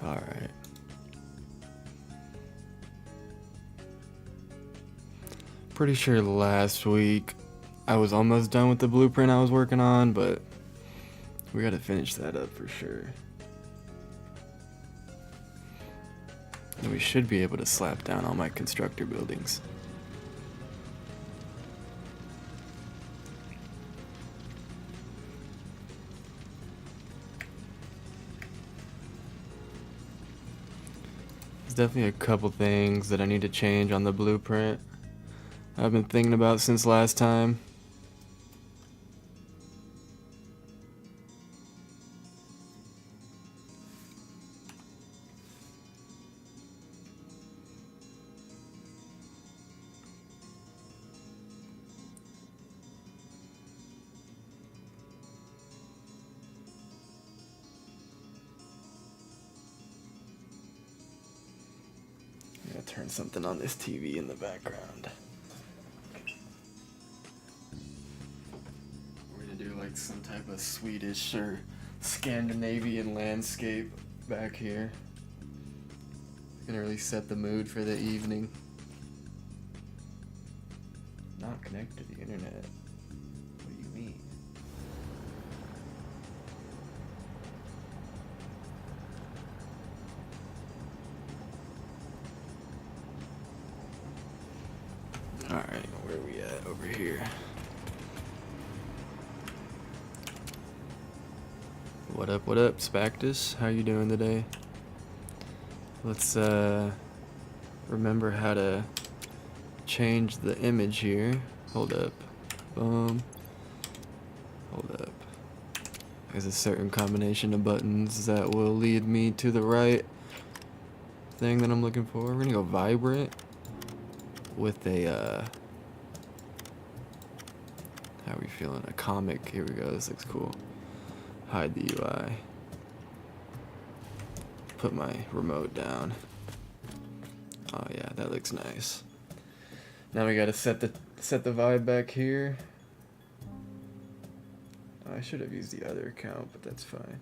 Alright. Pretty sure last week I was almost done with the blueprint I was working on, but we gotta finish that up for sure. And we should be able to slap down all my constructor buildings. There's definitely a couple things that I need to change on the blueprint I've been thinking about since last time. I'm gonna turn something on this TV in the background. We're gonna do like some type of Swedish or Scandinavian landscape back here. Gonna really set the mood for the evening. Not connected to the internet. What do you mean? Alright, where are we at? Over here. What up, Spactus? How you doing today? Let's remember how to change the image here. Hold up. Boom. Hold up. There's a certain combination of buttons that will lead me to the right thing that I'm looking for. We're gonna go vibrant with a how are we feeling? A comic. Here we go. This looks cool. Hide the UI. Put my remote down. Oh yeah, that looks nice. Now we gotta set the vibe back here. I should have used the other account, but that's fine.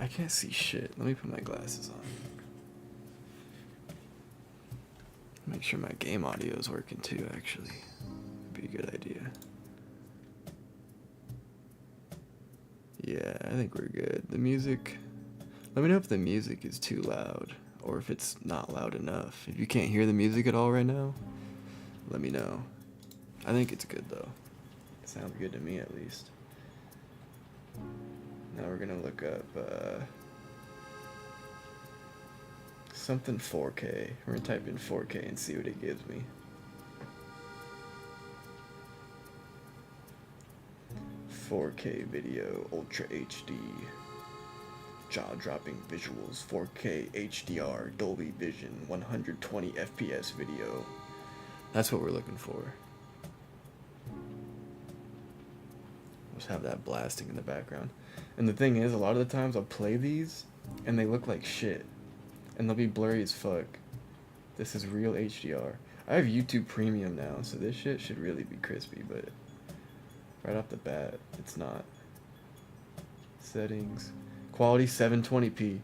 I can't see shit. Let me put my glasses on. Make sure my game audio is working too, actually. Be a good idea. Yeah, I think we're good. The music, let me know if the music is too loud or if it's not loud enough. If you can't hear the music at all right now, let me know. I think it's good though. It sounds good to me at least. Now we're gonna look up something 4K. We're gonna type in 4K and see what it gives me. 4K video, Ultra HD, jaw-dropping visuals, 4K HDR, Dolby Vision, 120 FPS video. That's what we're looking for. Just have that blasting in the background. And the thing is, a lot of the times I'll play these and they look like shit. And they'll be blurry as fuck. This is real HDR. I have YouTube Premium now, so this shit should really be crispy, but right off the bat, it's not. Settings. Quality 720p.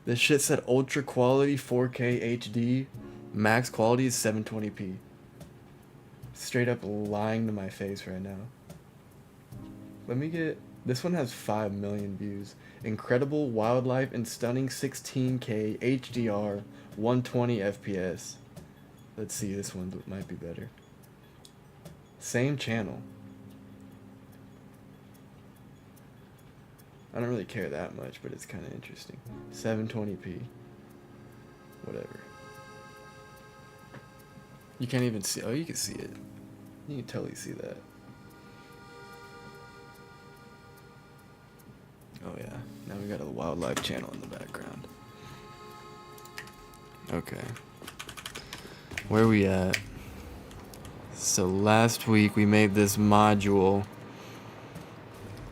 This shit said ultra quality 4K HD. Max quality is 720p. Straight up lying to my face right now. Let me get... This one has 5 million views. Incredible wildlife and stunning 16K HDR 120 FPS. Let's see, this one might be better. Same channel. I don't really care that much, but it's kind of interesting. 720p. Whatever. You can't even see... Oh, you can see it. You can totally see that. Oh yeah, now we got a wildlife channel in the background. Okay. Where are we at? So last week we made this module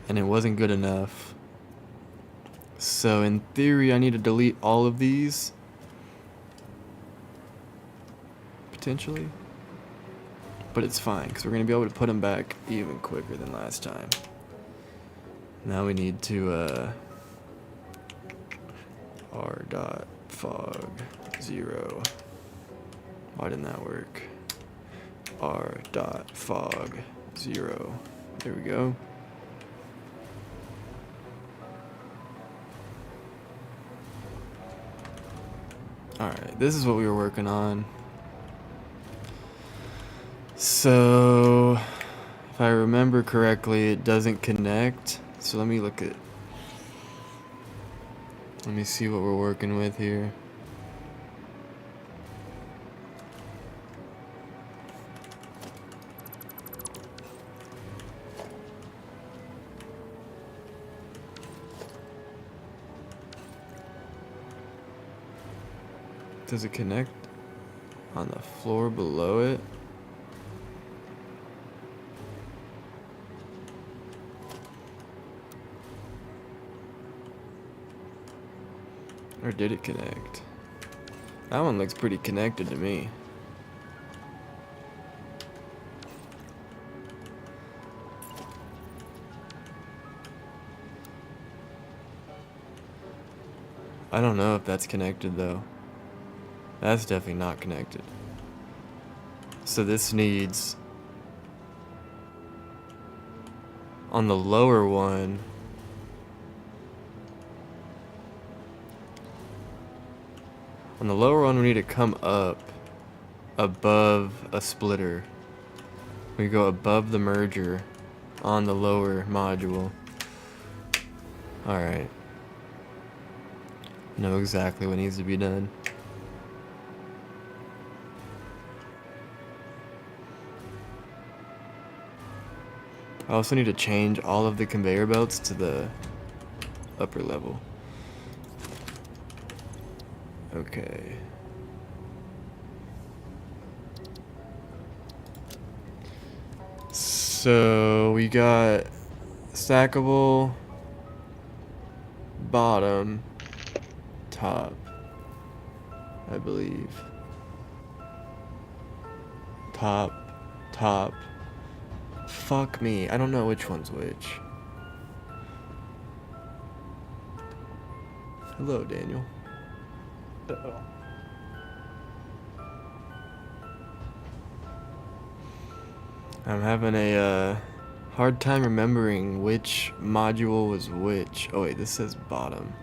and it wasn't good enough. So in theory I need to delete all of these. Potentially. But it's fine because we're going to be able to put them back even quicker than last time. Now we need to R dot fog 0. Why didn't that work? R dot fog 0. There we go. Alright, this is what we were working on. So, if I remember correctly, it doesn't connect. So let me see what we're working with here. Does it connect on the floor below it? Or did it connect? That one looks pretty connected to me. I don't know if that's connected though. That's definitely not connected. So this needs, on the lower one, we need to come up above a splitter. We go above the merger on the lower module. Alright. Know exactly what needs to be done. I also need to change all of the conveyor belts to the upper level. Okay. So we got stackable, bottom, top, I believe. Top. Fuck me, I don't know which one's which. Hello, Daniel. Uh-oh. I'm having a hard time remembering which module was which. Oh wait, this says bottom.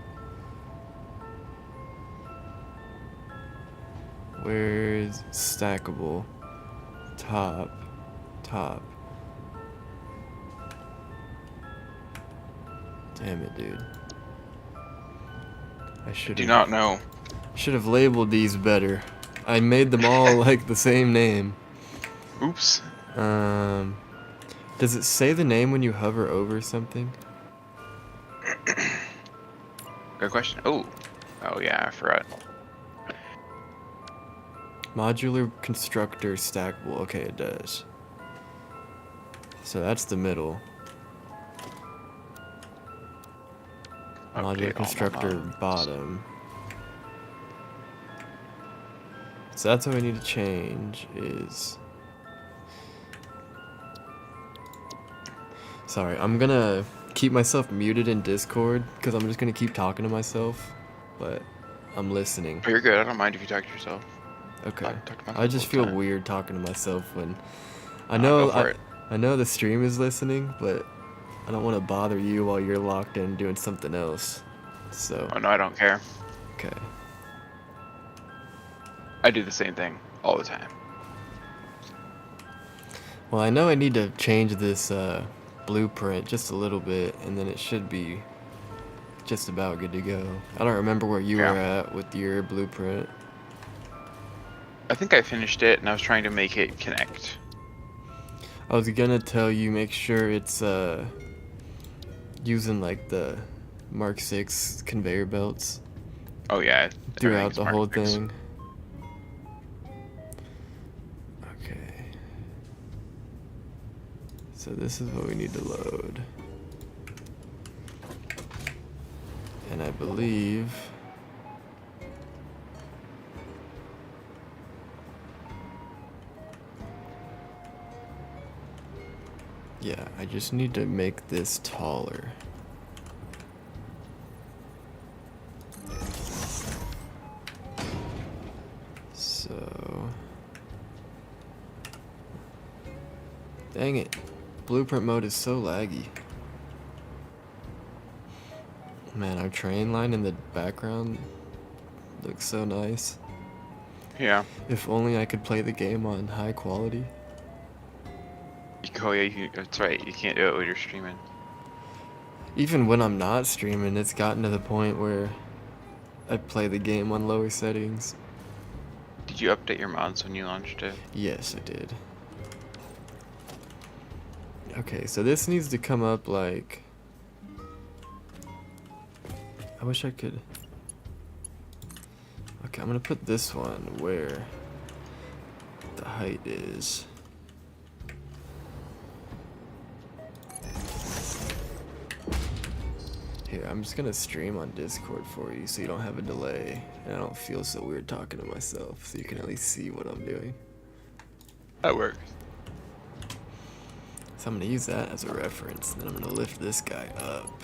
Where's stackable? Top. Damn it, dude. I Do not know. Should have labeled these better. I made them all like the same name. Oops. Does it say the name when you hover over something? Good question. Oh yeah, I forgot. Modular constructor stackable. Okay, it does. So that's the middle. Modular constructor bottom. So that's what we need to change is... Sorry, I'm gonna keep myself muted in Discord because I'm just gonna keep talking to myself, but I'm listening. Oh, you're good. I don't mind if you talk to yourself. Okay. I just feel weird talking to myself when I know the stream is listening, but I don't want to bother you while you're locked in doing something else. So. Oh no, I don't care. Okay. I do the same thing all the time. Well, I know I need to change this blueprint just a little bit, and then it should be just about good to go. I don't remember where you were at with your blueprint. I think I finished it, and I was trying to make it connect. I was gonna tell you make sure it's using like the Mark 6 conveyor belts. Oh yeah. Throughout the whole thing. Okay. So this is what we need to load. And I believe... Yeah, I just need to make this taller. Dang it. Blueprint mode is so laggy. Man, our train line in the background looks so nice. Yeah. If only I could play the game on high quality. Oh yeah, that's right. You can't do it when you're streaming. Even when I'm not streaming, it's gotten to the point where I play the game on lower settings. Did you update your mods when you launched it? Yes, I did. Okay, so this needs to come up like... I wish I could... Okay, I'm gonna put this one where the height is. Here, I'm just gonna stream on Discord for you so you don't have a delay and I don't feel so weird talking to myself, so you can at least see what I'm doing. That works. So I'm gonna use that as a reference, then I'm gonna lift this guy up.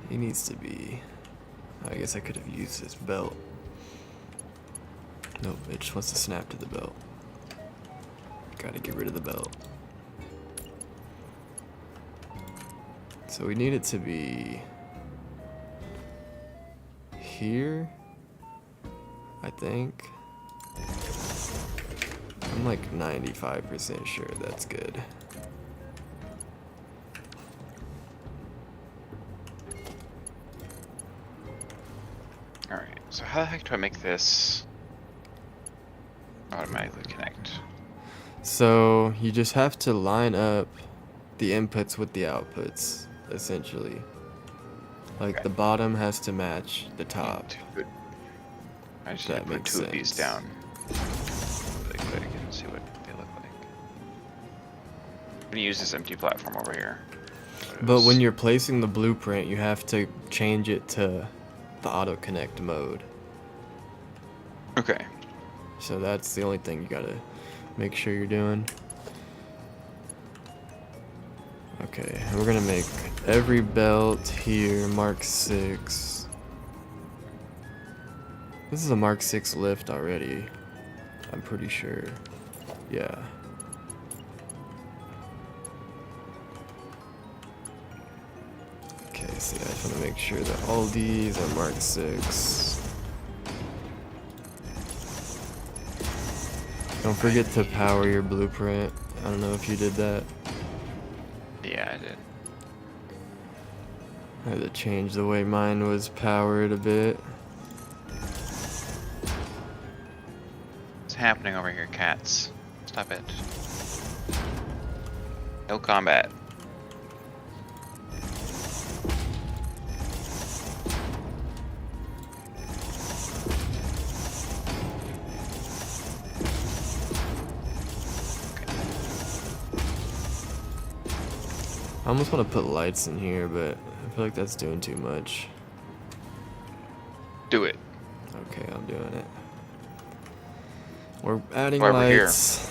He needs to be... I guess I could have used this belt. Nope, it just wants to snap to the belt. Gotta get rid of the belt. So we need it to be here, I think. I'm like 95% sure that's good. Alright, so how the heck do I make this automatically connect? So you just have to line up the inputs with the outputs, essentially. Like Okay. the bottom has to match the top. I just That need to put makes two of these sense. down really quick and see what they look like. I'm gonna use this empty platform over here. But when you're placing the blueprint, you have to change it to the auto connect mode. Okay. So that's the only thing you gotta make sure you're doing. Okay, and we're gonna make every belt here Mark 6. This is a Mark 6 lift already, I'm pretty sure. Yeah. Okay, so yeah, I just wanna make sure that all these are Mark 6. Don't forget to power your blueprint. I don't know if you did that. Yeah, I did. I had to change the way mine was powered a bit. What's happening over here, cats? Stop it. No combat. I almost want to put lights in here, but I feel like that's doing too much. Do it. Okay, I'm doing it. We're adding Why we're here. lights.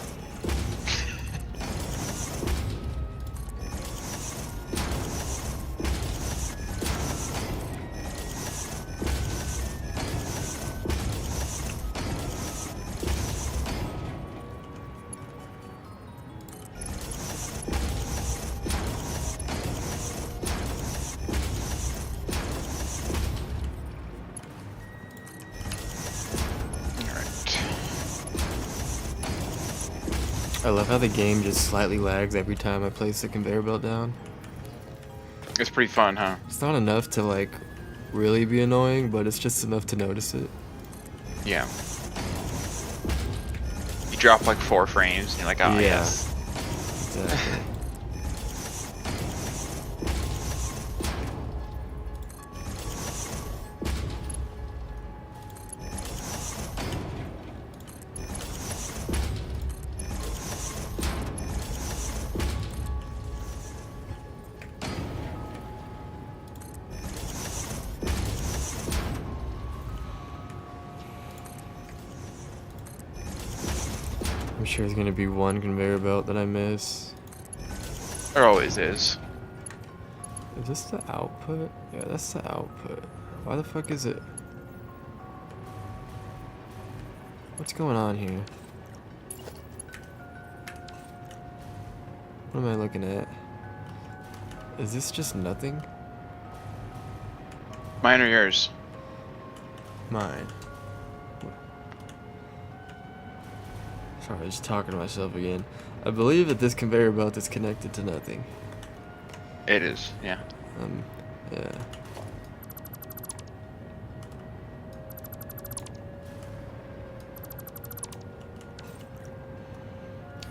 I love how the game just slightly lags every time I place the conveyor belt down. It's pretty fun, huh? It's not enough to like really be annoying, but it's just enough to notice it. Yeah. You drop like 4 frames and you're like, oh Yeah. yes. Exactly. I'm sure there's gonna be one conveyor belt that I miss. There always is. Is this the output? Yeah, that's the output. Why the fuck is it? What's going on here? What am I looking at? Is this just nothing? Mine or yours? Mine. Sorry, just talking to myself again. I believe that this conveyor belt is connected to nothing. It is, yeah. Yeah.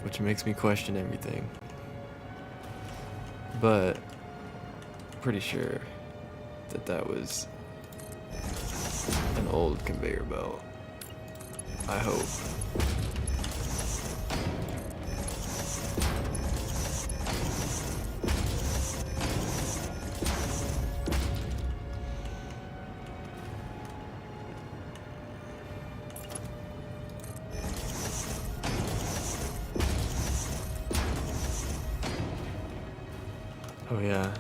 Which makes me question everything. But pretty sure that that was an old conveyor belt. I hope. Oh yeah,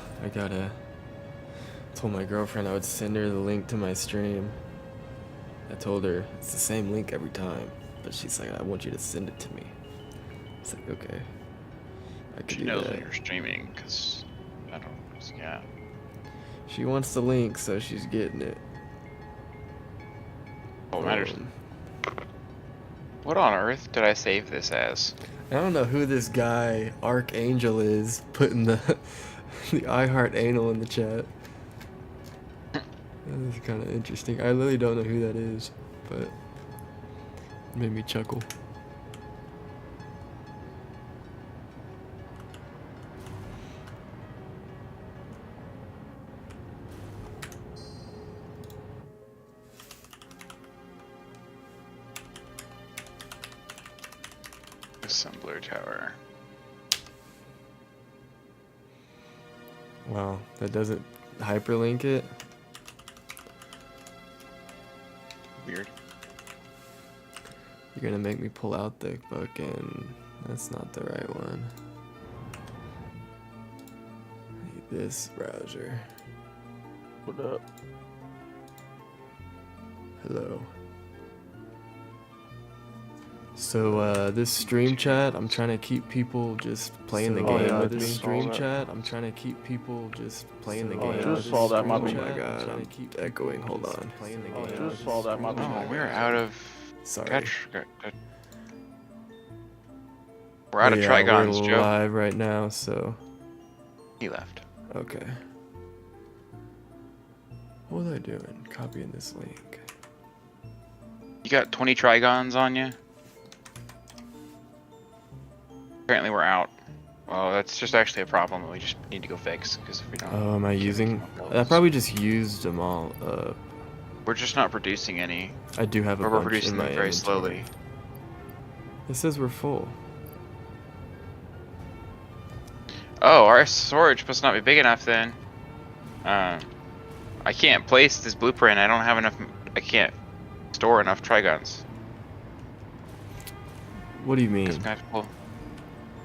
told my girlfriend I would send her the link to my stream. I told her it's the same link every time, but she's like, I want you to send it to me. It's like, okay, I can She do knows that. when you're streaming, because I don't, yeah. She wants the link, so she's getting it. What matters? What on earth did I save this as? I don't know who this guy Archangel is putting the the I heart anal in the chat. That is kind of interesting. I really don't know who that is, but it made me chuckle. Assembler tower. Wow, that doesn't hyperlink it. Weird. You're gonna make me pull out the fucking. That's not the right one. I need this browser. What up? Hello. So this stream chat, I'm trying to keep people just playing the Oh, game yeah, I with this just saw stream that. chat. I'm trying to keep people just playing the Oh, game I with just this saw that, my stream bad. chat. Oh my I'm God. trying to keep echoing. Hold on. Playing the Oh, I game. just saw that, my bad. Oh, we're out of. Sorry. We're out of Trigons, we're Joe. live right now, so He left. okay. What was I doing? Copying this link. You got 20 Trigons on you? Apparently we're out. Well, that's just actually a problem that we just need to go fix, because if we don't... Oh, am I we can't using? make them I up. probably just used them all. We're just not producing any. I do have a Or we're bunch producing in my them very inventory. slowly. It says we're full. Oh, our storage must not be big enough then. I can't place this blueprint. I don't have enough. I can't store enough Trigons. What do you It's mean? kind of cool.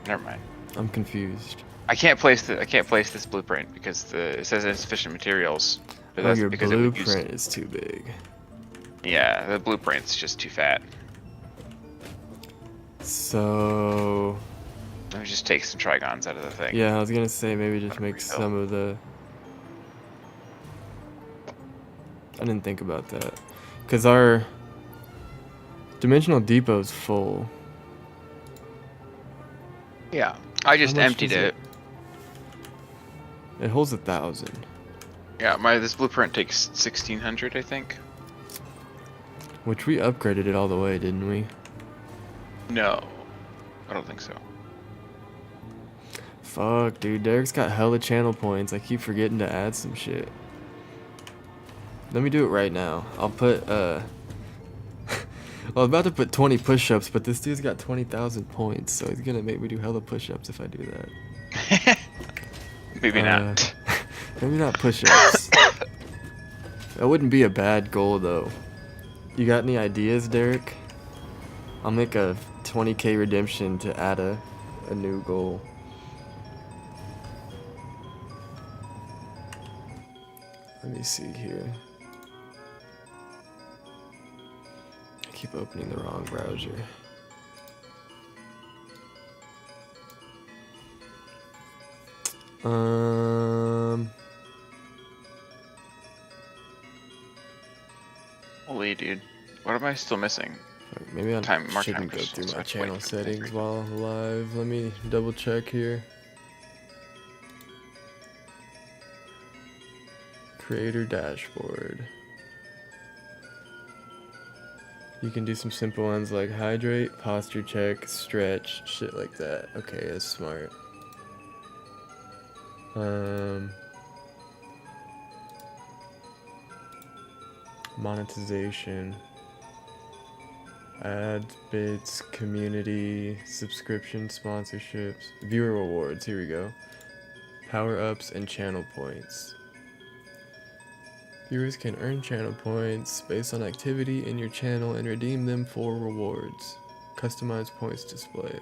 Never mind. I'm confused. I can't place this blueprint because it says insufficient materials. But Oh, that's your because it would use, blueprint is too big. yeah, the blueprint's just too fat. So Let me just take some Trigons out of the thing. yeah, I was gonna say maybe just make Refill. some of the. I didn't think about that, cause our dimensional depot's full. Yeah. I just How much emptied does it. It holds 1,000. Yeah, this blueprint takes 1,600, I think. Which we upgraded it all the way, didn't we? No, I don't think so. Fuck, dude. Derek's got hella channel points. I keep forgetting to add some shit. Let me do it right now. I'll put, well, I was about to put 20 push-ups, but this dude's got 20,000 points, so he's gonna make me do hella push-ups if I do that. Maybe not. Maybe not push-ups. That wouldn't be a bad goal, though. You got any ideas, Derek? I'll make a 20k redemption to add a new goal. Let me see here. I keep opening the wrong browser. Um, Holy dude. What am I still missing? maybe I More time shouldn't for go through my switch. channel Wait, settings while live. Let me double check here. Creator dashboard. You can do some simple ones like hydrate, posture check, stretch, shit like that. Okay, that's smart. Monetization. Ads, bits, community, subscription, sponsorships, viewer rewards. Here we go. Power ups and channel points. Viewers can earn channel points based on activity in your channel and redeem them for rewards. Customized points display.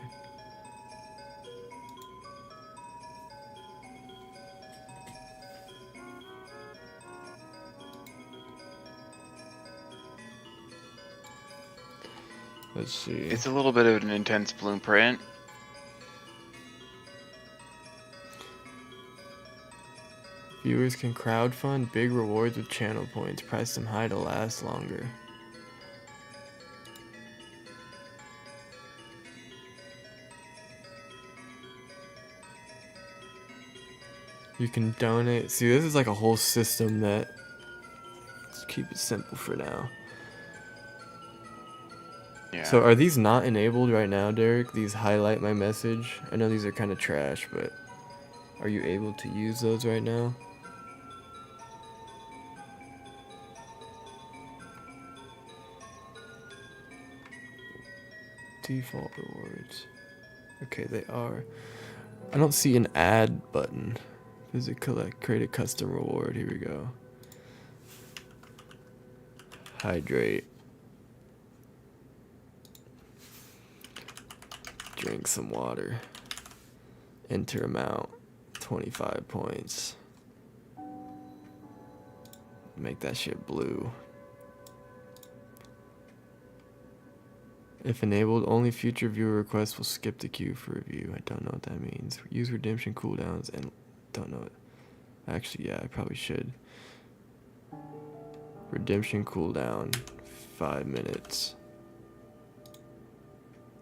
Let's see. It's a little bit of an intense blueprint. Viewers can crowdfund big rewards with channel points. Price them high to last longer. You can donate. See, this is like a whole system that. Let's keep it simple for now. Yeah. So are these not enabled right now, Derek? These highlight my message? I know these are kind of trash, but are you able to use those right now? Default rewards. Okay, they are. I don't see an add button. Visit collect, create a custom reward. Here we go. Hydrate. Drink some water. Enter amount. 25 points. Make that shit blue. If enabled, only future viewer requests will skip the queue for review. I don't know what that means. Use redemption cooldowns and don't know it. Actually, yeah, I probably should. Redemption cooldown, 5 minutes.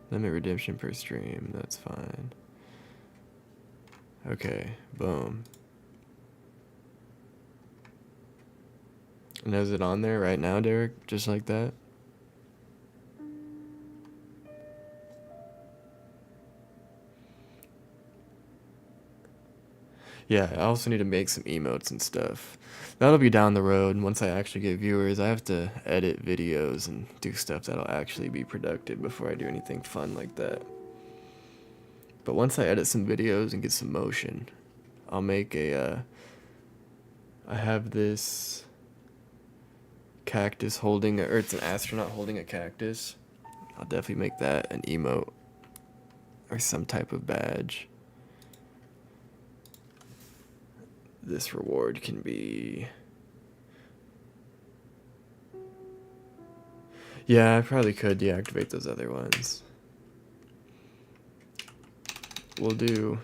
Limit redemption per stream, that's fine. Okay, boom. And is it on there right now, Derek? Just like that? Yeah, I also need to make some emotes and stuff. That'll be down the road. Once I actually get viewers, I have to edit videos and do stuff that'll actually be productive before I do anything fun like that. But once I edit some videos and get some motion, I'll make a, I have this cactus holding, or it's an astronaut holding a cactus. I'll definitely make that an emote or some type of badge. This reward can be... Yeah, I probably could deactivate those other ones. We'll do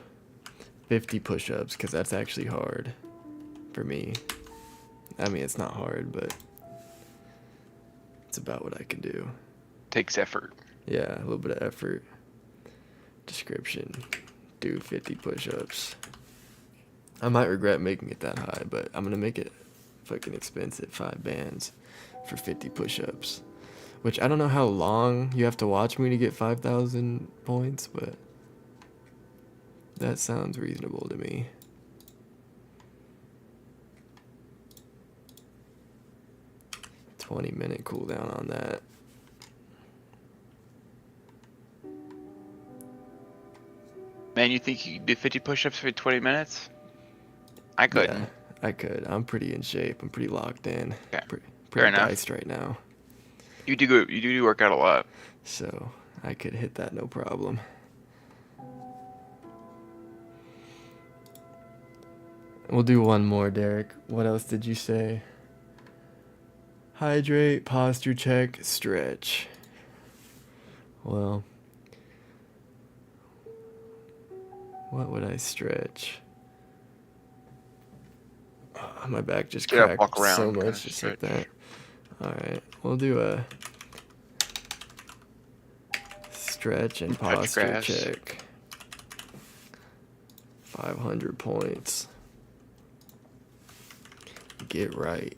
50 push-ups because that's actually hard for me. I mean, it's not hard, but it's about what I can do. Takes effort. Yeah, a little bit of effort. Description. Do 50 push-ups. I might regret making it that high, but I'm gonna make it fucking expensive. 5 bands for 50 push-ups. Which I don't know how long you have to watch me to get 5,000 points, but that sounds reasonable to me. $20-minute cooldown on that. Man, you think you could do 50 push-ups for 20 minutes? I couldn't. Yeah, I could. I'm pretty in shape. I'm pretty locked in. Okay. Pretty Fair enough. diced right now. You do work out a lot. So I could hit that no problem. We'll do one more, Derek. What else did you say? Hydrate, posture check, stretch. Well, what would I stretch? My back just Yeah, cracked walk so around, kinda much just like stretch. that. Alright, we'll do a stretch and Touch posture grass. check. 500 points. Get right.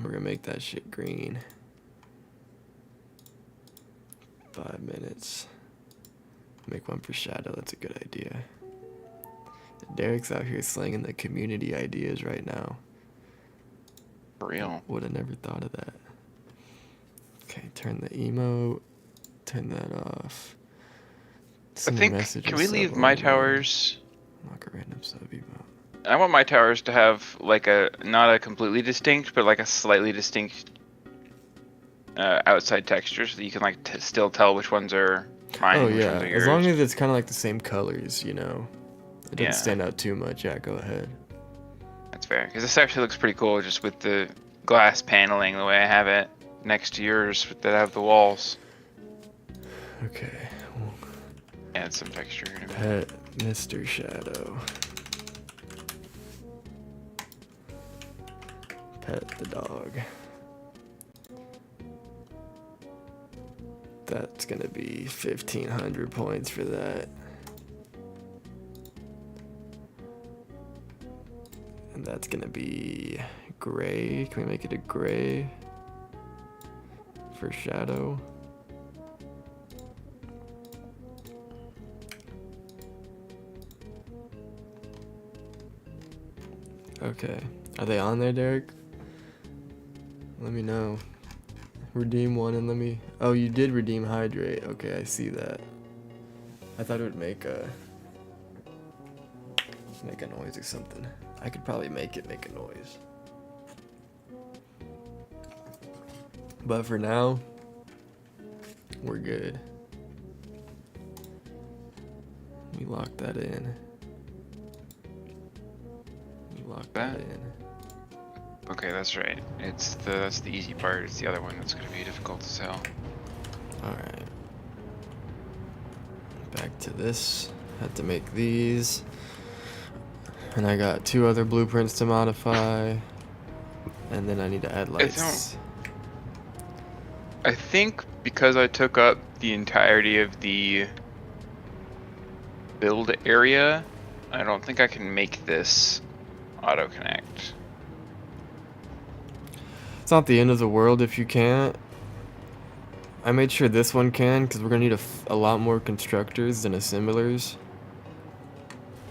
We're gonna make that shit green. 5 minutes. Make one for shadow, that's a good idea. Derek's out here slinging the community ideas right now. For real. Would have never thought of that. Okay, turn the emote. Turn that off. I Send a think, message can or we sub leave my only. towers? Lock a random sub emote. I want my towers to have like a, not a completely distinct, but like a slightly distinct outside texture so that you can like still tell which ones are mine Oh and which yeah, ones are as yours. long as it's kind of like the same colors, you know. It doesn't Yeah. stand out too much. Yeah, go ahead. That's fair. Because this actually looks pretty cool just with the glass paneling the way I have it next to yours that have the walls. Okay. Add some texture here in a minute. Pet Mr. Shadow. Pet the dog. That's gonna be 1,500 points for that. And that's gonna be gray. Can we make it a gray for shadow? Okay. Are they on there, Derek? Let me know. Redeem one and let me... Oh, you did redeem hydrate. Okay, I see that. I thought it would make a noise or something. I could probably make it make a noise. But for now, we're good. Let me lock that in. Let me lock that in. Okay, that's right. That's the easy part. It's the other one that's gonna be difficult to sell. Alright. Back to this. Had to make these. And I got 2 other blueprints to modify. And then I need to add lights. I think because I took up the entirety of the build area, I don't think I can make this auto connect. It's not the end of the world if you can't. I made sure this one can because we're going to need a lot more constructors than assemblers.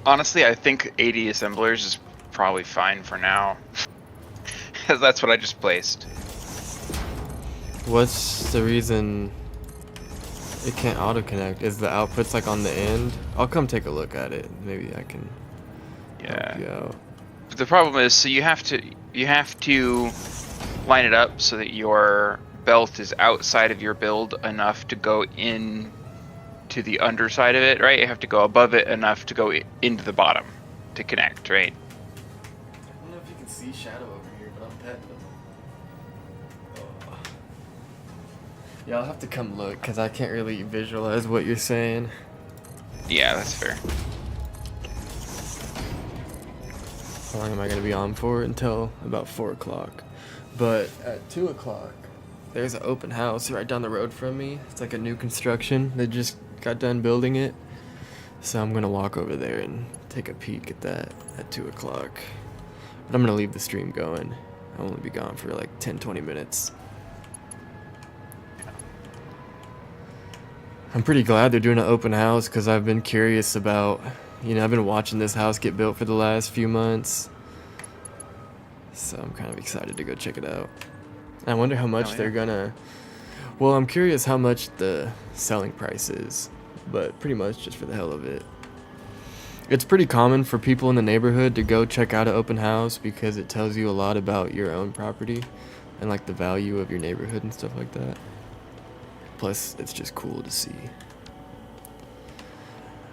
Honestly, I think 80 assemblers is probably fine for now. Because that's what I just placed. What's the reason it can't auto connect? Is the outputs like on the end? I'll come take a look at it. Maybe I can help you out. But the problem is, so you have to line it up so that your belt is outside of your build enough to go in to the underside of it, right? You have to go above it enough to go into the bottom to connect, right? I don't know if you can see Shadow over here, but I'm petting him. Oh. Yeah, I'll have to come look because I can't really visualize what you're saying. Yeah, that's fair. How long am I going to be on for? Until about 4 o'clock. But at 2 o'clock, there's an open house right down the road from me. It's like a new construction. They just got done building it. So I'm going to walk over there and take a peek at that at 2 o'clock. But I'm going to leave the stream going. I'll only be gone for like 10-20 minutes. I'm pretty glad they're doing an open house because I've been curious about, you know, I've been watching this house get built for the last few months. So I'm kind of excited to go check it out. I wonder how much they're gonna... Well, I'm curious how much the selling price is, but pretty much just for the hell of it. It's pretty common for people in the neighborhood to go check out an open house because it tells you a lot about your own property and like the value of your neighborhood and stuff like that. Plus, it's just cool to see.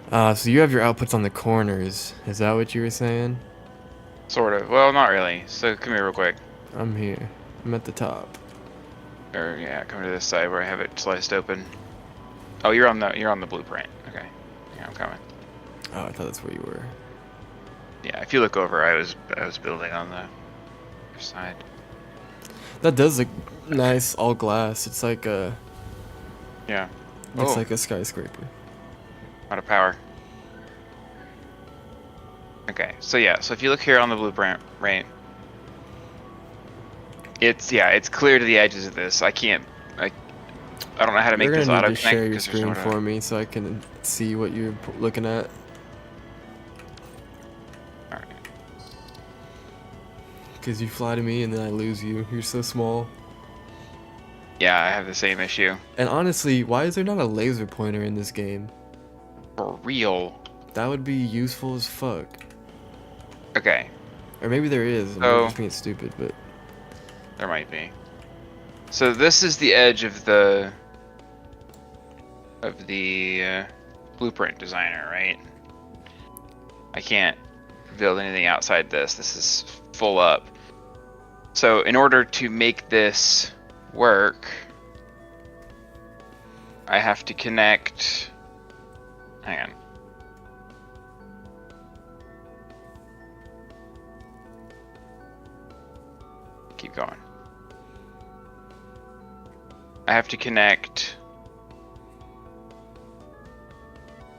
So you have your outputs on the corners. Is that what you were saying? Sort of. Well, not really. So come here real quick. I'm here. I'm at the top. Or yeah, come to this side where I have it sliced open. Oh, you're on the blueprint. Okay. Yeah, I'm coming. Oh, I thought that's where you were. Yeah, if you look over, I was building on the other side. That does look nice, all glass. It's like a Yeah. looks Oh, like a skyscraper. out of power. Okay, so yeah, so if you look here on the blueprint, right? It's clear to the edges of this. I don't know how to make You're this gonna need auto to connect share your because there's screen no for me so I can see what you're looking at. Alright. Cause you fly to me and then I lose you. You're so small. Yeah, I have the same issue. And honestly, why is there not a laser pointer in this game? For real. That would be useful as fuck. Okay, Or maybe there is. I'm So- just being stupid, but there might be. So this is the edge of the blueprint designer, right? I can't build anything outside this. This is full up. So in order to make this work, I have to connect. Hang on. Keep going. I have to connect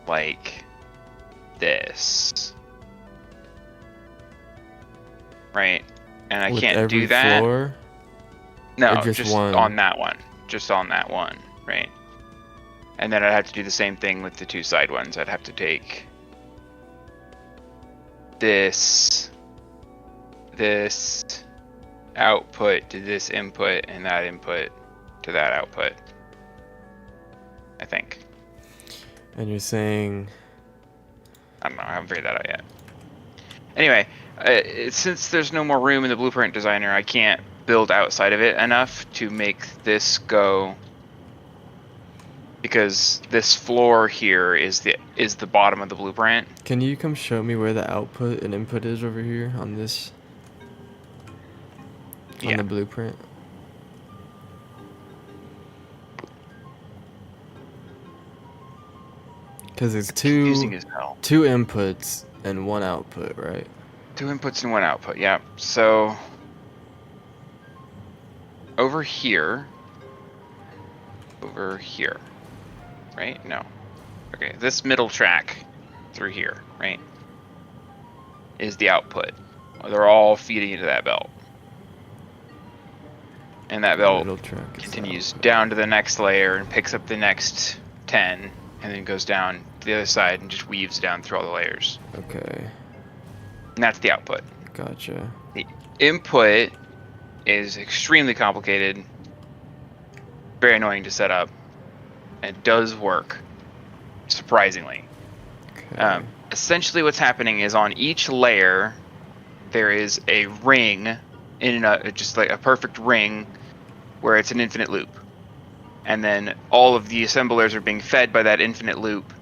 like this. Right? And I with can't every do that. floor. No, or just one? on that one. Just on that one, right? And then I'd have to do the same thing with the two side ones. I'd have to take this output to this input and that input to that output. I think. And you're saying I don't know. I haven't figured that out yet. Anyway, since there's no more room in the blueprint designer, I can't build outside of it enough to make this go. Because this floor here is the bottom of the blueprint. can you come show me where the output and input is over here on this? On Yeah. the blueprint? Because it's Confusing as hell. two inputs and one output, right? 2 inputs and 1 output. Yeah. So over here, right? No. Okay, this middle track through here, right, is the output. They're all feeding into that belt. And that belt Middle track is the continues output. down to the next layer and picks up the next 10 and then goes down to the other side and just weaves down through all the layers. Okay, And that's the output. gotcha. The input is extremely complicated, very annoying to set up, and does work, surprisingly. Okay. Essentially what's happening is on each layer, there is a ring, just like a perfect ring, where it's an infinite loop. And then all of the assemblers are being fed by that infinite loop,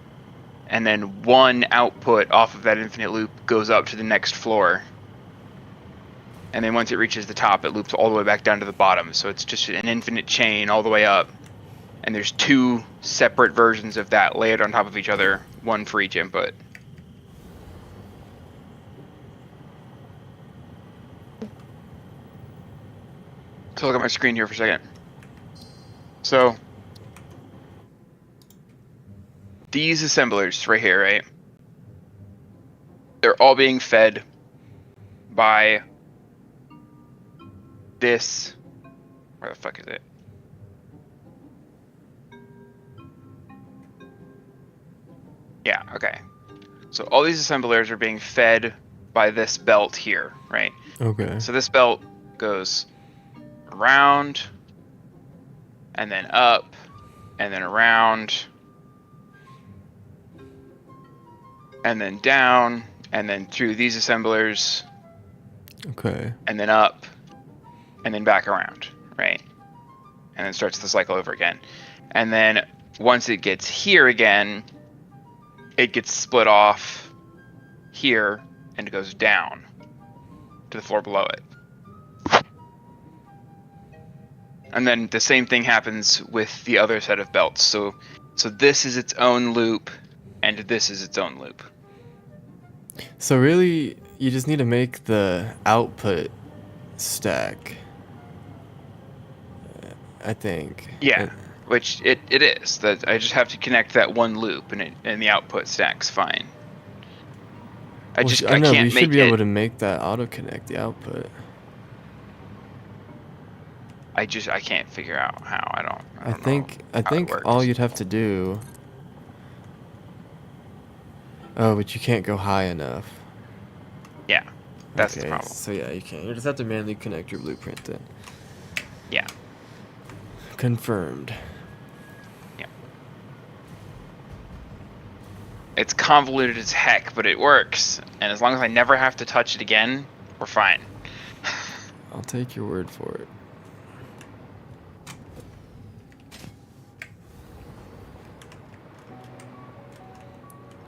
and then one output off of that infinite loop goes up to the next floor. And then once it reaches the top, it loops all the way back down to the bottom. So it's just an infinite chain all the way up. And there's 2 separate versions of that layered on top of each other, one for each input. So look at my screen here for a second. So these assemblers right here, right? They're all being fed by this. Where the fuck is it? Yeah, okay. So all these assemblers are being fed by this belt here, right? Okay. So this belt goes around, and then up, and then around, and then down, and then through these assemblers, Okay. and then up, and then back around, right? And then starts the cycle over again. And then once it gets here again, it gets split off here and it goes down to the floor below it. And then the same thing happens with the other set of belts. So this is its own loop, and this is its own loop. So really, You just need to make the output stack. I think. Yeah, which it is. That I just have to connect that one loop, and the output stack's fine. I I know, but you can't should make be able it. to make that auto connect the output. I can't figure out how. I don't know I how it think all works. you'd have to do. Oh, but you can't go high enough. Yeah, that's the Okay, problem. so yeah, you can't. You just have to manually connect your blueprint then. Yeah, Confirmed. yeah. It's convoluted as heck, but it works. And as long as I never have to touch it again, we're fine. I'll take your word for it.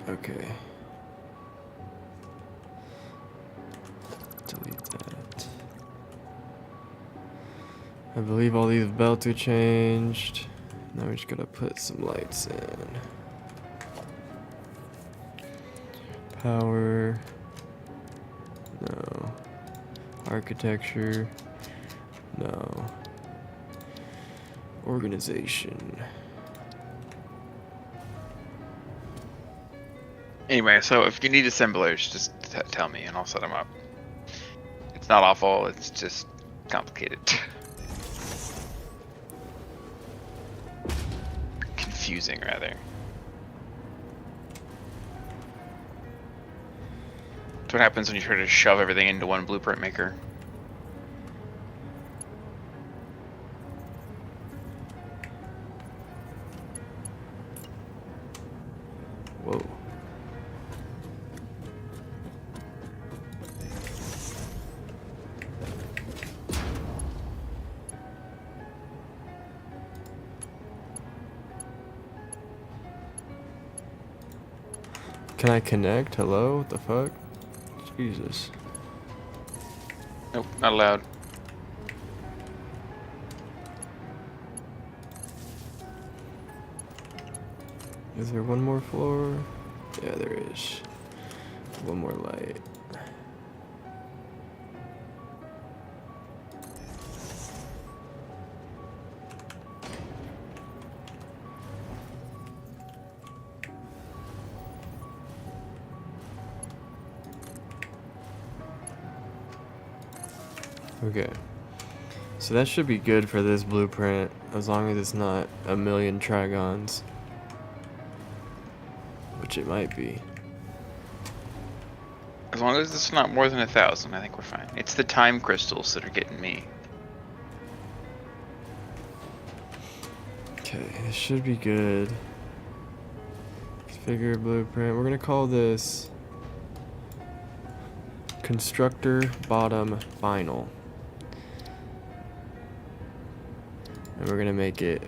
Okay. Delete that. I believe all these belts are changed. Now we just gotta put some lights in. Power. No. Architecture. No. Organization. Anyway, so if you need assemblers, just tell me and I'll set them up. It's not awful, it's just complicated. Confusing, rather. That's what happens when you try to shove everything into one blueprint maker. Whoa. Can I connect? Hello? What the fuck? Jesus. Nope, not allowed. Is there one more floor? Yeah, there is. One more light. Okay. So that should be good for this blueprint, as long as it's not a million trigons. Which it might be. As long as it's not more than 1,000, I think we're fine. It's the time crystals that are getting me. Okay, this should be good. Figure blueprint. We're gonna call this Constructor Bottom Final. And we're gonna make it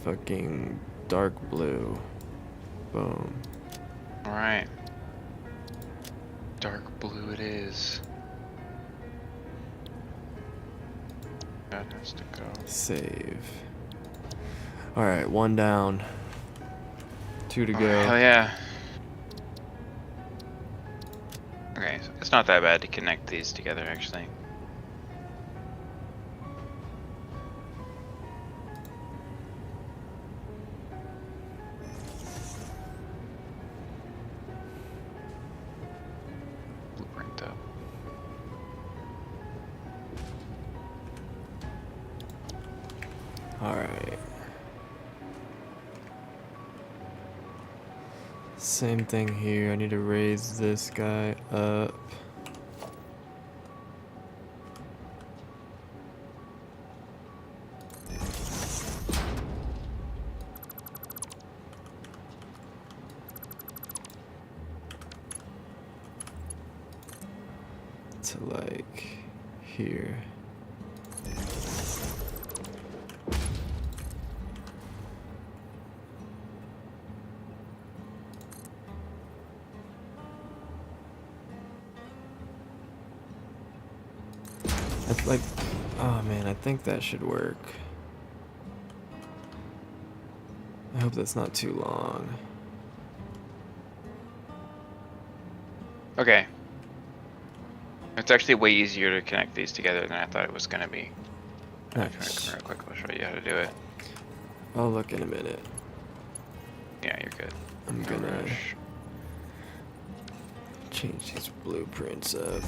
fucking dark blue. Boom. Alright. Dark blue it is. That has to go. Save. Alright, one down. Two to go. Hell yeah. Okay, so it's not that bad to connect these together, actually. Blueprint up. Alright. Same thing here. I need to raise this guy up. To like here. It's like, oh man, I think that should work. I hope that's not too long. Okay. It's actually way easier to connect these together than I thought it was gonna be. Come Nice. here real quick, I'll show you how to do it. I'll look in a minute. Yeah, you're good. I'm No gonna rush. change these blueprints up.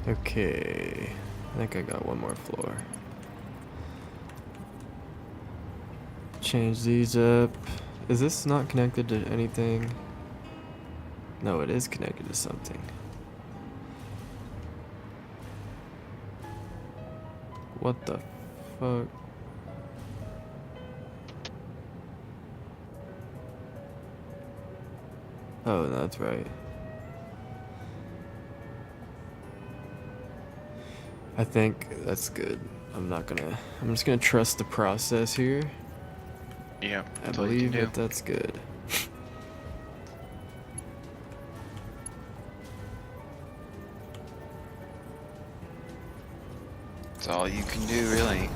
Okay, I think I got one more floor. Change these up. Is this not connected to anything? No, it is connected to something. What the fuck? Oh, that's right. I think that's good. I'm just gonna trust the process here. Yep, I that's all you can believe do. that's good. That's all you can do, really.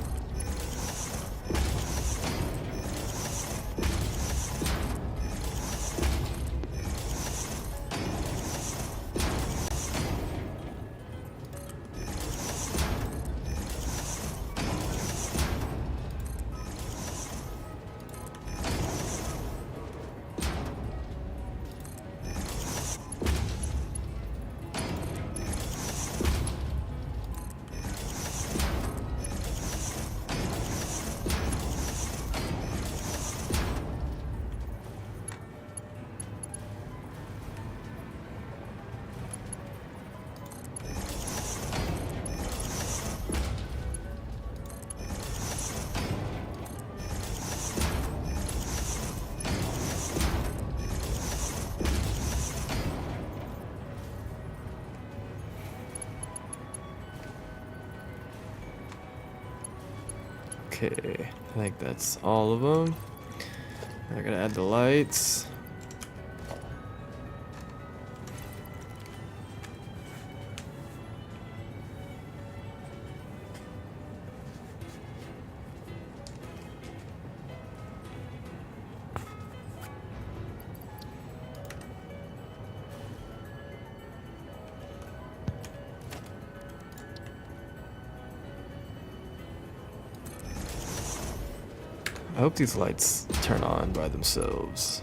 Okay, I think that's all of them. I gotta add the lights. I hope these lights turn on by themselves.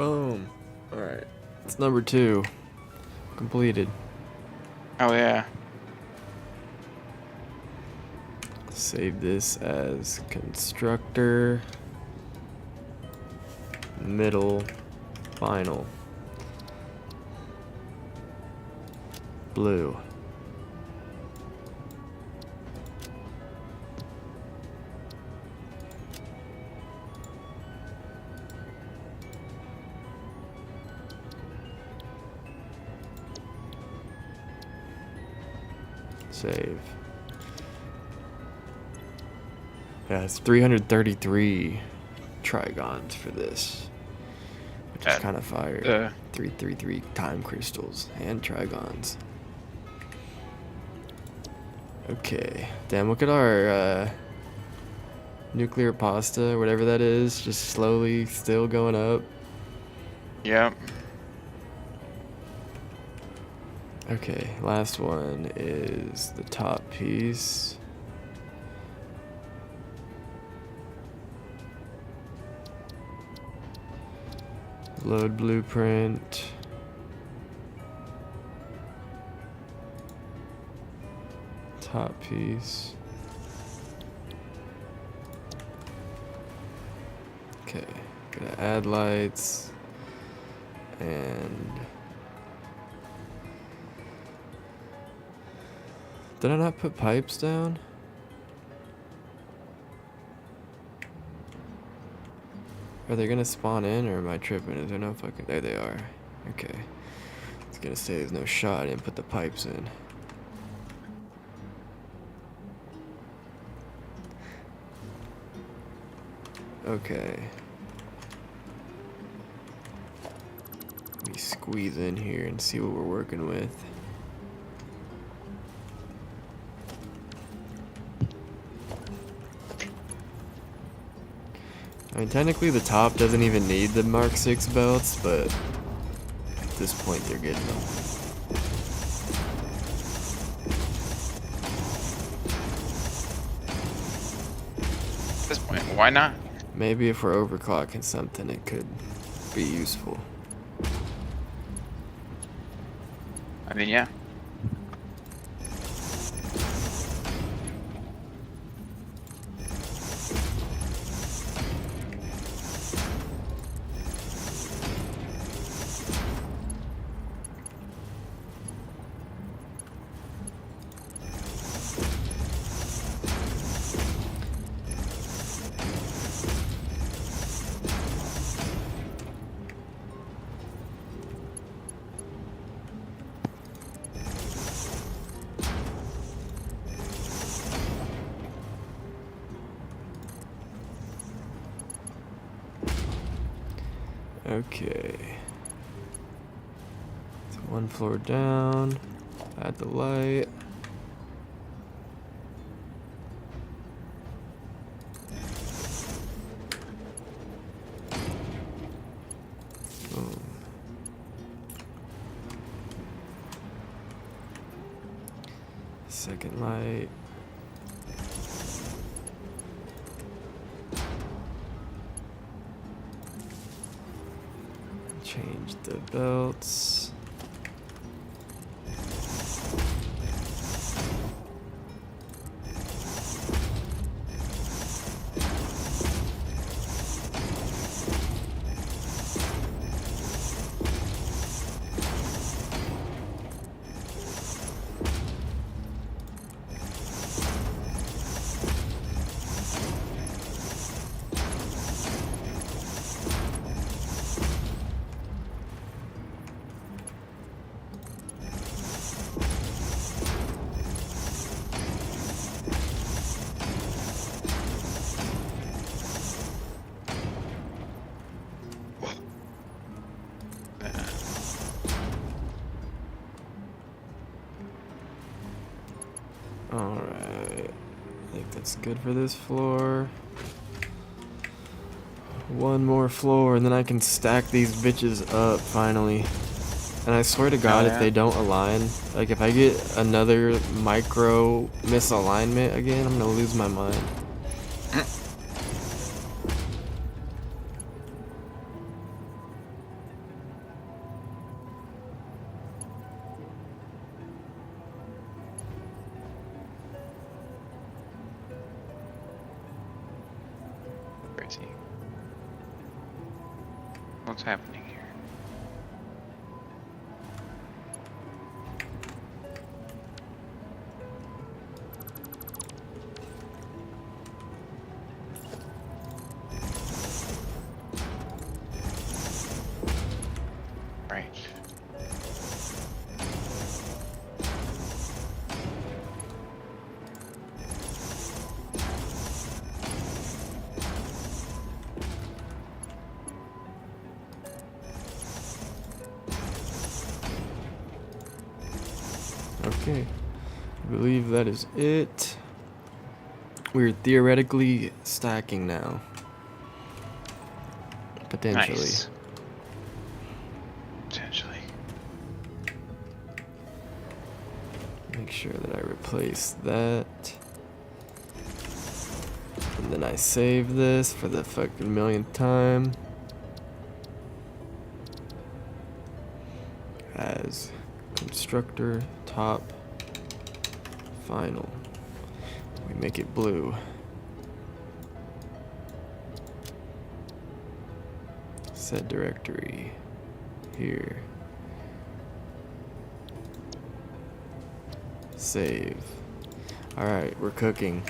Boom. Alright. It's number 2. Completed. Oh yeah. Save this as constructor. Middle. Final. Blue. Save. Yeah, it's 333 trigons for this, which is kind of fire. 333 time crystals and trigons. Okay. Damn, look at our nuclear pasta, whatever that is, just slowly still going up. Yep. Okay, last one is the top piece. Load blueprint. Top piece. Okay, gonna add lights and did I not put pipes down? Are they gonna spawn in or am I tripping? Is there no fucking... There they are. Okay. I was gonna say there's no shot. I didn't put the pipes in. Okay. Let me squeeze in here and see what we're working with. I mean, technically the top doesn't even need the Mark 6 belts, but at this point they're getting them. At this point, why not? Maybe if we're overclocking something, it could be useful. I mean, yeah. Okay. So one floor down. Add the light. Boom. Second light. Change the belts. Alright, I think that's good for this floor. One more floor and then I can stack these bitches up finally. And I swear to God, if they don't align, like if I get another micro misalignment again, I'm gonna lose my mind. see. What's happening here? Right. Okay. I believe that is it. We're theoretically stacking now. Potentially. Nice. Potentially. Make sure that I replace that. And then I save this for the fucking millionth time. As constructor top final. We make it blue. Set directory here. Save. Alright, we're cooking.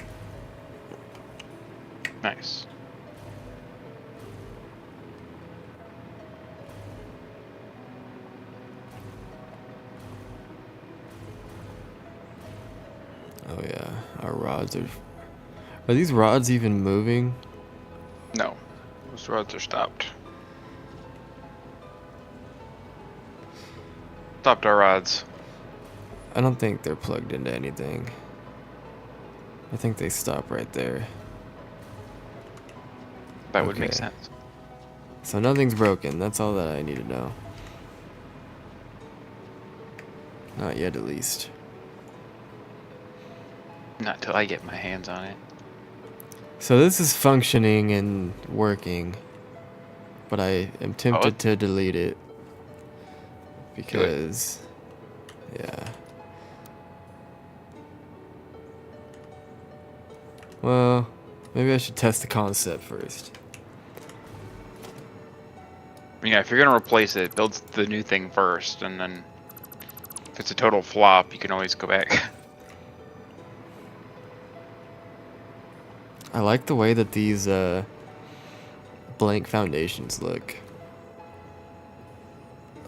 Nice. Oh yeah, our rods are... Are these rods even moving? No. Those roads are stopped. Stopped our rods. I don't think they're plugged into anything. I think they stop right there. That would make Okay. sense. So nothing's broken. That's all that I need to know. Not yet, at least. Not till I get my hands on it. So this is functioning and working, but I am tempted to delete it because, yeah. Well, maybe I should test the concept first. Yeah, if you're gonna replace it, build the new thing first, and then if it's a total flop, you can always go back. I like the way that these blank foundations look.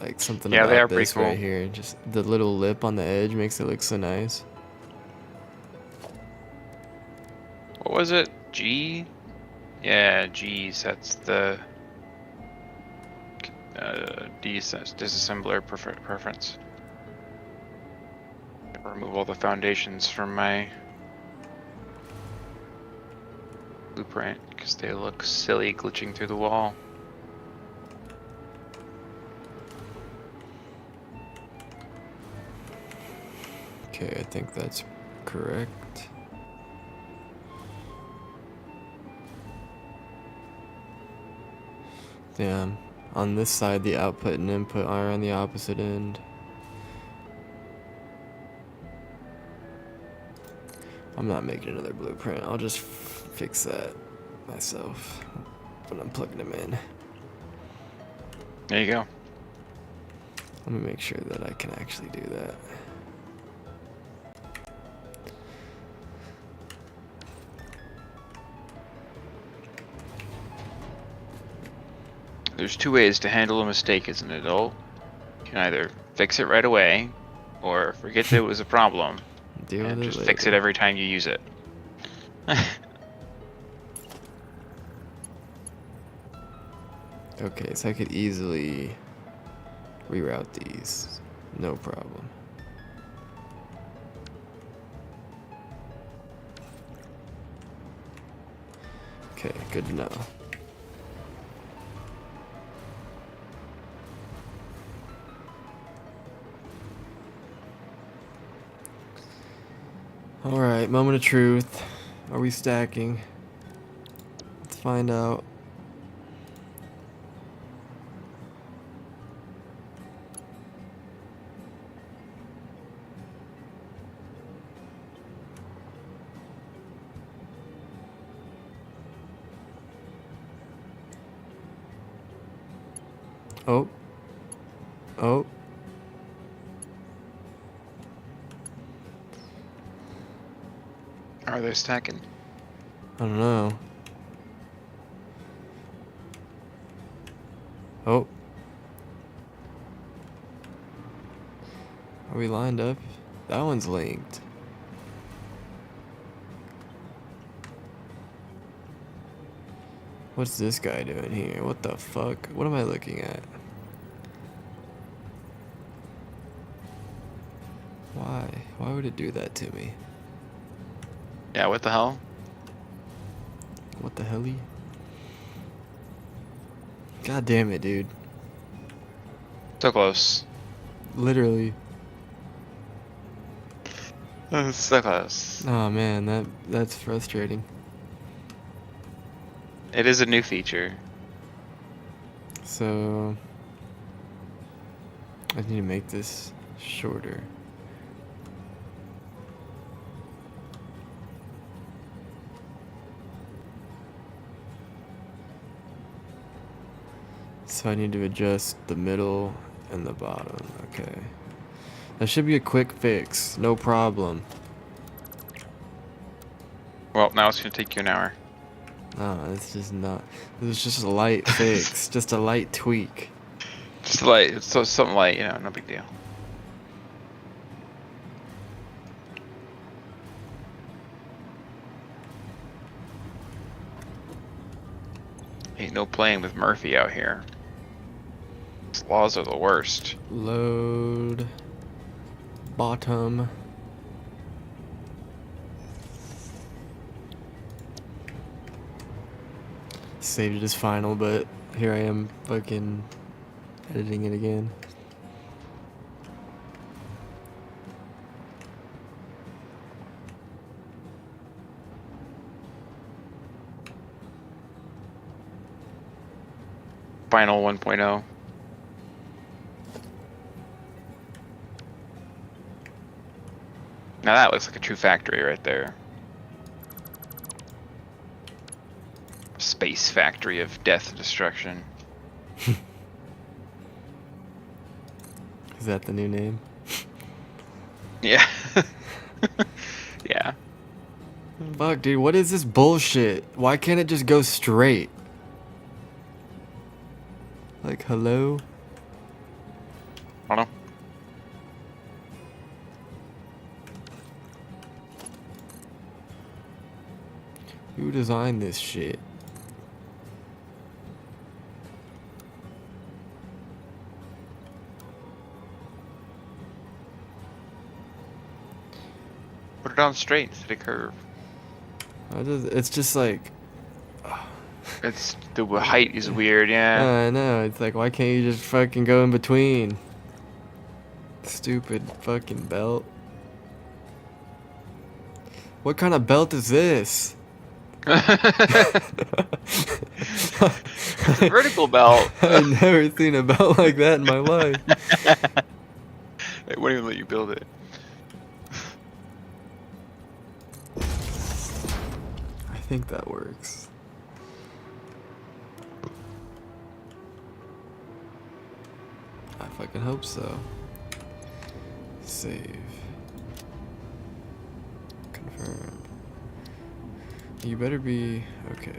Like something Yeah, they about are pretty this right cool. here. Just the little lip on the edge makes it look so nice. What was it? G? Yeah, G sets the D sets disassembler preference. Remove all the foundations from my blueprint because they look silly glitching through the wall. Okay, I think that's correct. Damn. On this side, the output and input are on the opposite end. I'm not making another blueprint. I'll just fix that myself when I'm plugging them in. There you go. Let me make sure that I can actually do that. There's two ways to handle a mistake as an adult. You can either fix it right away, or forget that it was a problem, Deal with and it just later. fix it every time you use it. Okay, so I could easily reroute these. No problem. Okay, good to know. Alright, moment of truth. Are we stacking? Let's find out. Oh. Oh. Are they stacking? I don't know. Oh. Are we lined up? That one's linked. What's this guy doing here? What the fuck? What am I looking at? Why? Why would it do that to me? Yeah, what the hell? What the helly? God damn it, dude. So close. Literally. So close. Oh man, that's frustrating. It is a new feature. So I need to make this shorter. So I need to adjust the middle and the bottom. Okay. That should be a quick fix. No problem. Well, now it's gonna take you an hour. No, it's just not. It's just a light fix. Just a light tweak. Just light. It's so something light, you know, no big deal. Ain't no playing with Murphy out here. His laws are the worst. Load. Bottom. Saved it as final, but here I am fucking editing it again. Final 1.0. Now that looks like a true factory right there. Space factory of death and destruction. Is that the new name? Yeah. Yeah. Fuck, dude, what is this bullshit? Why can't it just go straight? Like, hello? I don't know. Who designed this shit? Put it on straight instead of curve. It's just like, It's the height is weird, yeah. I know. It's like, why can't you just fucking go in between? Stupid fucking belt. What kind of belt is this? It's a vertical belt. I've never seen a belt like that in my life. They won't even let you build it. I think that works. I fucking hope so. Save. Confirm. You better be okay.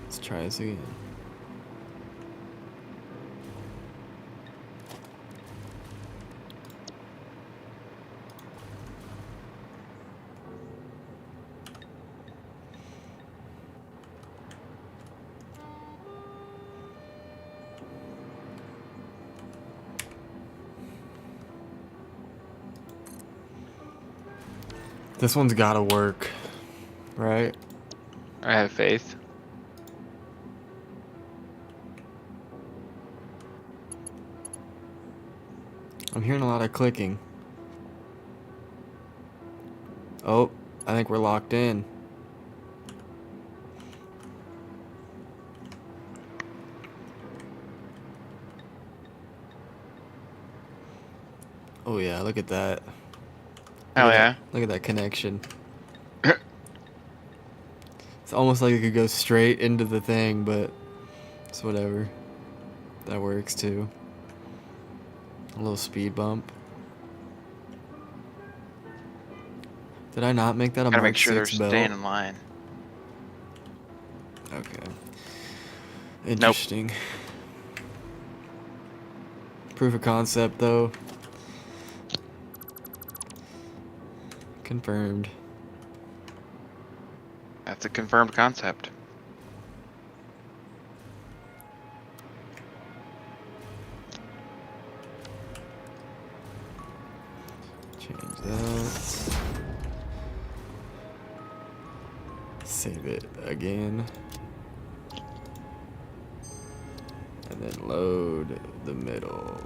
Let's try this again. This one's gotta work, right? I have faith. I'm hearing a lot of clicking. Oh, I think we're locked in. Oh yeah, look at that. Hell Look at yeah. that. Look at that connection. It's almost like it could go straight into the thing, but it's whatever. That works too. A little speed bump. Did I not make that a Gotta Mark make sure they're 6 belt? staying in line. Okay. Interesting. Proof of concept though. Confirmed. That's a confirmed concept. Change that. Save it again. And then load the middle.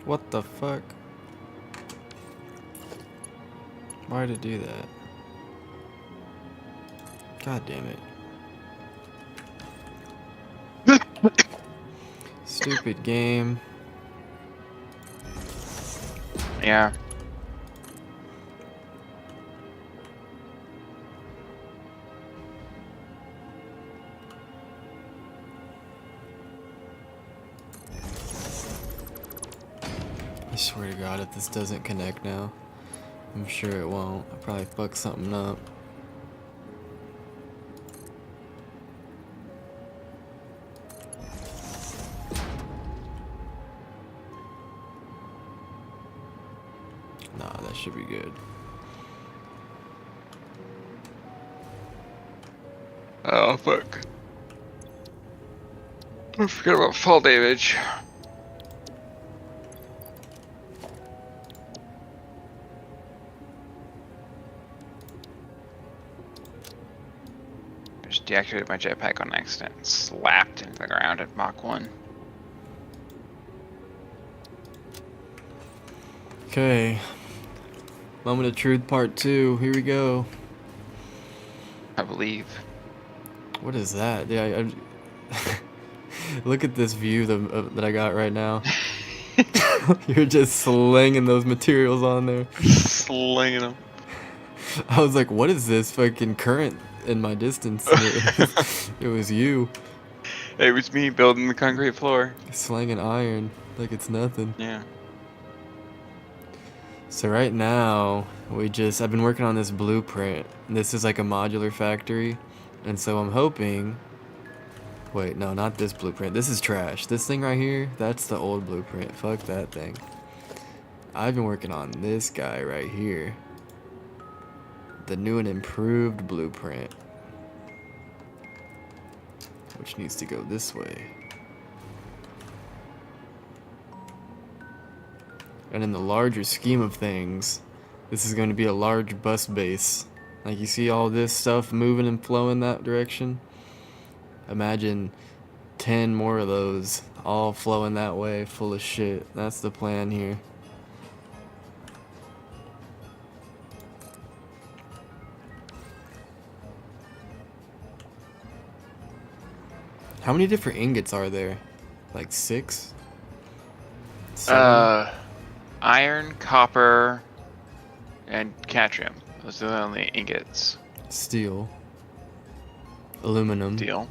What the fuck? Why did it do that? God damn it. Stupid game. Yeah. I swear to God, if this doesn't connect now, I'm sure it won't. I'll probably fuck something up. Nah, that should be good. Oh, fuck. I forgot about fall damage. Just deactivated my jetpack on accident and slapped into the ground at Mach 1. Okay. Moment of Truth Part 2. Here we go. I believe. What is that? Yeah, look at this view that I got right now. You're just slinging those materials on there. Slinging them. I was like, what is this fucking current in my distance? It was you It was me building the concrete floor. slinging iron like it's nothing. Yeah. So right now, I've been working on this blueprint. This is like a modular factory. And so I'm hoping, wait, no, not this blueprint. This is trash. This thing right here, that's the old blueprint. Fuck that thing. I've been working on this guy right here. The new and improved blueprint. Which needs to go this way. And in the larger scheme of things, this is going to be a large bus base. Like you see all this stuff moving and flowing that direction? Imagine 10 more of those all flowing that way, full of shit. That's the plan here. How many different ingots are there? Like 6? 7? Iron, copper, and cadmium. Those are the only ingots. Steel. Aluminum. Steel.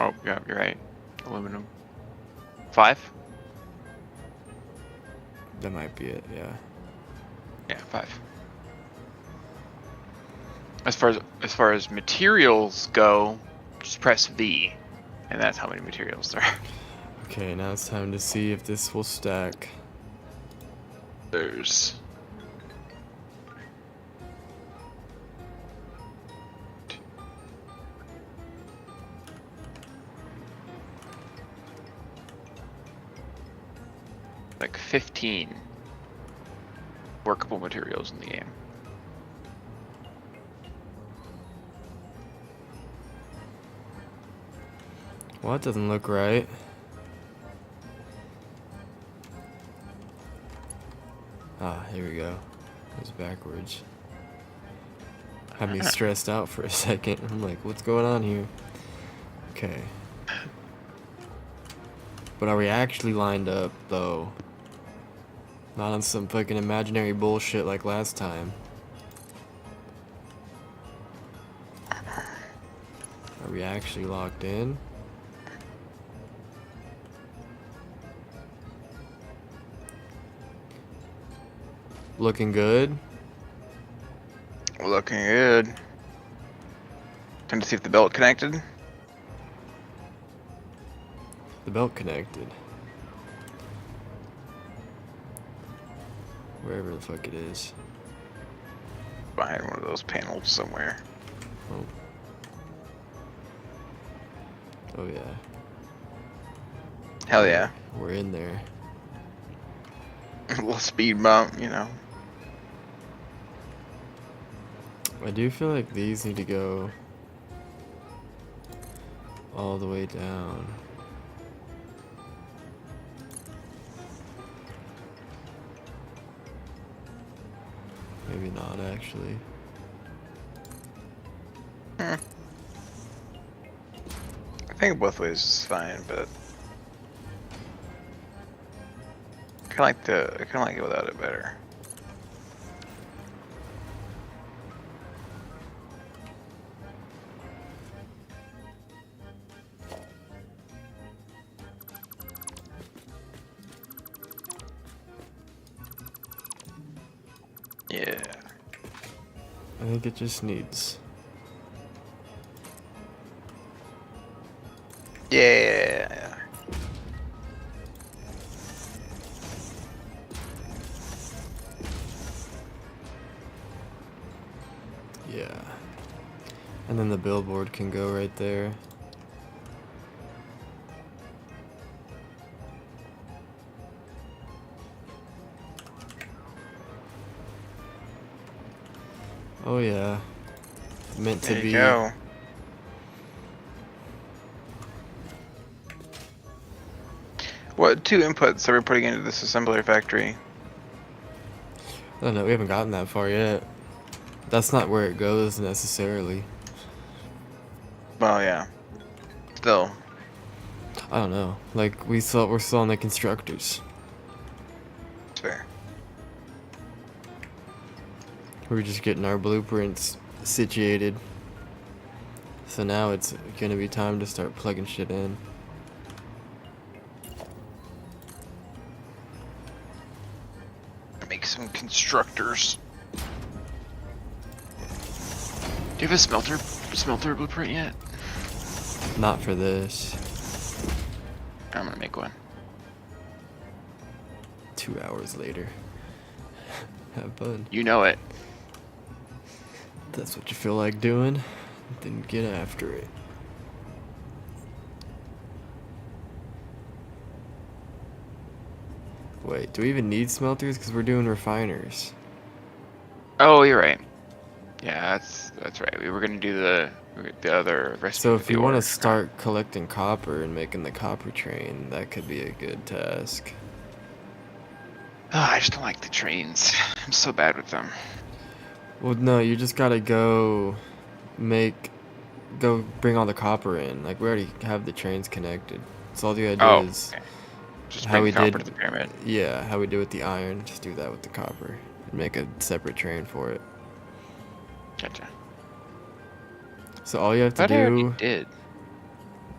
Oh, yeah, you're right. Aluminum. 5? That might be it, yeah. Yeah, 5. As far as materials go, just press V, and that's how many materials there are. Okay, now it's time to see if this will stack. like 15 workable materials in the game. Well, that doesn't look right. Ah, here we go. It was backwards. Had me stressed out for a second. I'm like, what's going on here? Okay. But are we actually lined up, though? Not on some fucking imaginary bullshit like last time. Are we actually locked in? Looking good. Looking good. Time to see if the belt connected. The belt connected. Wherever the fuck it is. Behind one of those panels somewhere. Oh. Oh yeah. Hell yeah. We're in there. A little speed bump, you know. I do feel like these need to go all the way down. Maybe not actually. I think both ways is fine, but I kind of like it without it better. Yeah. I think it just needs. Yeah. Yeah. And then the billboard can go right there. Oh yeah. Meant to There be. you go. What 2 inputs are we putting into this assembler factory? I don't know, we haven't gotten that far yet. That's not where it goes necessarily. Well, yeah. Still. I don't know. Like we're still on the constructors. It's fair. We're just getting our blueprints situated. So now it's gonna be time to start plugging shit in. Make some constructors. Do you have a smelter blueprint yet? Not for this. I'm gonna make one. 2 hours later. Have fun. You know it. That's what you feel like doing, then get after it. Wait, do we even need smelters? Because we're doing refiners. Oh, you're right. Yeah, that's right. We were gonna do the other recipe. So with if the we want to ore. start collecting copper and making the copper train, that could be a good task. Oh, I just don't like the trains. I'm so bad with them. Well, no, you just gotta go bring all the copper in. Like, we already have the trains connected. So all you gotta do is Okay. Just how bring we copper did- to the pyramid. Yeah, how we do with the iron, just do that with the copper. And make a separate train for it. Gotcha. So all you have to But I already do... did.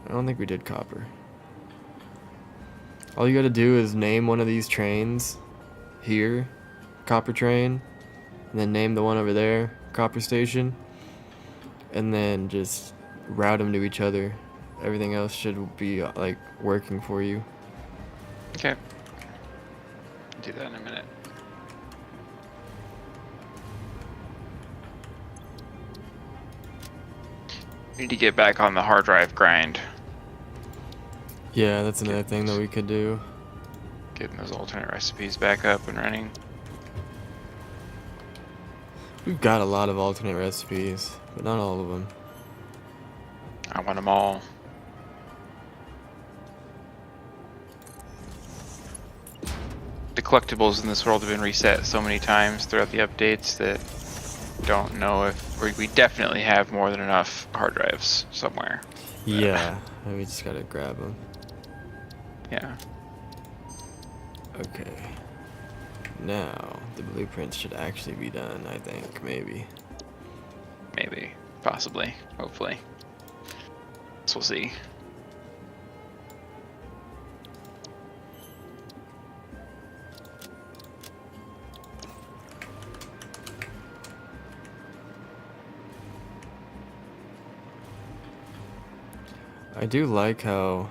I don't think we did copper. All you gotta do is name one of these trains here, copper train, and then name the one over there, copper station, and then just route them to each other. Everything else should be like working for you. Okay. Do that in a minute. Need to get back on the hard drive grind. Yeah, that's another thing that we could do. Getting those alternate recipes back up and running. We've got a lot of alternate recipes, but not all of them. I want them all. The collectibles in this world have been reset so many times throughout the updates that don't know if we definitely have more than enough hard drives somewhere. Yeah, and we just gotta grab them. Yeah. Okay. Now, the blueprints should actually be done, I think, maybe. Maybe. Possibly. Hopefully. So we'll see. I do like how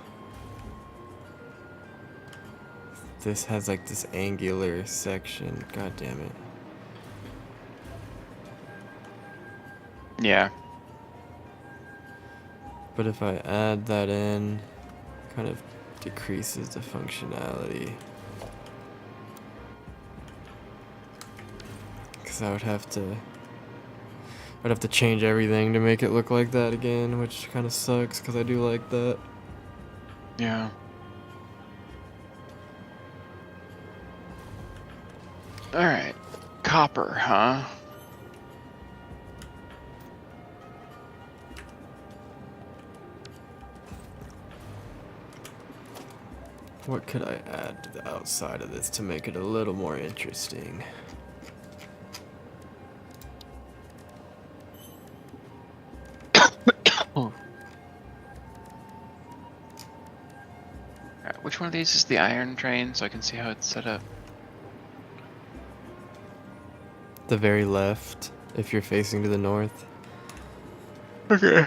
this has like this angular section. God damn it. Yeah. But if I add that in, kind of decreases the functionality. Because I'd have to change everything to make it look like that again, which kind of sucks because I do like that. Yeah. Alright. Copper, huh? What could I add to the outside of this to make it a little more interesting? Alright, which one of these is the iron train so I can see how it's set up? The very left, if you're facing to the north. Okay.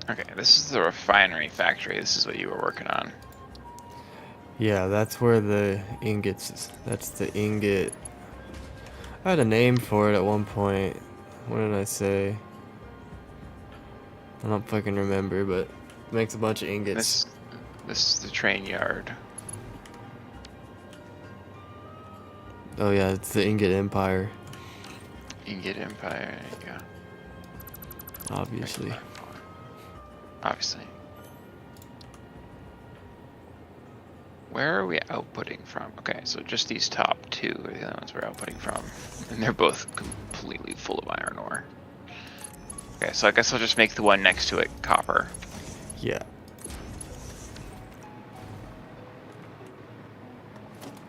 Okay, this is the refinery factory. This is what you were working on. Yeah, that's where the ingots, that's the ingot. I had a name for it at one point. What did I say? I don't fucking remember, but it makes a bunch of ingots. This is the train yard. Oh yeah, it's the Ingot Empire, Ingot Empire, there you go. obviously. Obviously. Where are we outputting from? Okay, so just these top two are the other ones we're outputting from. And they're both completely full of iron ore. Okay, so I guess I'll just make the one next to it copper. Yeah.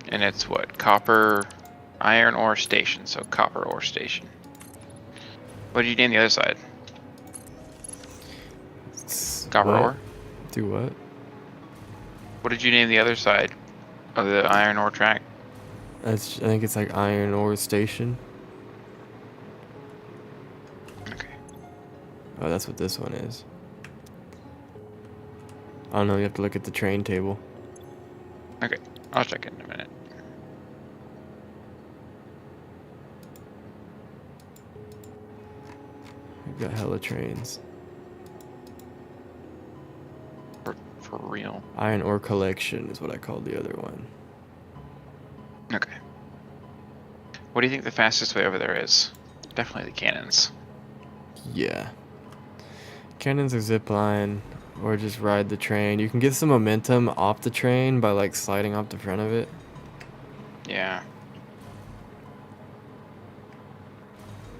And it's what? Copper iron ore station, so copper ore station. What did you name the other side? Copper What? ore? Do what? What did you name the other side of the iron ore track? I think it's like Iron Ore Station. Okay. Oh, that's what this one is. I don't know, you have to look at the train table. Okay, I'll check it in a minute. We've got hella trains. For real. Iron Ore Collection is what I called the other one. Okay. What do you think the fastest way over there is? Definitely the cannons. Yeah. Cannons or zip line, or just ride the train. You can get some momentum off the train by like sliding off the front of it. Yeah.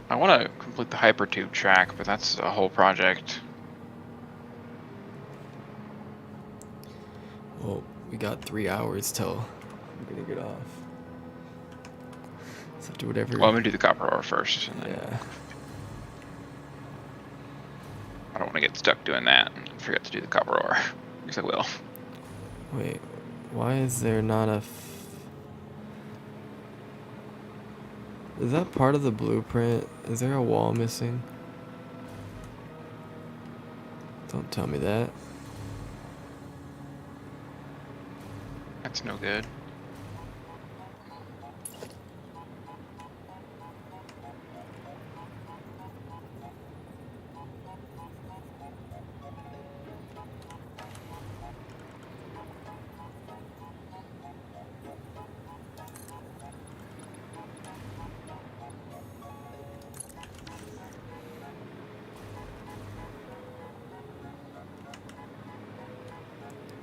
I want to complete the hypertube track, but that's a whole project. Well, we got 3 hours till we're gonna get off. So do whatever. Well, I'm gonna do the copper ore first. And then Yeah. I don't want to get stuck doing that and forget to do the copper ore. Because I will. Wait, why is there not a... Is that part of the blueprint? Is there a wall missing? Don't tell me that. That's no good.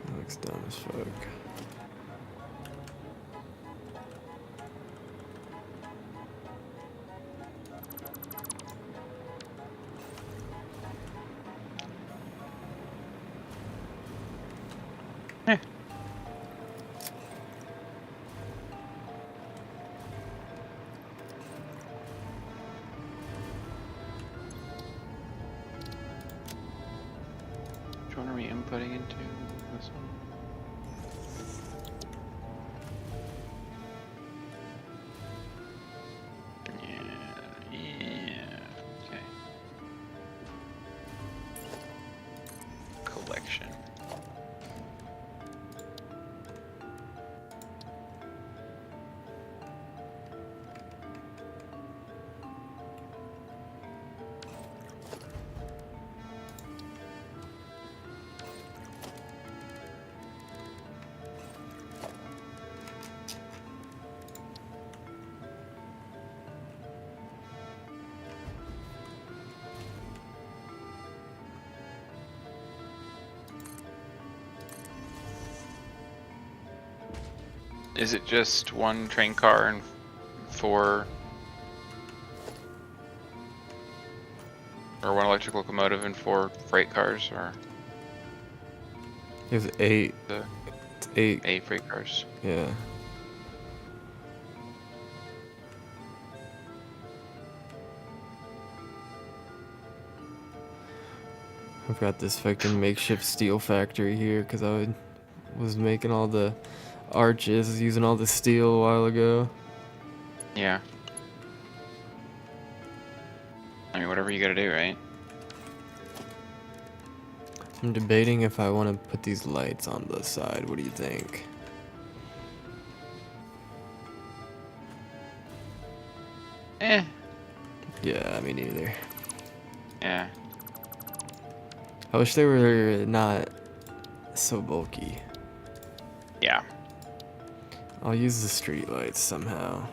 That looks dumb as fuck. Eh. Which one are we inputting into? This one? Yeah. Okay. Collection. Is it just one train car and 4, or one electric locomotive and 4 freight cars, or There's 8. the It's 8. 8 freight cars? Yeah. I've got this fucking makeshift steel factory here because was making all the arches using all the steel a while ago. Yeah. I mean, whatever you gotta do, right? I'm debating if I want to put these lights on the side. What do you think? Eh. Yeah, me neither. Yeah. I wish they were not so bulky. Yeah. I'll use the street lights somehow.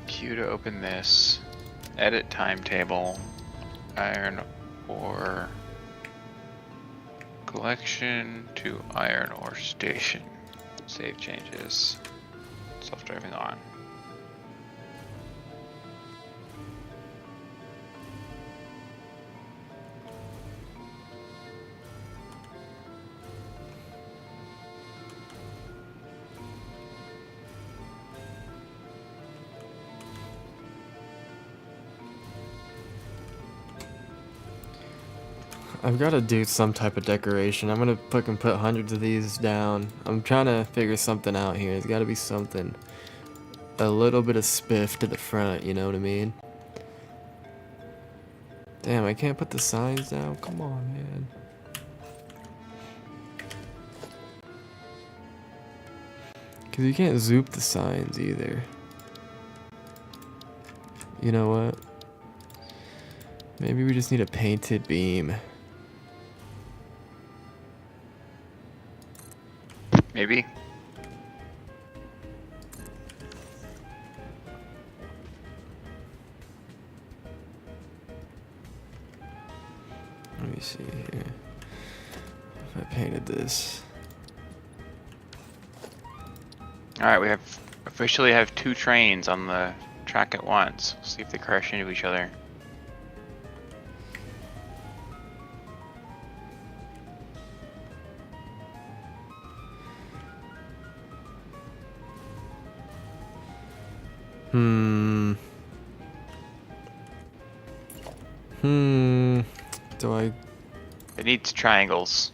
Q to open this. Edit timetable. Iron ore collection to iron ore station. Save changes. Self-driving on. I've got to do some type of decoration. I'm gonna fucking put hundreds of these down. I'm trying to figure something out here. There's got to be something. A little bit of spiff to the front, you know what I mean? Damn, I can't put the signs down. Come on, man. Because you can't zoop the signs either. You know what? Maybe we just need a painted beam. Maybe. Let me see here. If I painted this. Alright, we have officially have 2 trains on the track at once. See if they crash into each other. Do I... It needs triangles.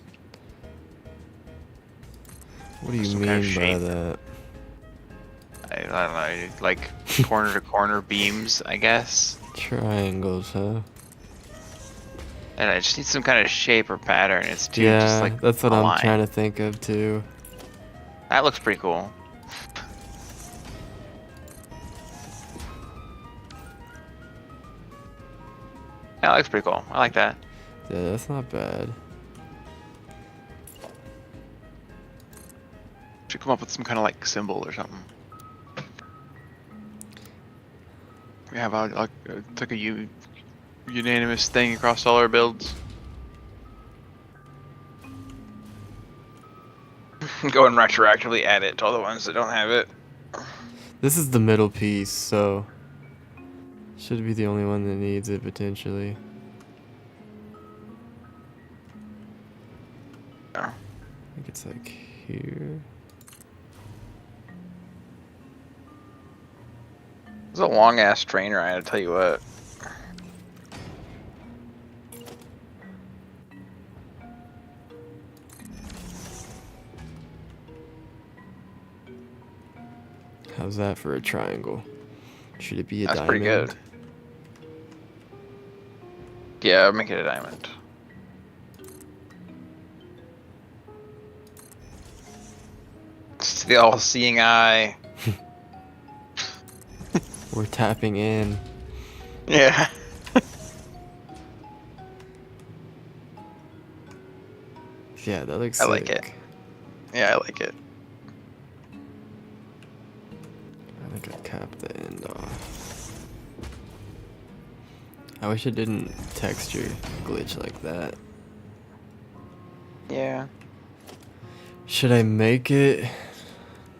What do you Some mean kind of by shape. that? I don't know, like corner to corner beams, I guess. Triangles, huh? And I just need some kind of shape or pattern. It's too Yeah, just like that's what a I'm line. trying to think of too. That looks pretty cool. That looks pretty cool. I like that. Yeah, that's not bad. Should come up with some kind of like symbol or something. We have it's like a unanimous thing across all our builds. Go and retroactively add it to all the ones that don't have it. This is the middle piece, so should be the only one that needs it potentially. Yeah. I think it's like here. It's a long ass train ride, I tell you what. How's that for a triangle? Should it be a That's diamond? pretty good. Yeah, make it a diamond. It's the all-seeing eye. We're tapping in. Yeah. Yeah, that looks I sick. like it. Yeah, I like it. I think I capped the end off. I wish it didn't texture glitch like that. Yeah. Should I make it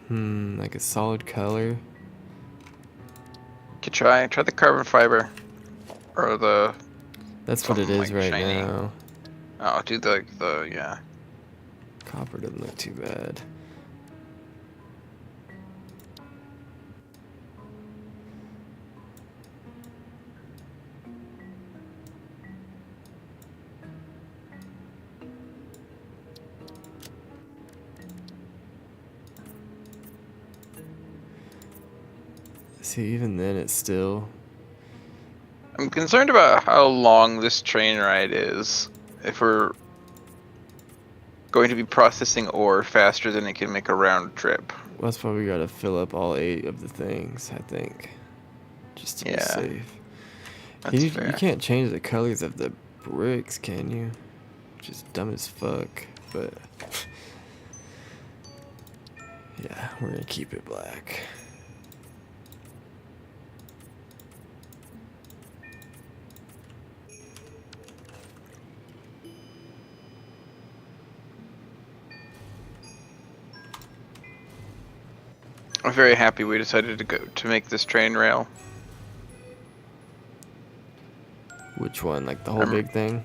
like a solid color? Could try the carbon fiber. Or the That's what it something is like right shiny. now. Oh, do the yeah. Copper doesn't look too bad. See, even then it's still... I'm concerned about how long this train ride is. If we're going to be processing ore faster than it can make a round trip. That's why we gotta fill up all 8 of the things, I think. Just to be Yeah, safe. That's You fair. can't change the colors of the bricks, can you? Which is dumb as fuck, but... yeah, we're gonna keep it black. I'm very happy we decided to make this train rail. Which one? Like the whole big thing?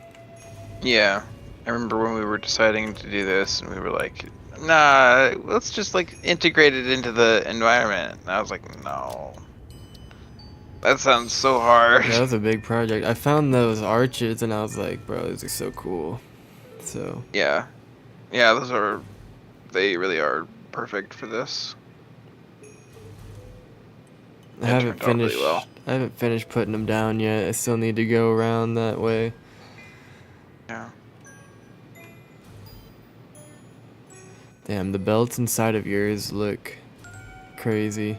Yeah, I remember when we were deciding to do this, and we were like, "Nah, let's just like integrate it into the environment." And I was like, "No, that sounds so hard." That was a big project. I found those arches and I was like, bro, these are so cool. So... yeah, they really are perfect for this. I It haven't turned out really finished. well. I haven't finished putting them down yet. I still need to go around that way. Yeah. Damn, the belts inside of yours look crazy.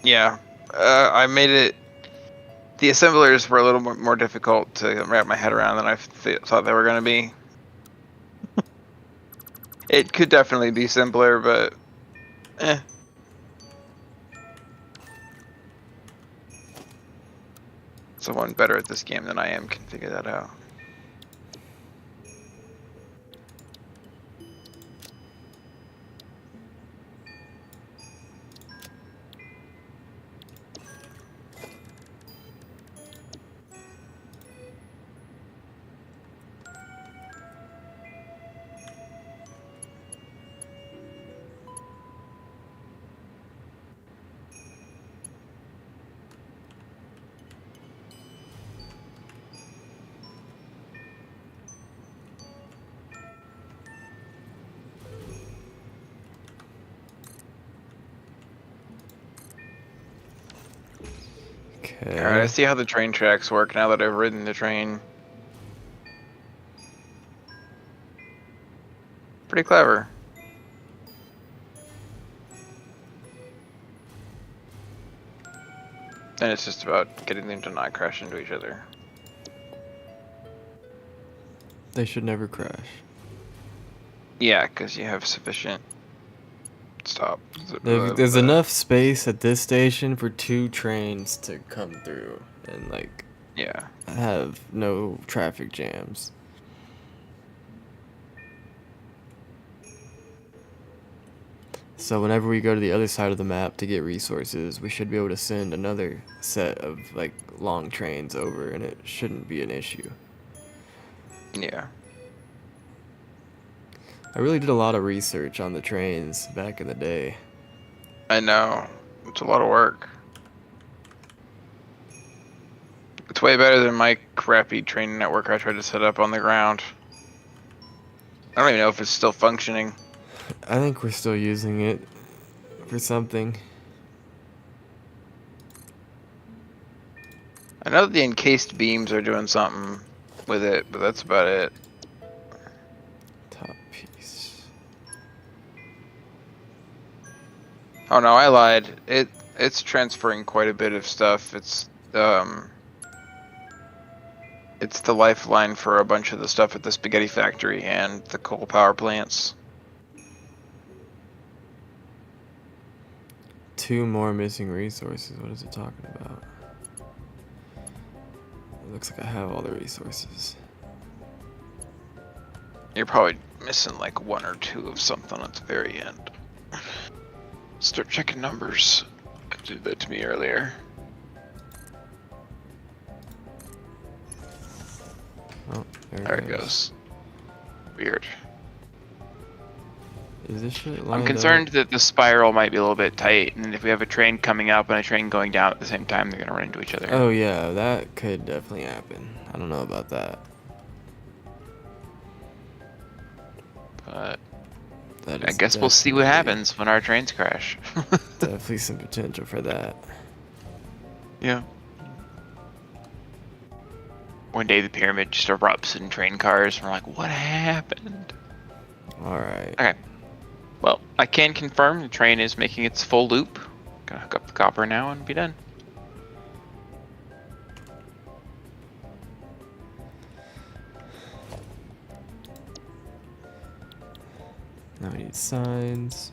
Yeah, I made it. The assemblers were a little more difficult to wrap my head around than I thought they were going to be. It could definitely be simpler, but eh. Someone better at this game than I am can figure that out. Okay. Alright, I see how the train tracks work now that I've ridden the train. pretty clever. Then it's just about getting them to not crash into each other. They should never crash. Yeah, because you have sufficient. Stop. There's enough space at this station for 2 trains to come through and like Yeah. have no traffic jams. So whenever we go to the other side of the map to get resources, we should be able to send another set of like long trains over, and it shouldn't be an issue. Yeah. I really did a lot of research on the trains back in the day. I know. It's a lot of work. It's way better than my crappy train network I tried to set up on the ground. I don't even know if it's still functioning. I think we're still using it for something. I know that the encased beams are doing something with it, but that's about it. Top piece. Oh no, I lied. It's transferring quite a bit of stuff. It's the lifeline for a bunch of the stuff at the spaghetti factory and the coal power plants. 2 more missing resources. What is it talking about? It looks like I have all the resources. You're probably missing like 1 or 2 of something at the very end. Start checking numbers. It did that to me earlier. Oh, There it goes. Weird. Is this shit lined I'm concerned that the spiral might be a little bit tight, and if we have a train coming up and a train going down at the same time, they're gonna run into each other. Oh yeah, that could definitely happen. I don't know about that. But That I is guess we'll see what definitely- happens when our trains crash. Definitely some potential for that. Yeah. One day the pyramid just erupts in train cars, and we're like, what happened? Alright. Okay. Well, I can confirm the train is making its full loop. Gonna hook up the copper now and be done. Now we need signs.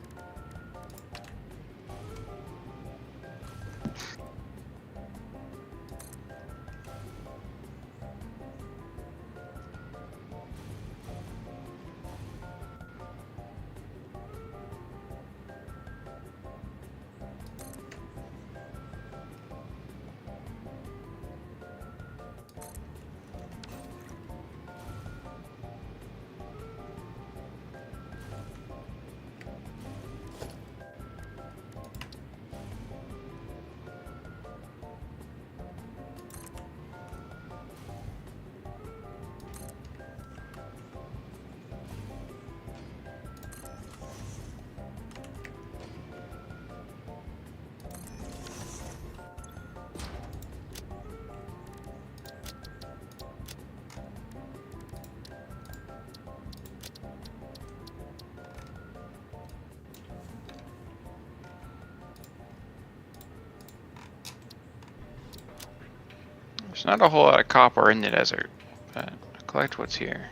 There's not a whole lot of copper in the desert, but I'll collect what's here.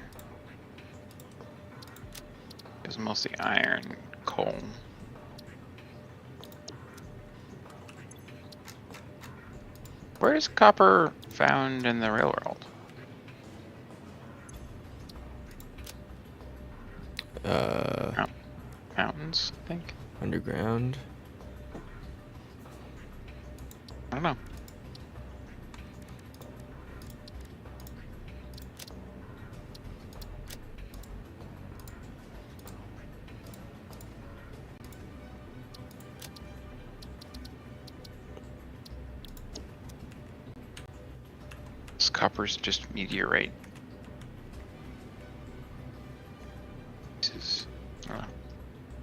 It's mostly iron, coal. Where is copper found in the real world? Mountains, I think. Underground. I don't know. This copper's just meteorite. This is. I don't know.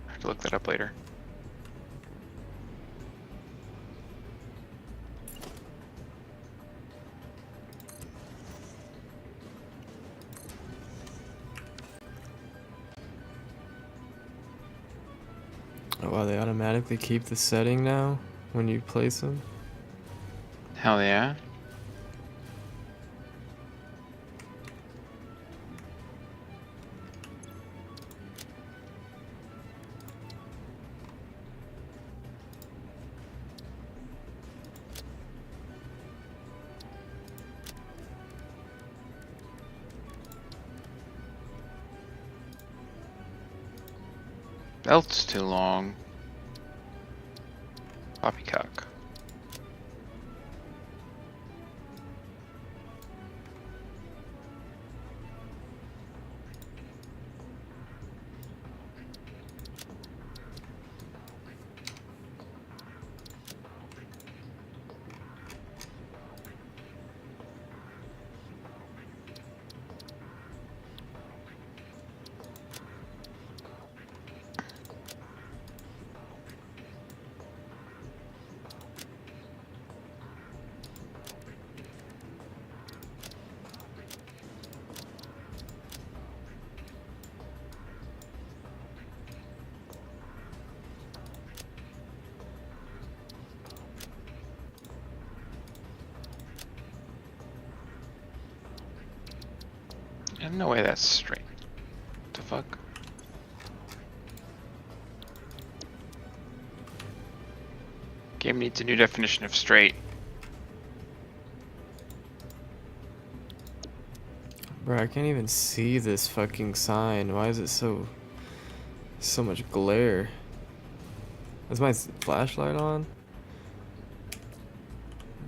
I have to look that up later. Oh wow, they automatically keep the setting now when you place them? Hell yeah. Belt's too long. Poppycock. And no way that's straight. What the fuck? Game needs a new definition of straight. Bro, I can't even see this fucking sign. Why is it so much glare? Is my flashlight on?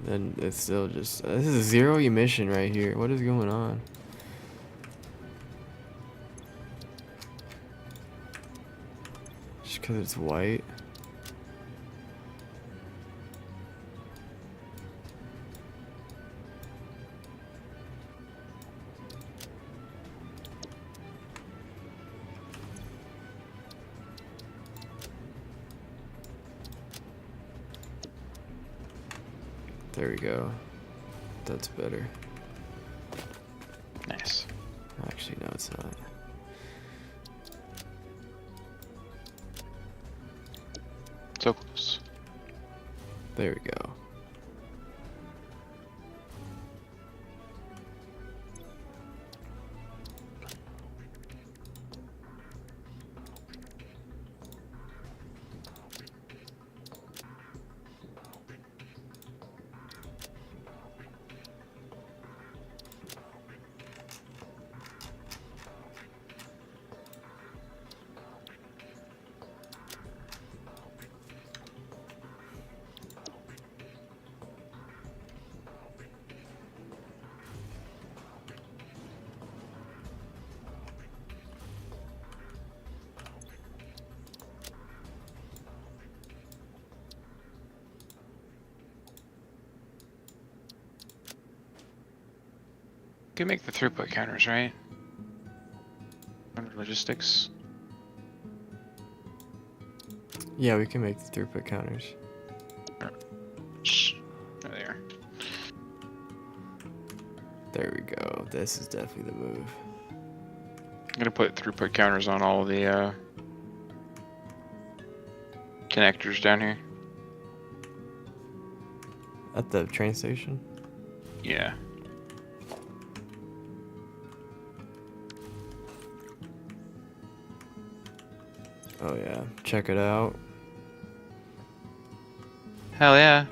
And it's still just this is zero emission right here. What is going on? Just because it's white. There we go. That's better. Nice. Actually, no, it's not. So close. There we go. You can make the throughput counters, right? Under logistics. Yeah, we can make the throughput counters. There they are. There we go. This is definitely the move. I'm gonna put throughput counters on all of the connectors down here. At the train station? Yeah. Oh yeah. Check it out. Hell yeah.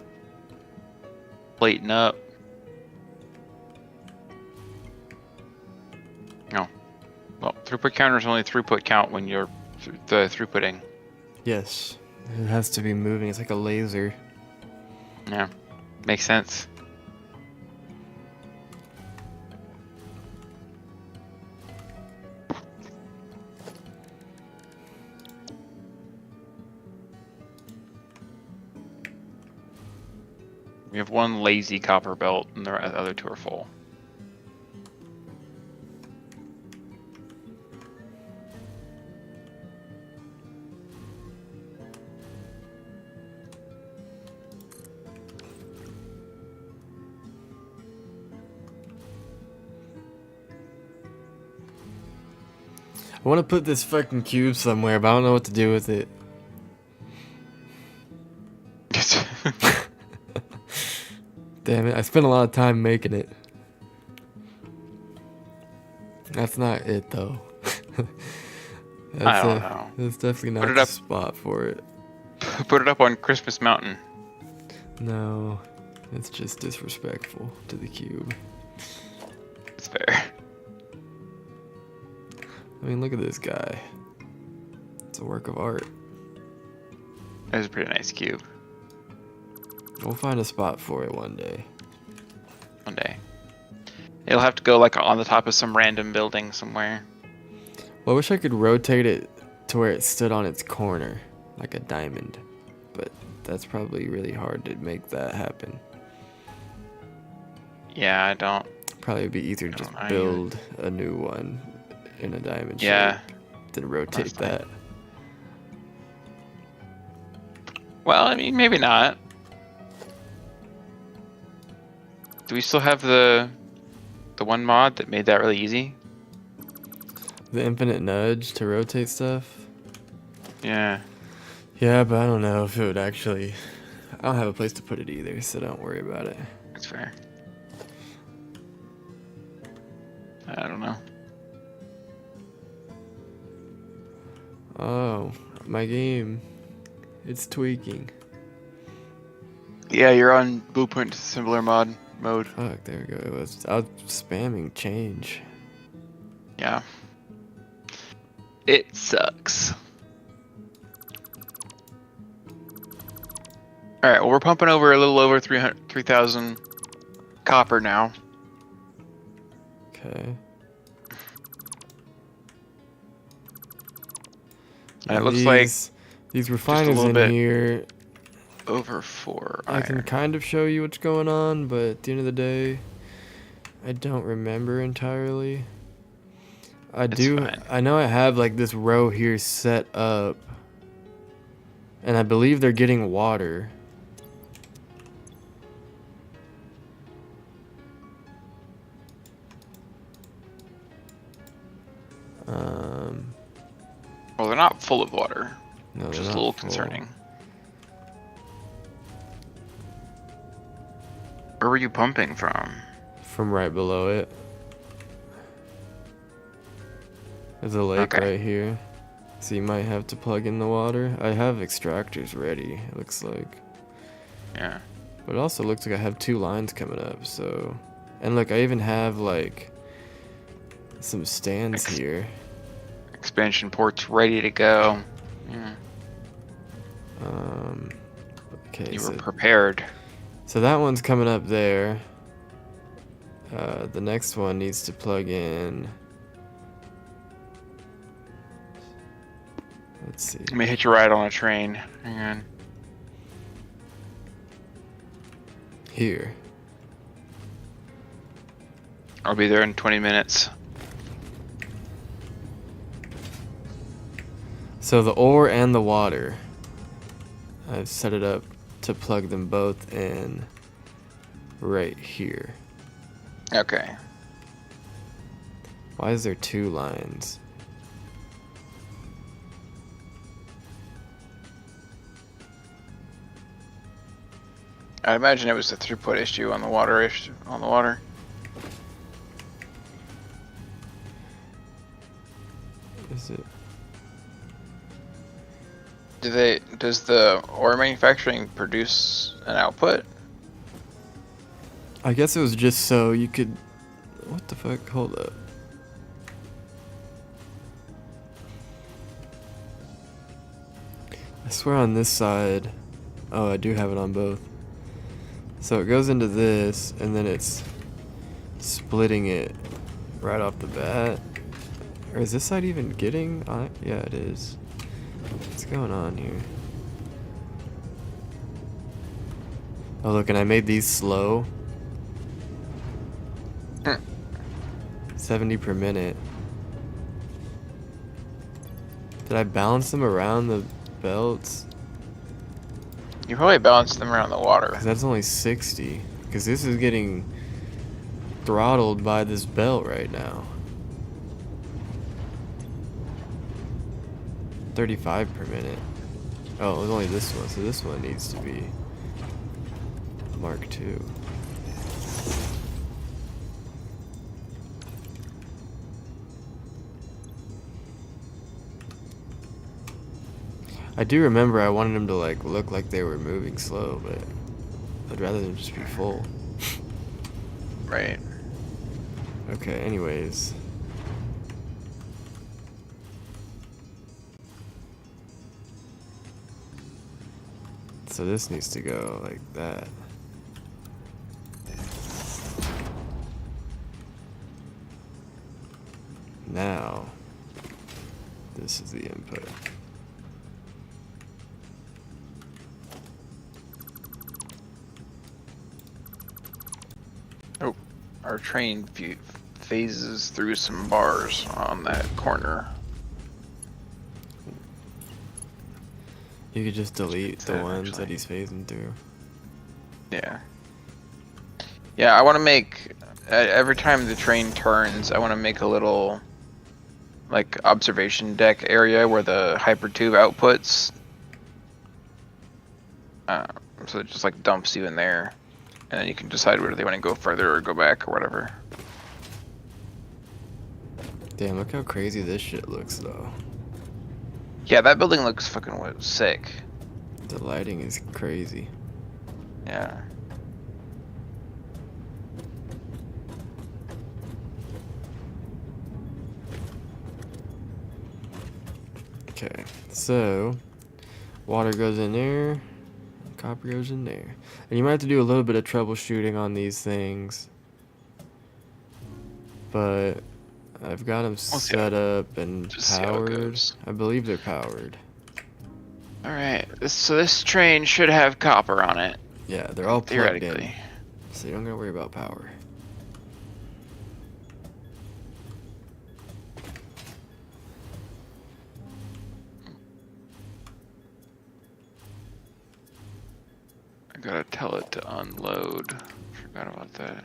Plating up. No. Well, throughput counters only throughput count when you're the throughputing. Yes. It has to be moving. It's like a laser. Yeah. Makes sense. We have one lazy copper belt and the other two are full. I want to put this fucking cube somewhere, but I don't know what to do with it. Damn it, I spent a lot of time making it. That's not it though. I don't know. That's definitely Put not it the up. spot for it. Put it up on Christmas Mountain. No, it's just disrespectful to the cube. It's fair. I mean, look at this guy. It's a work of art. It was a pretty nice cube. We'll find a spot for it one day. One day. It'll have to go like on the top of some random building somewhere. Well, I wish I could rotate it to where it stood on its corner, like a diamond. But that's probably really hard to make that happen. Yeah, I don't. Probably would be easier to I just don't know build a new one in a diamond Yeah. shape than rotate Honestly. that. Well, I mean, maybe not. Do we still have the one mod that made that really easy? The infinite nudge to rotate stuff? Yeah. Yeah, but I don't know if it would actually... I don't have a place to put it either, so don't worry about it. That's fair. I don't know. Oh, my game. It's tweaking. Yeah, you're on Blueprint Assembler mode. Fuck, there we go. I was spamming change. Yeah. It sucks. Alright, well we're pumping over a little over 3,000 copper now. Okay. And it looks like these refiners little in bit here, over 4 I can iron. kind of show you what's going on, but at the end of the day, I don't remember entirely. It's fine. I know I have like this row here set up, and I believe they're getting water. Well, they're not full of water, No, which they're is a not little full. concerning. Where were you pumping from? From right below it. There's a lake Okay. right here. So you might have to plug in the water. I have extractors ready, it looks like. Yeah. But it also looks like I have 2 lines coming up, so... And look, I even have, like, some stands here. Expansion ports ready to go. Yeah. Okay, You so, were prepared. so that one's coming up there. The next one needs to plug in... Let's see. Let me hit you right on a train. Hang on. Here. I'll be there in 20 minutes. So the ore and the water, I've set it up to plug them both in right here. Okay. Why is there 2 lines? I'd imagine it was the throughput issue on the water Is it? Does the ore manufacturing produce an output? I guess it was just so you could... What the fuck? Hold up. I swear on this side... Oh, I do have it on both. So it goes into this, and then it's splitting it right off the bat. Or is this side even getting on it? Yeah, it is. What's going on here? Oh, look, and I made these slow. 70 per minute. Did I balance them around the belts? You probably balanced them around the water. Because that's only 60. Because this is getting throttled by this belt right now. 35 per minute. Oh, it was only this one, so this one needs to be Mark II. I do remember I wanted them to like look like they were moving slow, but I'd rather them just be full. Right. Okay, anyways. So this needs to go like that. Now, this is the input. Oh, our train phases through some bars on that corner. You could just delete the that, ones actually. that he's phasing through. Yeah. Yeah, I want to make every time the train turns, I want to make a little like observation deck area where the hypertube outputs. So it just like dumps you in there, and then you can decide whether they want to go further or go back or whatever. Damn, look how crazy this shit looks though. Yeah, that building looks fucking sick. The lighting is crazy. Yeah. Okay, so water goes in there, copper goes in there. And you might have to do a little bit of troubleshooting on these things. But I've got them set up and Just see how it powered. goes. I believe they're powered. Alright, so this train should have copper on it. Yeah, they're all plugged in. Theoretically. So you don't gotta worry about power. I gotta tell it to unload. Forgot about that.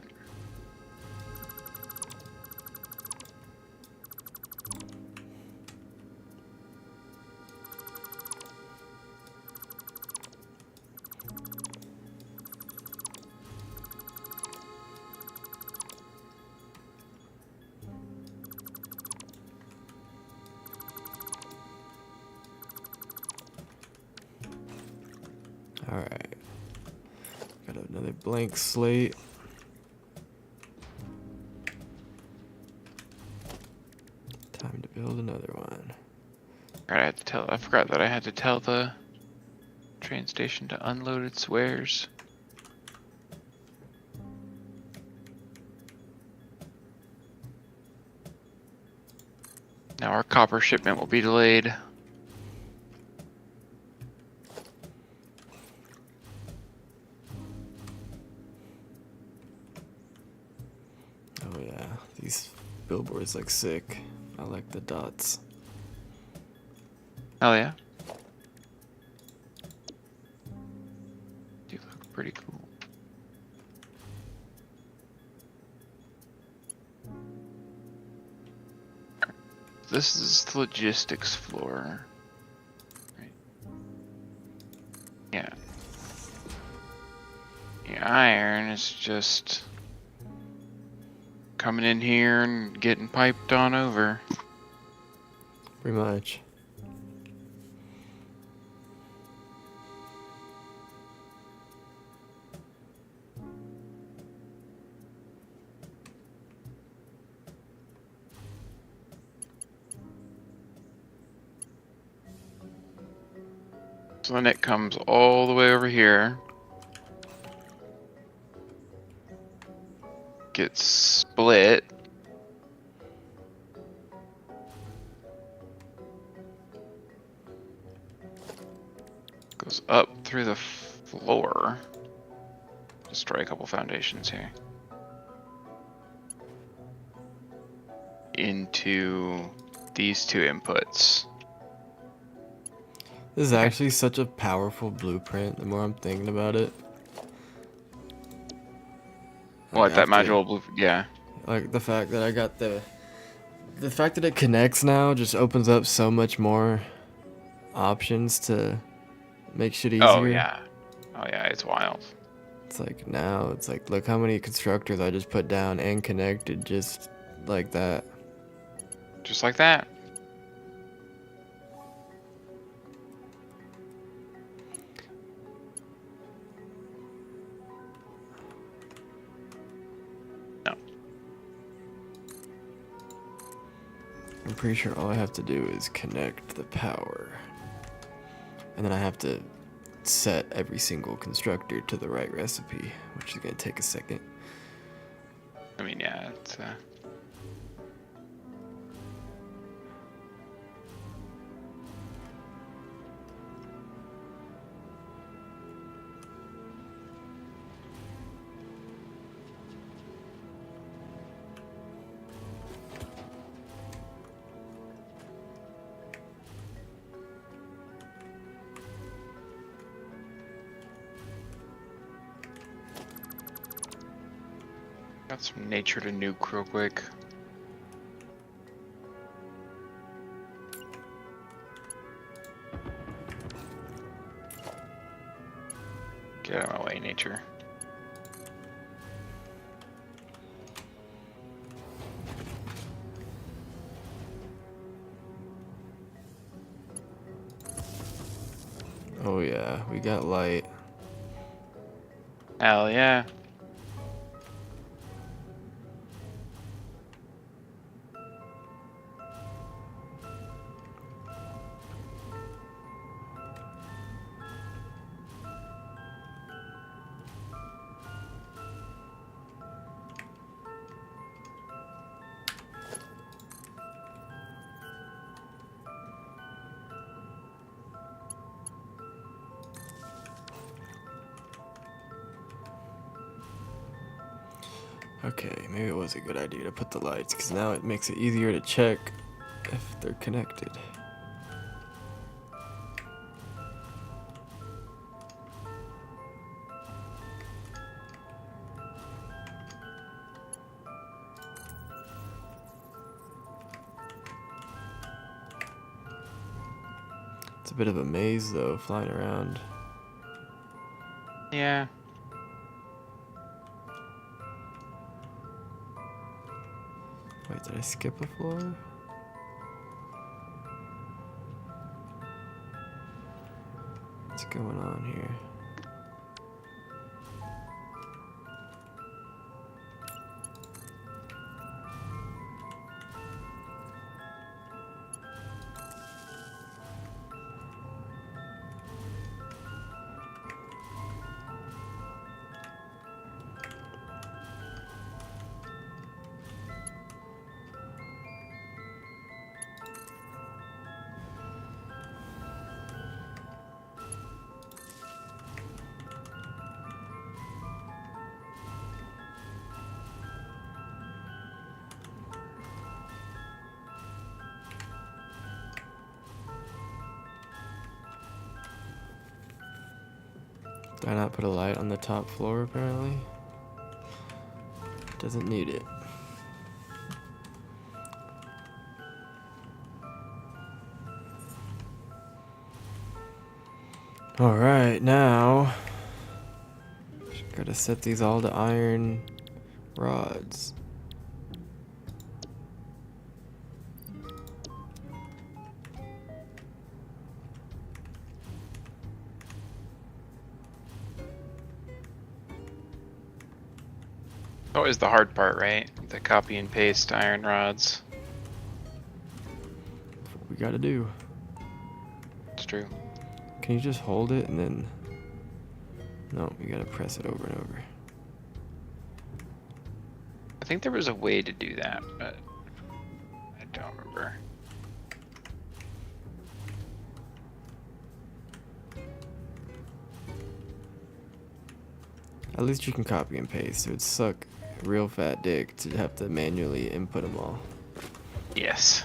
Alright. Got another blank slate. Time to build another one. I forgot that I had to tell the train station to unload its wares. Now our copper shipment will be delayed. Oh yeah, these billboards look sick. I like the dots. Oh yeah. Do look pretty cool. This is the logistics floor. Right. Yeah. The iron is just coming in here and getting piped on over. Pretty much. So then it comes all the way over here. Gets split. Goes up through the floor. Destroy a couple foundations here. Into these two inputs. This is actually such a powerful blueprint the more I'm thinking about it. What, that after- module blue? Yeah. Like the fact that I got the fact that it connects now just opens up so much more options to make shit easier. Oh yeah. Oh yeah, it's wild. It's like now, it's like, look how many constructors I just put down and connected just like that. Just like that. No. I'm pretty sure all I have to do is connect the power. And then I have to set every single constructor to the right recipe, which is going to take a second. I mean, yeah, it's got some nature to nuke real quick. Get out of my way, nature. Oh yeah, we got light. Hell yeah. Okay, maybe it was a good idea to put the lights, because now it makes it easier to check if they're connected. It's a bit of a maze though, flying around. Yeah. Wait, did I skip a floor? What's going on here? Did I not put a light on the top floor apparently? Doesn't need it. Alright, now gotta set these all to iron rods. Always the hard part, right? The copy and paste iron rods. That's what we gotta do. It's true. Can you just hold it and then... No, you gotta press it over and over. I think there was a way to do that, but I don't remember. At least you can copy and paste. It would suck a real fat dick to have to manually input them all. Yes.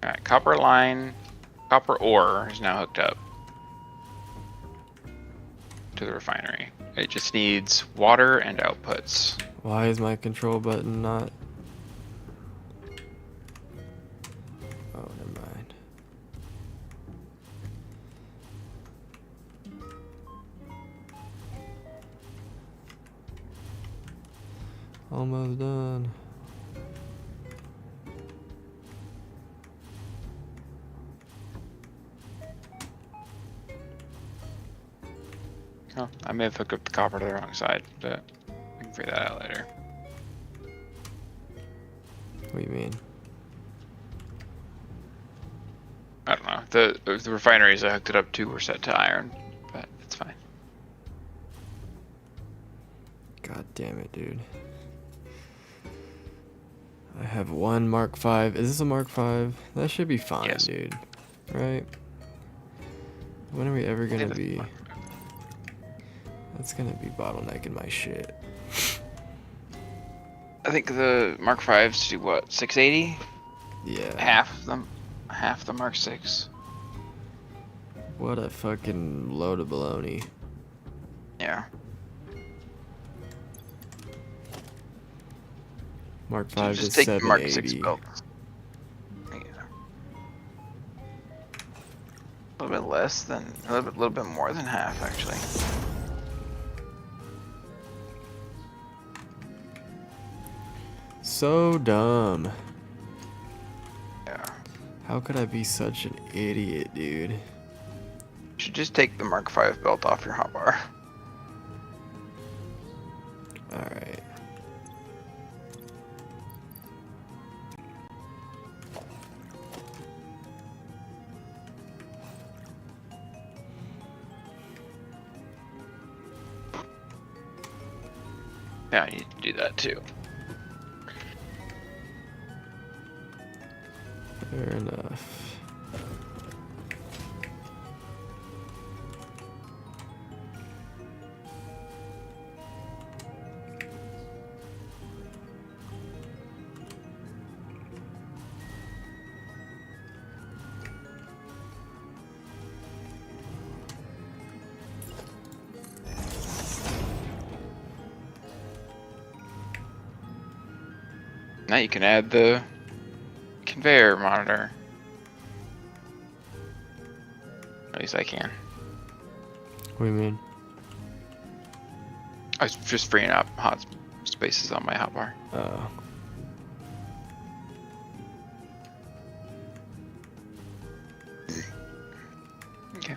Alright, copper line, copper ore is now hooked up to the refinery. It just needs water and outputs. Why is my control button not... Oh, never mind. Almost done. Oh, I may have hooked up the copper to the wrong side, but we can figure that out later. What do you mean? I don't know. The refineries I hooked it up to were set to iron, but it's fine. God damn it, dude. I have one Mark V. Is this a Mark V? That should be fine, Yes. dude. Right? When are we ever gonna that's be... fine. That's gonna be bottlenecking my shit. I think the Mark V's do what, 680? Yeah. Half the Mark 6. What a fucking load of baloney. Yeah. Mark V So is just take the Mark 6 780. belts. Yeah. A little bit less than, a little bit more than half actually. So dumb. Yeah. How could I be such an idiot, dude? You should just take the Mark 5 belt off your hotbar. Alright. Yeah, you need to do that too. Fair enough. Now you can add the conveyor monitor. At least I can. What do you mean? I was just freeing up hot spaces on my hotbar. Oh. Okay.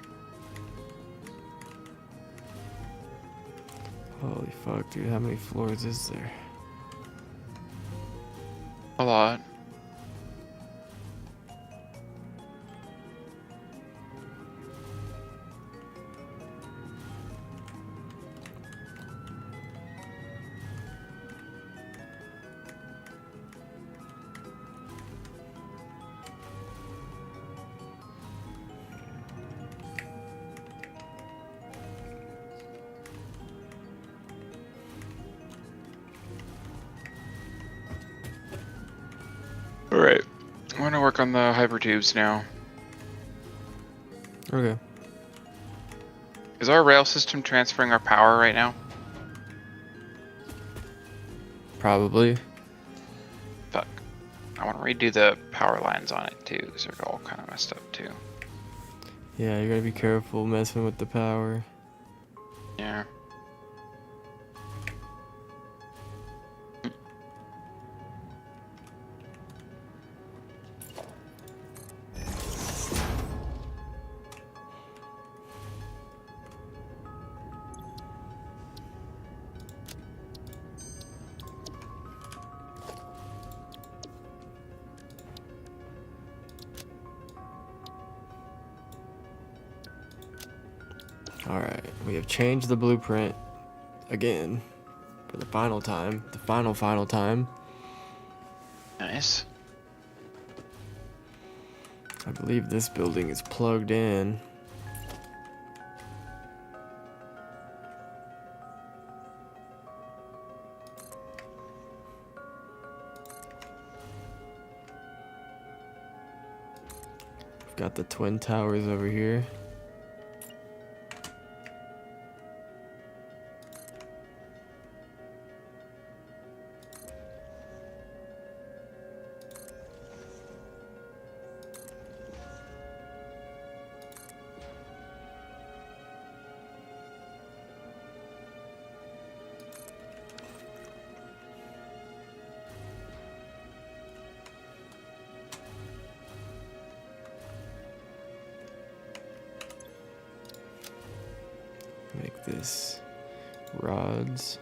Holy fuck, dude. How many floors is there? A lot. Alright. I'm gonna work on the hypertubes now. Okay. Is our rail system transferring our power right now? Probably. Fuck. I want to redo the power lines on it too, because they're all kind of messed up too. Yeah, you gotta be careful messing with the power. Yeah. Alright, we have changed the blueprint again for the final time. The final time. Nice. I believe this building is plugged in. We've got the twin towers over here. this. Rods.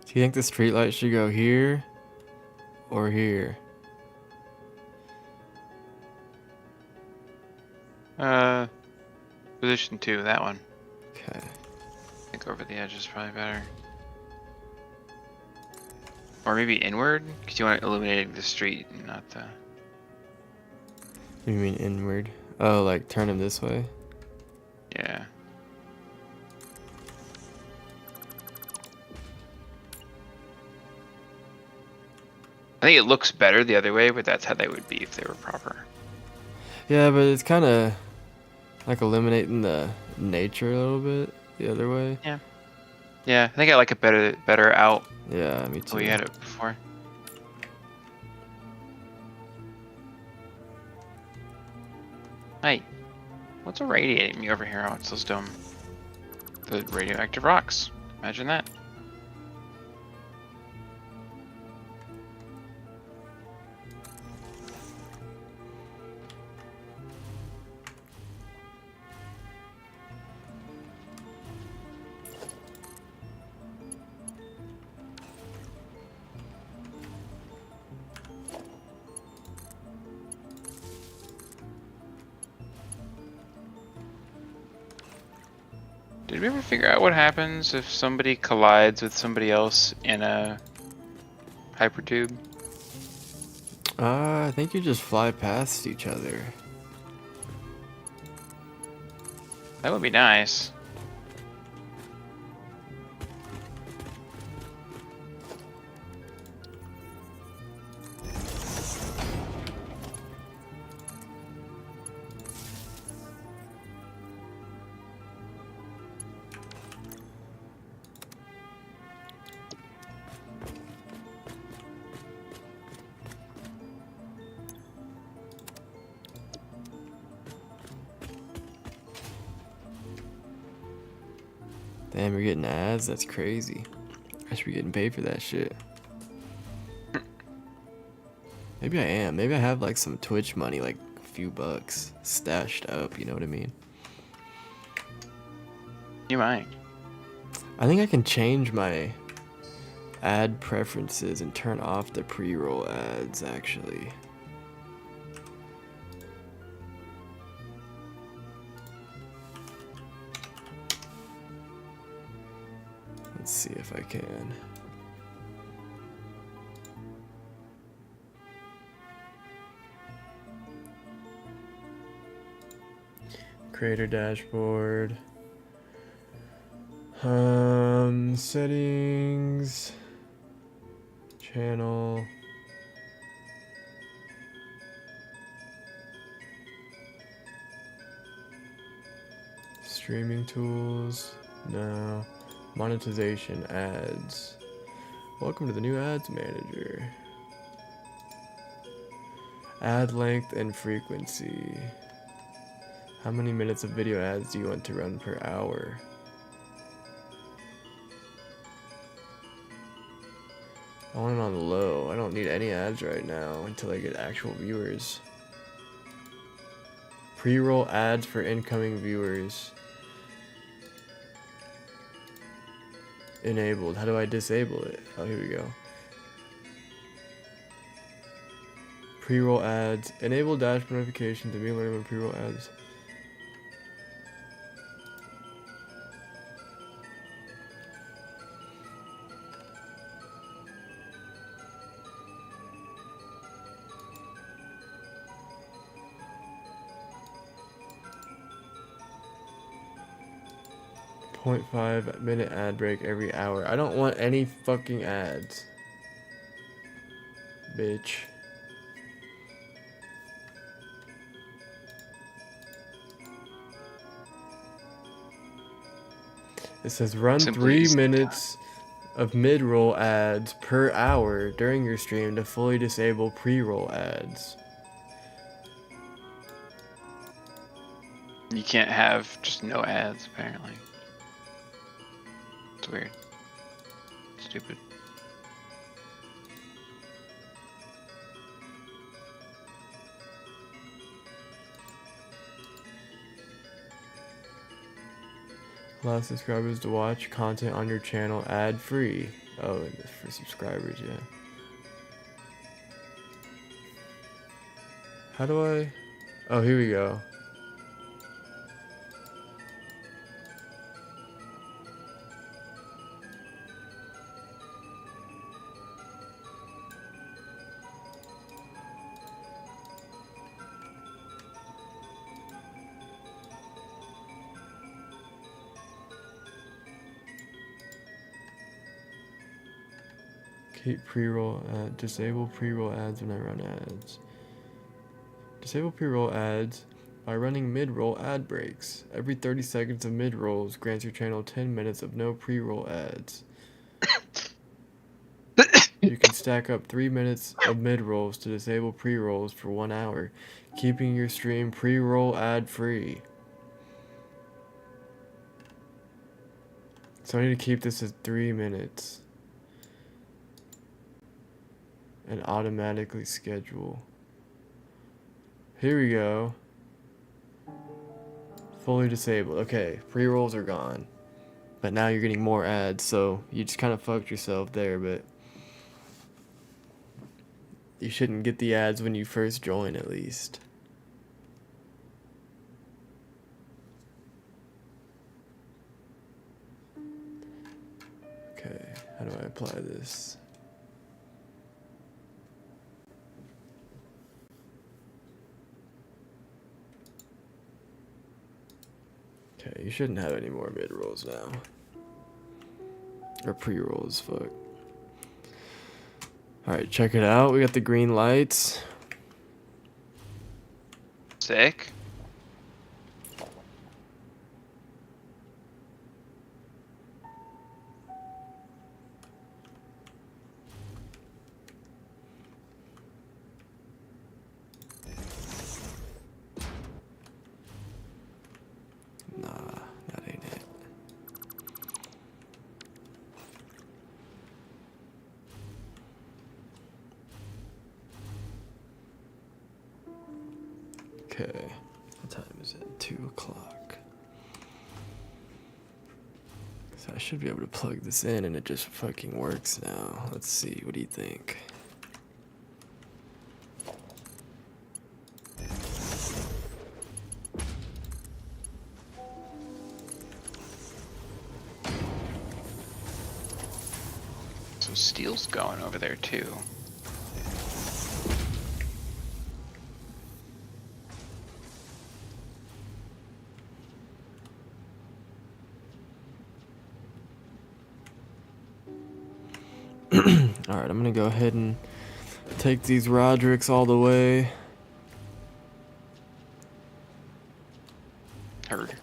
Do you think the street light should go here or here? Position 2, that one. Okay. I think over the edge is probably better. Or maybe inward, because you want it illuminating the street and not the... You mean inward? Oh, like turn him this way? Yeah. I think it looks better the other way, but that's how they would be if they were proper. Yeah, but it's kind of like eliminating the nature a little bit the other way. Yeah, I think I like it better out. Yeah, me The too. way you had it before. Hey, what's irradiating me over here? Oh, it's those dumb... the radioactive rocks. Imagine that. Did we ever figure out what happens if somebody collides with somebody else in a hypertube? I think you just fly past each other. That would be nice. Damn, you're getting ads? That's crazy. I should be getting paid for that shit. Maybe I am. Maybe I have like some Twitch money, like a few bucks stashed up, you know what I mean? You might. I think I can change my ad preferences and turn off the pre-roll ads, actually. Let's see if I can. Creator dashboard. Settings. Channel. Streaming tools. No. Monetization ads. Welcome to the new ads manager. Ad length and frequency. How many minutes of video ads do you want to run per hour? I want it on the low. I don't need any ads right now until I get actual viewers. Pre-roll ads for incoming viewers. Enabled. How do I disable it? Oh, here we go. Pre-roll ads. Enable dashboard notifications to be alerted when pre-roll ads. .5-minute ad break every hour. I don't want any fucking ads. Bitch. It says run Simply 3 use- minutes of mid-roll ads per hour during your stream to fully disable pre-roll ads. You can't have just no ads, apparently. It's weird. Stupid. Allow subscribers to watch content on your channel ad-free. Oh, and it's for subscribers, yeah. How do I... Oh, here we go. Keep pre-roll disable pre-roll ads when I run ads. Disable pre-roll ads by running mid-roll ad breaks. Every 30 seconds of mid-rolls grants your channel 10 minutes of no pre-roll ads. You can stack up 3 minutes of mid-rolls to disable pre-rolls for 1 hour, keeping your stream pre-roll ad-free. So I need to keep this at 3 minutes. And automatically schedule. Here we go. Fully disabled. Okay, pre-rolls are gone. But now you're getting more ads, so you just kind of fucked yourself there, but you shouldn't get the ads when you first join, at least. Okay, how do I apply this? Okay, you shouldn't have any more mid-rolls now. Or pre-rolls, fuck. Alright, check it out. We got the green lights. Sick. Nah, that ain't it. Okay, what time is it? 2 o'clock. So I should be able to plug this in and it just fucking works now. Let's see, what do you think? So steel's going over there too. Alright, I'm gonna go ahead and take these Roderick's all the way. Heard.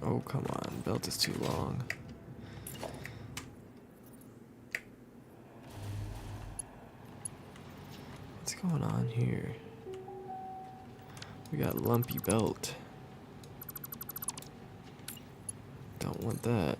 Oh, come on. Belt is too long. What's going on here? We got lumpy belt. Don't want that.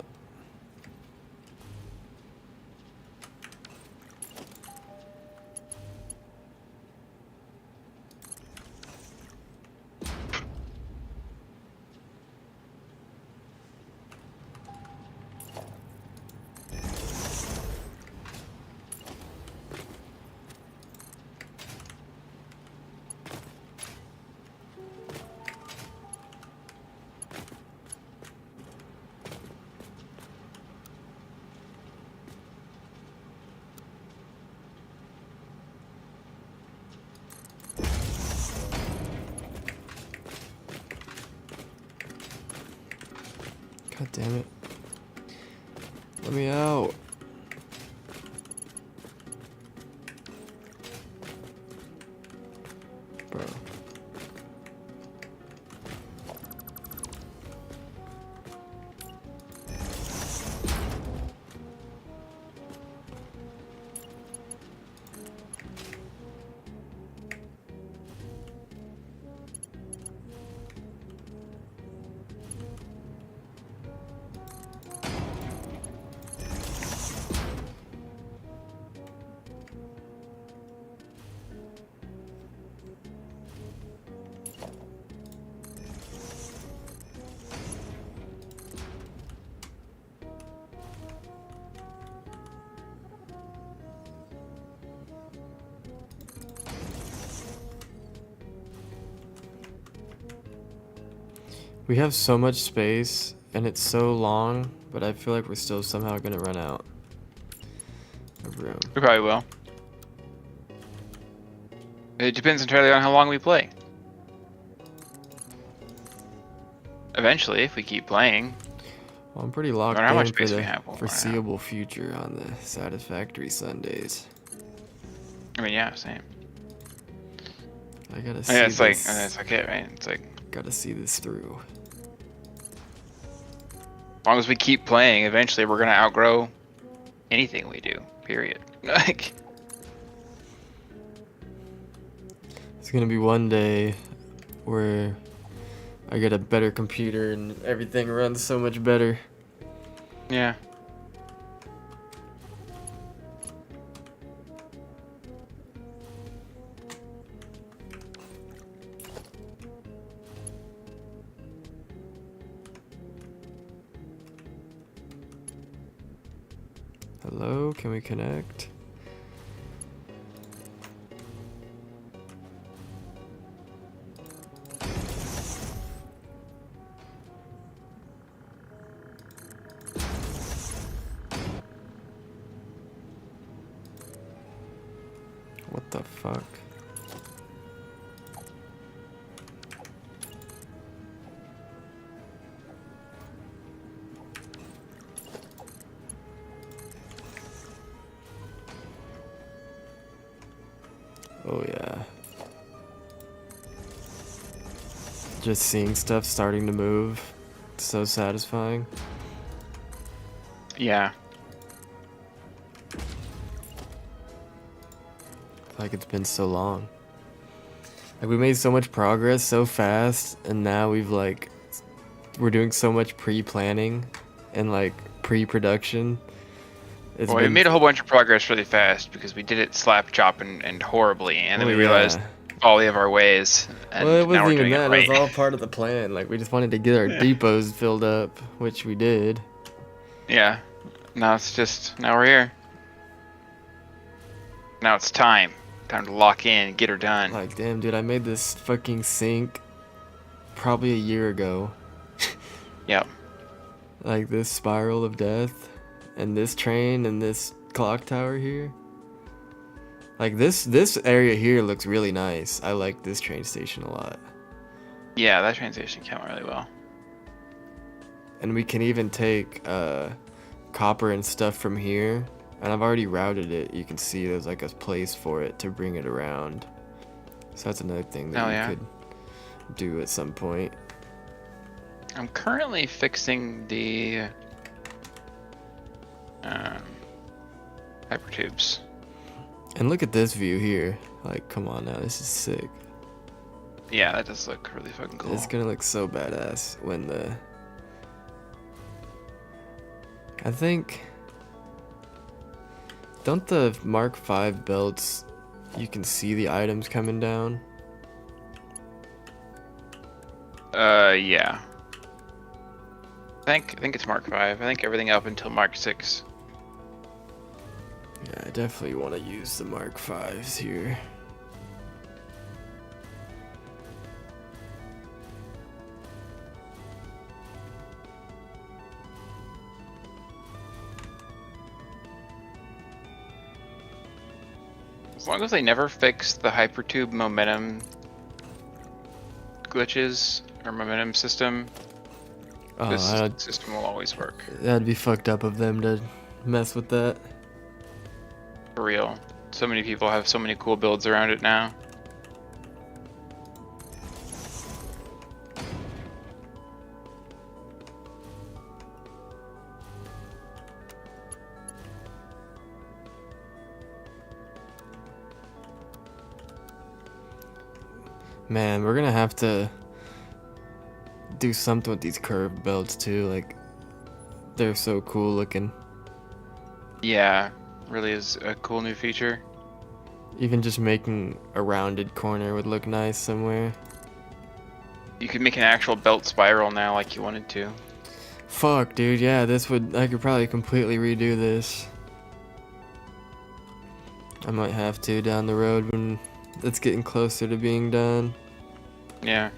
God damn it. Let me out. Bro. We have so much space, and it's so long, but I feel like we're still somehow gonna run out of room. We probably will. It depends entirely on how long we play. Eventually, if we keep playing. Well, I'm pretty locked No matter how much in for space we the have, we'll run out. foreseeable future on the Satisfactory Sundays. I mean, yeah, same. I gotta see Yeah, it's like, this. that's like it, right? It's like, Gotta see this through. as long as we keep playing, eventually we're gonna outgrow anything we do. Period. Like, It's gonna be one day where I get a better computer and everything runs so much better. yeah. Hello, can we connect? What the fuck? Oh yeah. Just seeing stuff starting to move. It's so satisfying. Yeah. Like it's been so long. Like we made so much progress so fast, and now we're doing so much pre-planning and like pre-production. It's Well, we been made a whole bunch of progress really fast because we did it slap chop and horribly, and then Well, we realized yeah. folly of our ways, and Well, it now wasn't we're even doing that. it right. It was all part of the plan. Like we just wanted to get our depots filled up, which we did. Yeah. Now it's just, now we're here. Now it's time. Time to lock in, get her done. Like, damn, dude, I made this fucking sink probably a year ago. Yep. Like this spiral of death, and this train, and this clock tower here. Like this area here looks really nice. I like this train station a lot. Yeah, that train station came out really well. And we can even take copper and stuff from here. And I've already routed it. You can see there's like a place for it to bring it around. So that's another thing that Hell you yeah. could do at some point. I'm currently fixing the hypertubes. And look at this view here. Like, come on now, this is sick. Yeah, that does look really fucking cool. It's gonna look so badass when the... I think... Don't the Mark V belts, you can see the items coming down? Yeah. I think it's Mark V. I think everything up until Mark 6. Yeah, I definitely want to use the Mark Vs here. As long as they never fix the hypertube momentum glitches or momentum system, this system will always work. That'd be fucked up of them to mess with that. For real. So many people have so many cool builds around it now. Man, we're gonna have to do something with these curved belts too. Like, they're so cool looking. Yeah, really is a cool new feature. Even just making a rounded corner would look nice somewhere. You could make an actual belt spiral now, like you wanted to. Fuck, dude. Yeah, this would. I could probably completely redo this. I might have to down the road when it's getting closer to being done. Yeah.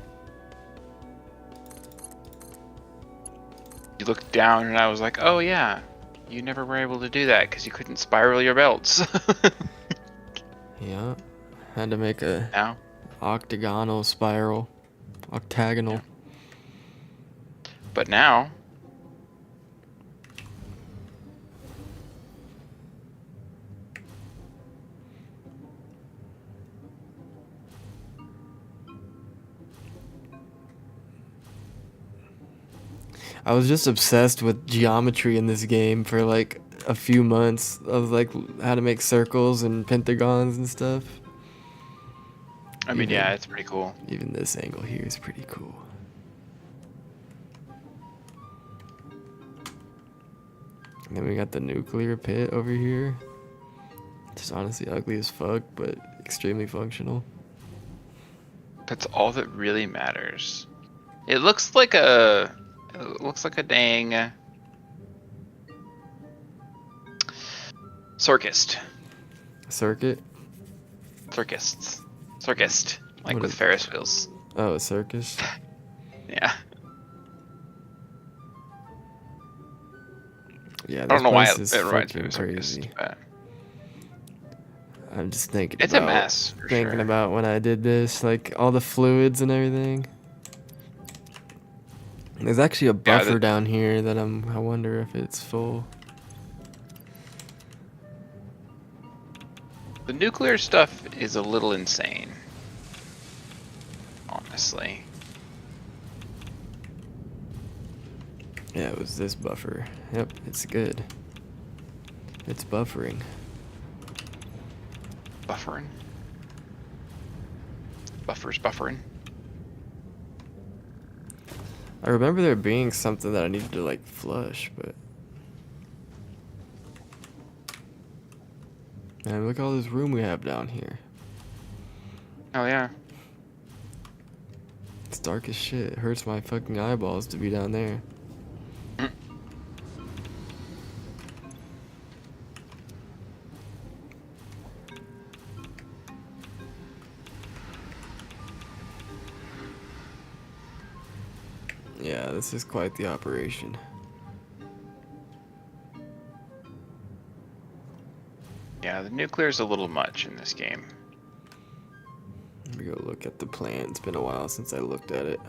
You looked down, and I was like, "Oh yeah, you never were able to do that because you couldn't spiral your belts." Yeah. Had to make a Now, octagonal spiral. Octagonal. but now, I was just obsessed with geometry in this game for like a few months of like how to make circles and pentagons and stuff. I mean, Even- yeah, it's pretty cool. Even this angle here is pretty cool. And then we got the nuclear pit over here. Just honestly ugly as fuck, but extremely functional. That's all that really matters. It looks like a. It looks like a dang. Circus. Circuit? Circus. Like What with is- Ferris wheels. Oh, a circus? Yeah. Yeah, I don't know why this it is reminds me fucking of circus. crazy. But I'm just thinking it's about a mess. For thinking sure. about when I did this, like all the fluids and everything. There's actually a Yeah, buffer down here that I wonder if it's full. The nuclear stuff is a little insane. Honestly. Yeah, it was this buffer. Yep, it's good. It's buffering. Buffering. Buffers buffering. I remember there being something that I needed to like flush, but man, look at all this room we have down here. Oh yeah. It's dark as shit. It hurts my fucking eyeballs to be down there. Yeah, this is quite the operation. Yeah, the nuclear's a little much in this game. Let me go look at the plan. It's been a while since I looked at it.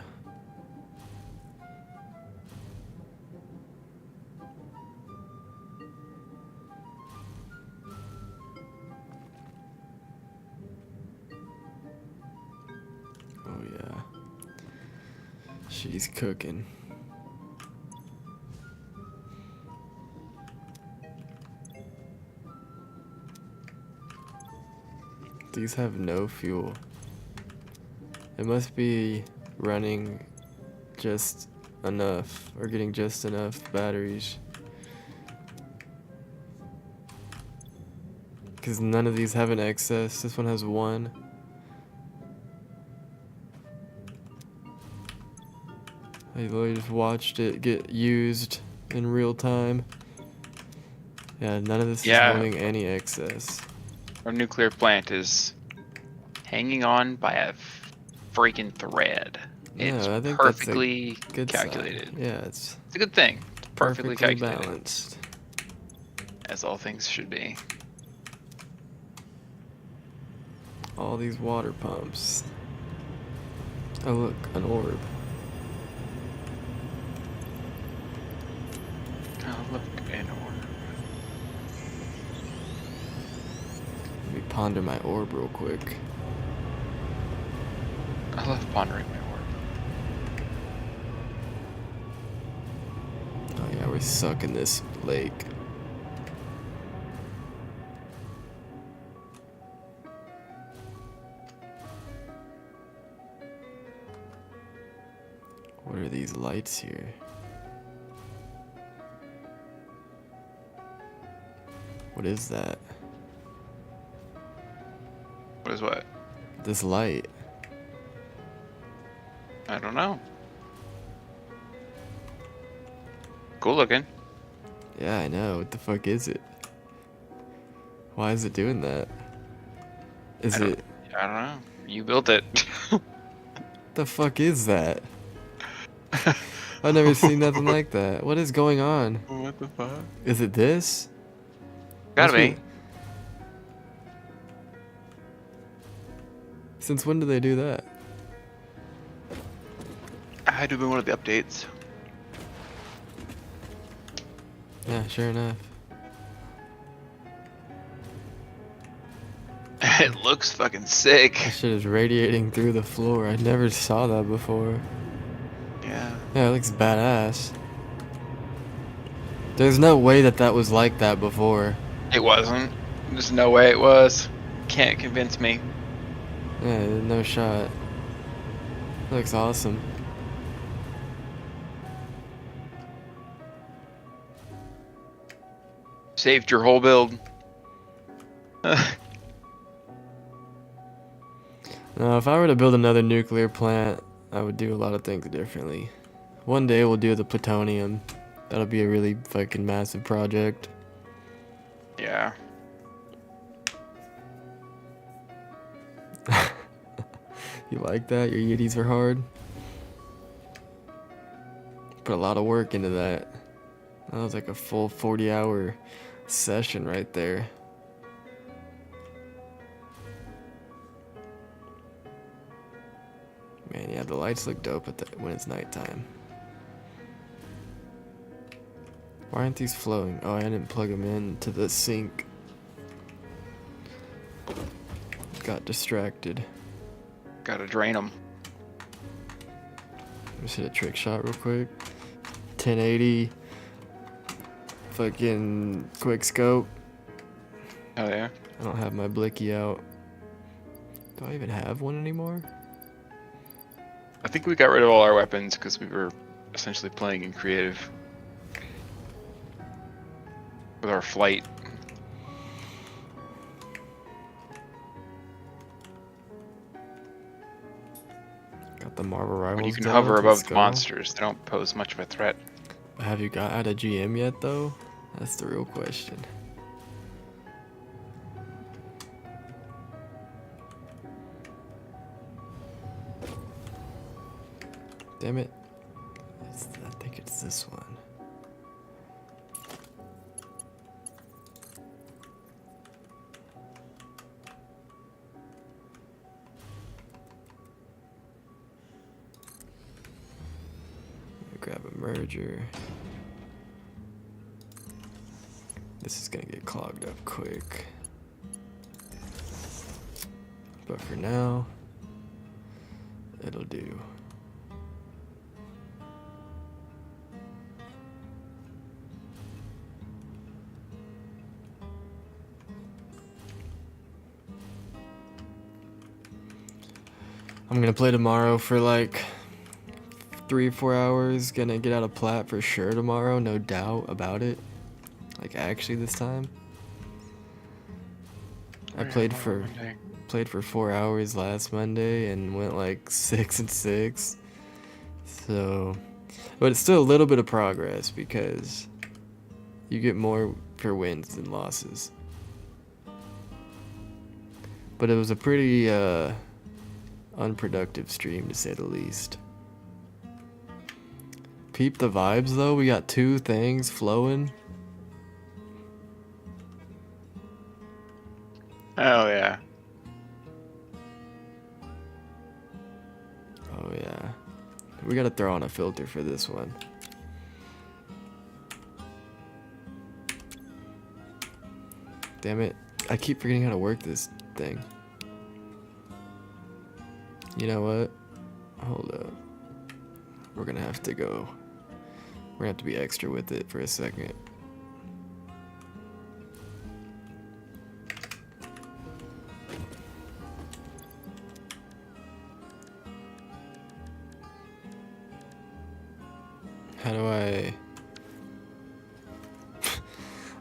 Oh yeah. She's cooking. These have no fuel. It must be running just enough, or getting just enough batteries. Because none of these have an excess. This one has one. I literally just watched it get used in real time. Yeah, none of this Yeah. is holding any excess. Our nuclear plant is hanging on by a freaking thread. It's Yeah, I think that's a perfectly Good sign. calculated. Yeah, it's It's a good thing. It's perfectly calculated, balanced. as all things should be. All these water pumps. Oh look, an orb. Oh, look, an orb. Let me ponder my orb real quick. I love pondering my orb. Oh yeah, we're sucking this lake. What are these lights here? What is that? What is what? This light. I don't know. Cool looking. Yeah, I know. What the fuck is it? Why is it doing that? Is I don't- it... I don't know. You built it. The fuck is that? I've never seen nothing like that. What is going on? What the fuck? Is it this? Gotta Must be. Since when do they do that? I had to be one of the updates. Yeah, sure enough. It looks fucking sick. That shit is radiating through the floor. I never saw that before. Yeah. Yeah, it looks badass. There's no way that that was like that before. It wasn't. There's no way it was. Can't convince me. Yeah, no shot. Looks awesome. Saved your whole build. Now, if I were to build another nuclear plant, I would do a lot of things differently. One day we'll do the plutonium. That'll be a really fucking massive project. Yeah. You like that? Your Yetis were hard? Put a lot of work into that. That was like a full 40-hour session right there. Man, yeah, the lights look dope when it's nighttime. Why aren't these flowing? Oh, I didn't plug them in to the sink. Got distracted. Gotta drain them. Just hit a trick shot real quick. 1080. Fucking quick scope. Oh yeah. I don't have my blicky out. Do I even have one anymore? I think we got rid of all our weapons because we were essentially playing in creative with our flight. Got the Marvel Rivals. When you can done, hover let's above the go. monsters, they don't pose much of a threat. Have you got out of GM yet, though? That's the real question. Damn it. I think it's this one. Grab a merger. This is gonna get clogged up quick. But for now, it'll do. I'm gonna play tomorrow for like 3 or 4 hours. Gonna get out of plat for sure tomorrow, no doubt about it. Like actually this time. I played for 4 hours last Monday and went like 6 and 6. So, but it's still a little bit of progress because you get more for wins than losses. But it was a pretty unproductive stream to say the least. Peep the vibes though, we got 2 things flowing. Oh yeah. Oh yeah. We gotta throw on a filter for this one. Damn it. I keep forgetting how to work this thing. You know what? Hold up. We're gonna have to go. We're gonna have to be extra with it for a second. How do I...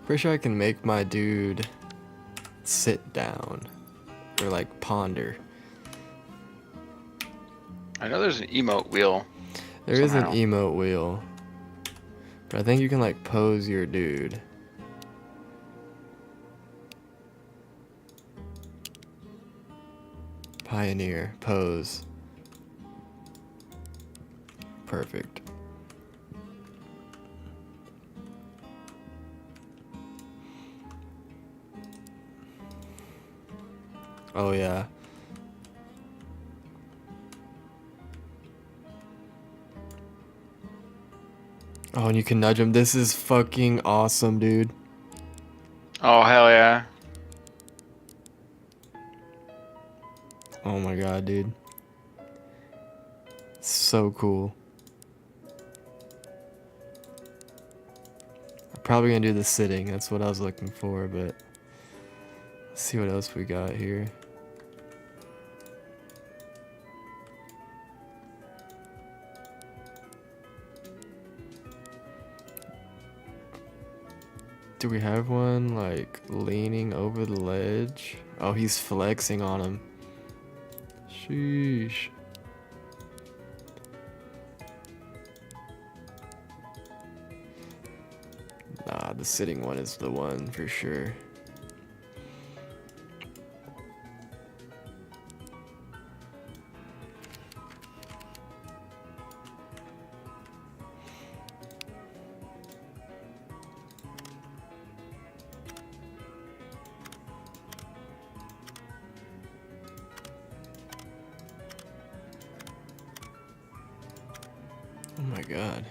Pretty sure I can make my dude sit down. Or like ponder. I know there's an emote wheel. There is an Somehow. emote wheel. But I think you can like pose your dude. Pioneer. Pose. Perfect. Oh yeah. Oh, and you can nudge him. This is fucking awesome, dude. Oh, hell yeah. Oh my god, dude. So cool. I'm probably gonna do the sitting. That's what I was looking for, but let's see what else we got here. Do we have one like leaning over the ledge? Oh, he's flexing on him. Sheesh. Nah, the sitting one is the one for sure. Oh my god.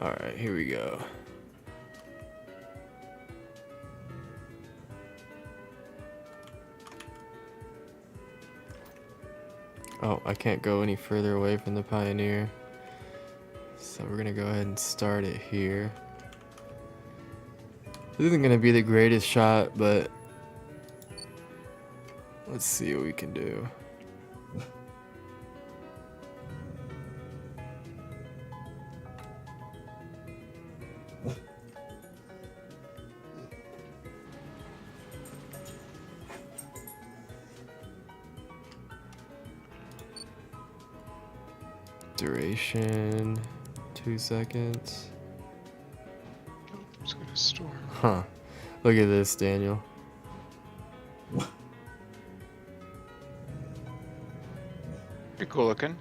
Alright, here we go. Oh, I can't go any further away from the Pioneer. So we're gonna go ahead and start it here. This isn't gonna be the greatest shot, but let's see what we can do. Duration, 2 seconds. I'm just gonna store. Huh. Look at this, Daniel. Pretty cool looking.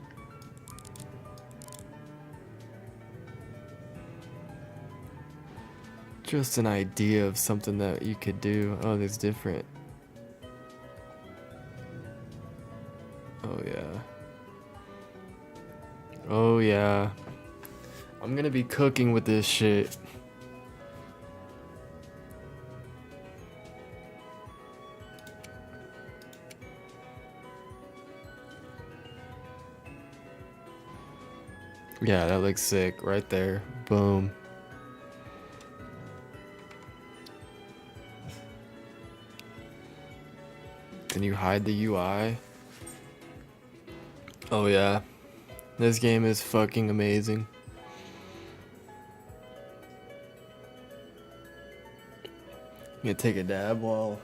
Just an idea of something that you could do. Oh, there's different. Oh, yeah. Oh, yeah. I'm gonna be cooking with this shit. Yeah, that looks sick right there. Boom. Can you hide the UI? Oh yeah. This game is fucking amazing. I'm gonna take a dab while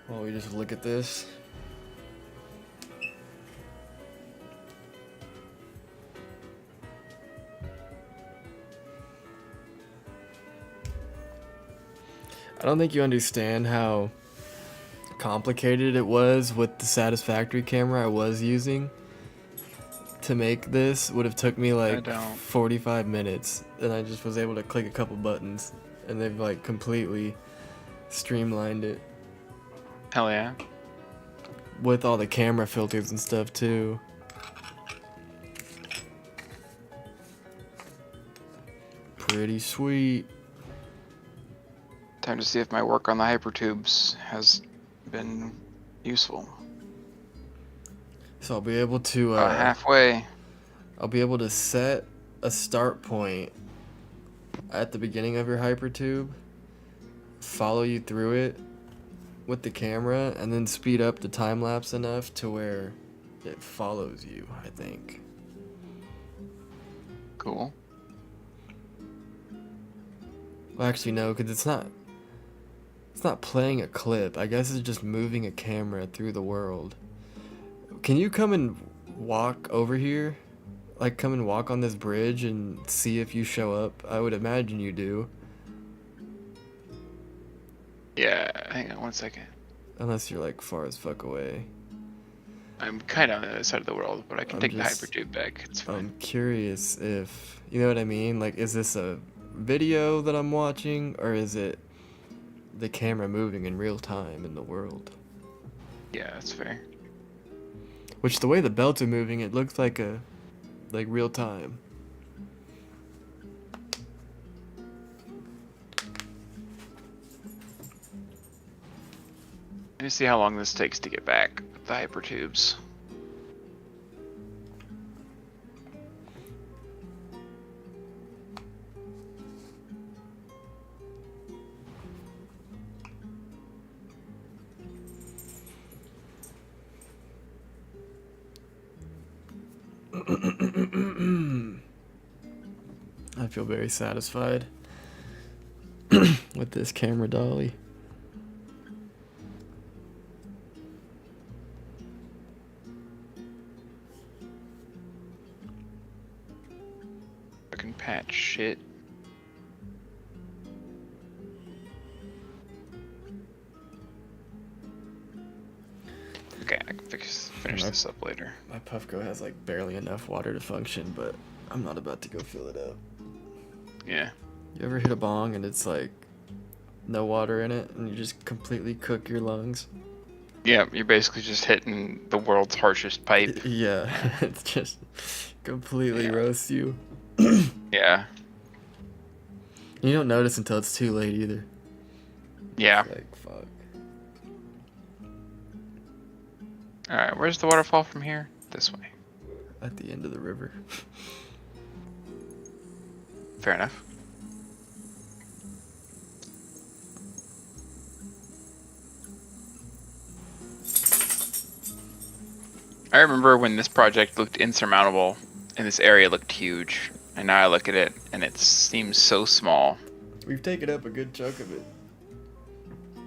we just look at this. I don't think you understand how complicated it was with the Satisfactory camera I was using. To make this would have took me I like don't. 45 minutes, and I just was able to click a couple buttons, and they've like completely streamlined it Hell yeah. with all the camera filters and stuff too. Pretty sweet. Time to see if my work on the hypertubes has been useful. So I'll be able to Halfway. I'll be able to set a start point at the beginning of your hypertube, follow you through it with the camera, and then speed up the time lapse enough to where it follows you, I think. Cool. Well, actually no, because it's not playing a clip. I guess it's just moving a camera through the world. Can you come and walk over here? Like, come and walk on this bridge and see if you show up? I would imagine you do. Yeah, hang on 1 second. Unless you're, like, far as fuck away. I'm kind of on the other side of the world, but I can I'm take just- the hypertube back. It's fine. I'm curious if... You know what I mean? Like, is this a video that I'm watching? Or is it the camera moving in real time in the world? Yeah, that's fair. Which, the way the belts are moving, it looks like real time. Let me see how long this takes to get back with the hypertubes. I feel very satisfied with this camera dolly. Fucking patch shit. Okay, I can finish this up later. My Puffco has like barely enough water to function, but I'm not about to go fill it up. Yeah. You ever hit a bong and it's like no water in it and you just completely cook your lungs? Yeah, you're basically just hitting the world's harshest pipe. Yeah, it's just completely Yeah. roasts you. Yeah. You don't notice until it's too late either. Yeah. It's like, fuck. Alright, where's the waterfall from here? This way. At the end of the river. Fair enough. I remember when this project looked insurmountable and this area looked huge, and now I look at it and it seems so small. We've taken up a good chunk of it.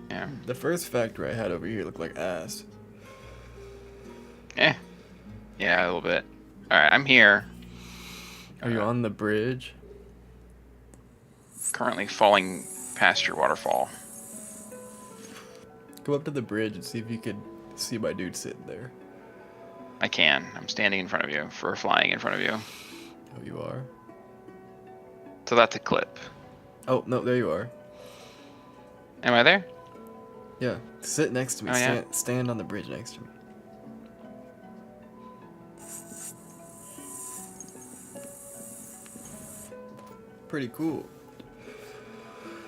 Yeah. The first factory I had over here looked like ass. Eh. Yeah, a little bit. Alright, I'm here. Are you on the bridge? Currently falling past your waterfall. Go up to the bridge and see if you could see my dude sitting there. I can. I'm standing in front of you, for flying in front of you. Oh, you are? So that's a clip. Oh, no, there you are. Am I there? Yeah, sit next to me. Oh, yeah? Stand on the bridge next to me. Pretty cool.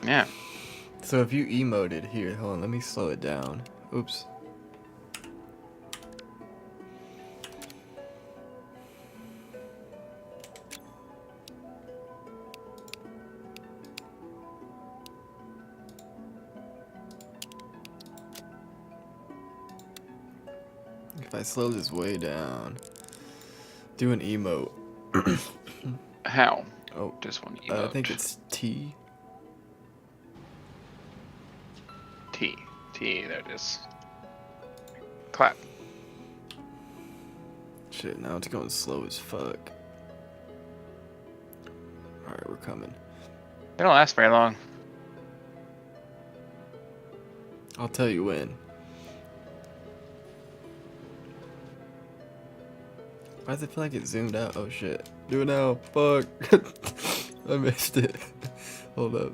Yeah. So if you emoted here, hold on, let me slow it down. Oops. If I slow this way down, do an emote. How? Oh, Just one emote. I think it's T. T. There it is. Clap. Shit, now it's going slow as fuck. Alright, we're coming. They don't last very long. I'll tell you when. Why does it feel like it zoomed out? Oh shit. Do it now. Fuck. I missed it. Hold up.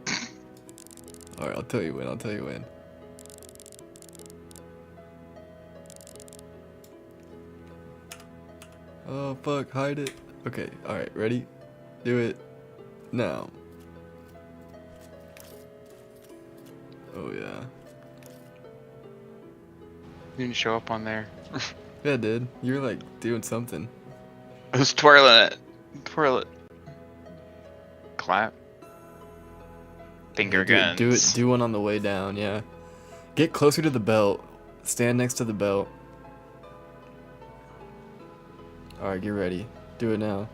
Alright, I'll tell you when. I'll tell you when. Oh fuck, hide it. Okay, alright, ready? Do it now. Oh yeah. You didn't show up on there. Yeah, dude. You were like doing something. I was twirling it. Twirl it. Clap. Finger Yeah, guns. do one on the way down, yeah. Get closer to the belt. Stand next to the belt. Alright, get ready. Do it now.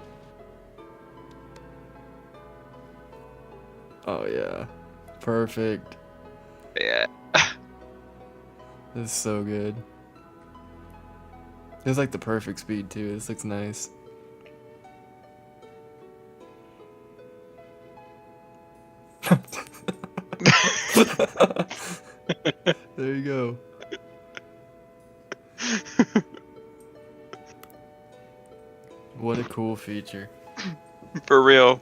Oh yeah. Perfect. Yeah. This is so good. It's like the perfect speed too. This looks nice. There you go. What a cool feature. For real.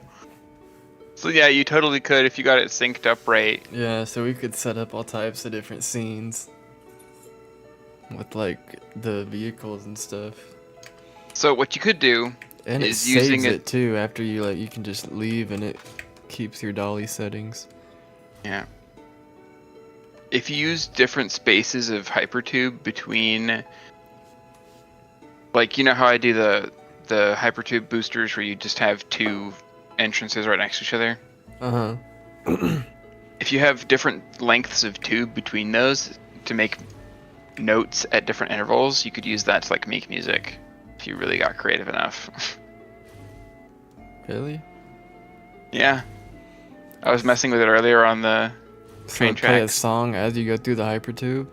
So yeah, you totally could if you got it synced up right. Yeah, so we could set up all types of different scenes with like the vehicles and stuff. So what you could do And it is saves using it too after you can just leave and it keeps your dolly settings. Yeah. If you use different spaces of hypertube between, like, you know how I do the hypertube boosters where you just have two entrances right next to each other? Uh-huh. If you have different lengths of tube between those to make notes at different intervals, you could use that to like make music if you really got creative enough. Really? Yeah. I was messing with it earlier on the So train play a tracks. song as you go through the hypertube?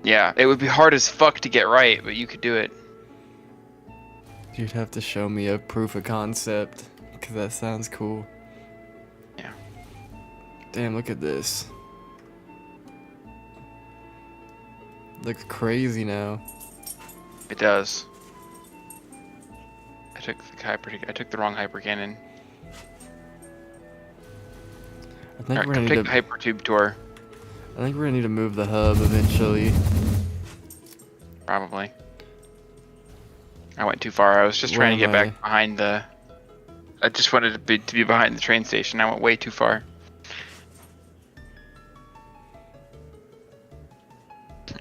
Yeah, it would be hard as fuck to get right, but you could do it. You'd have to show me a proof of concept, because that sounds cool. Yeah. Damn, look at this. Looks crazy now. It does. I took the wrong hyper cannon. I think Alright, we're come gonna take need the to. hypertube tour. I think we're gonna need to move the hub eventually. Probably. I went too far. I was just Where trying to am get I? back behind the. I just wanted to be behind the train station. I went way too far.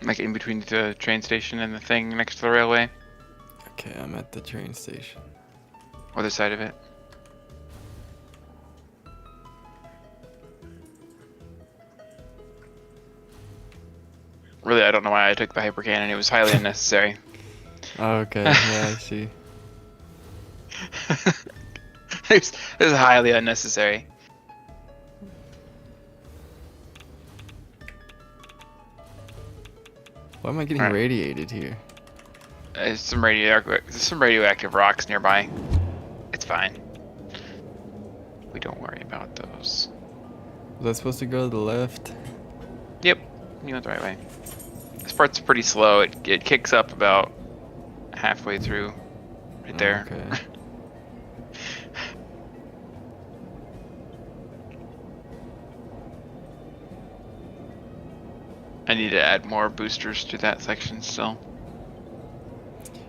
Like in between the train station and the thing next to the railway. Okay, I'm at the train station. Other side of it. Really, I don't know why I took the hyper cannon. It was highly unnecessary. Oh, okay, yeah, I see. It was highly unnecessary. Why am I getting Alright. radiated here? There's some radioactive rocks nearby. It's fine. We don't worry about those. Was I supposed to go to the left? Yep, you went the right way. This part's pretty slow. It kicks up about halfway through, right there. Okay. I need to add more boosters to that section still.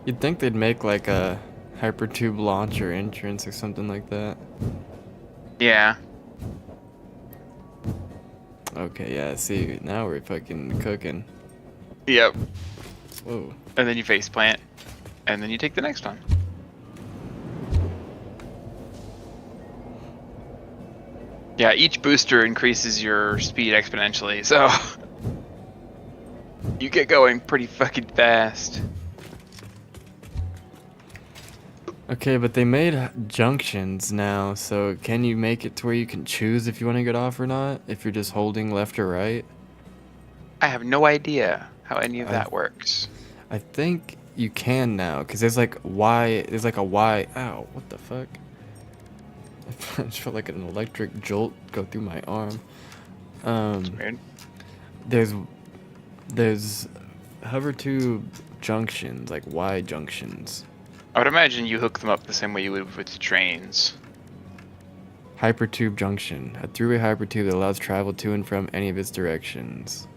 You'd think they'd make like a hypertube launcher entrance or something like that. Yeah. Okay, yeah, see, now we're fucking cooking. Yep. Whoa. And then you face plant, and then you take the next one. Yeah, each booster increases your speed exponentially, so you get going pretty fucking fast. Okay, but they made junctions now, so can you make it to where you can choose if you want to get off or not? If you're just holding left or right? I have no idea how any of I- that works. I think you can now, because there's like a Y. Ow, what the fuck? I just felt like an electric jolt go through my arm. Weird. There's hover tube junctions, like Y junctions. I would imagine you hook them up the same way you would with trains. Hypertube junction, a three-way hypertube that allows travel to and from any of its directions.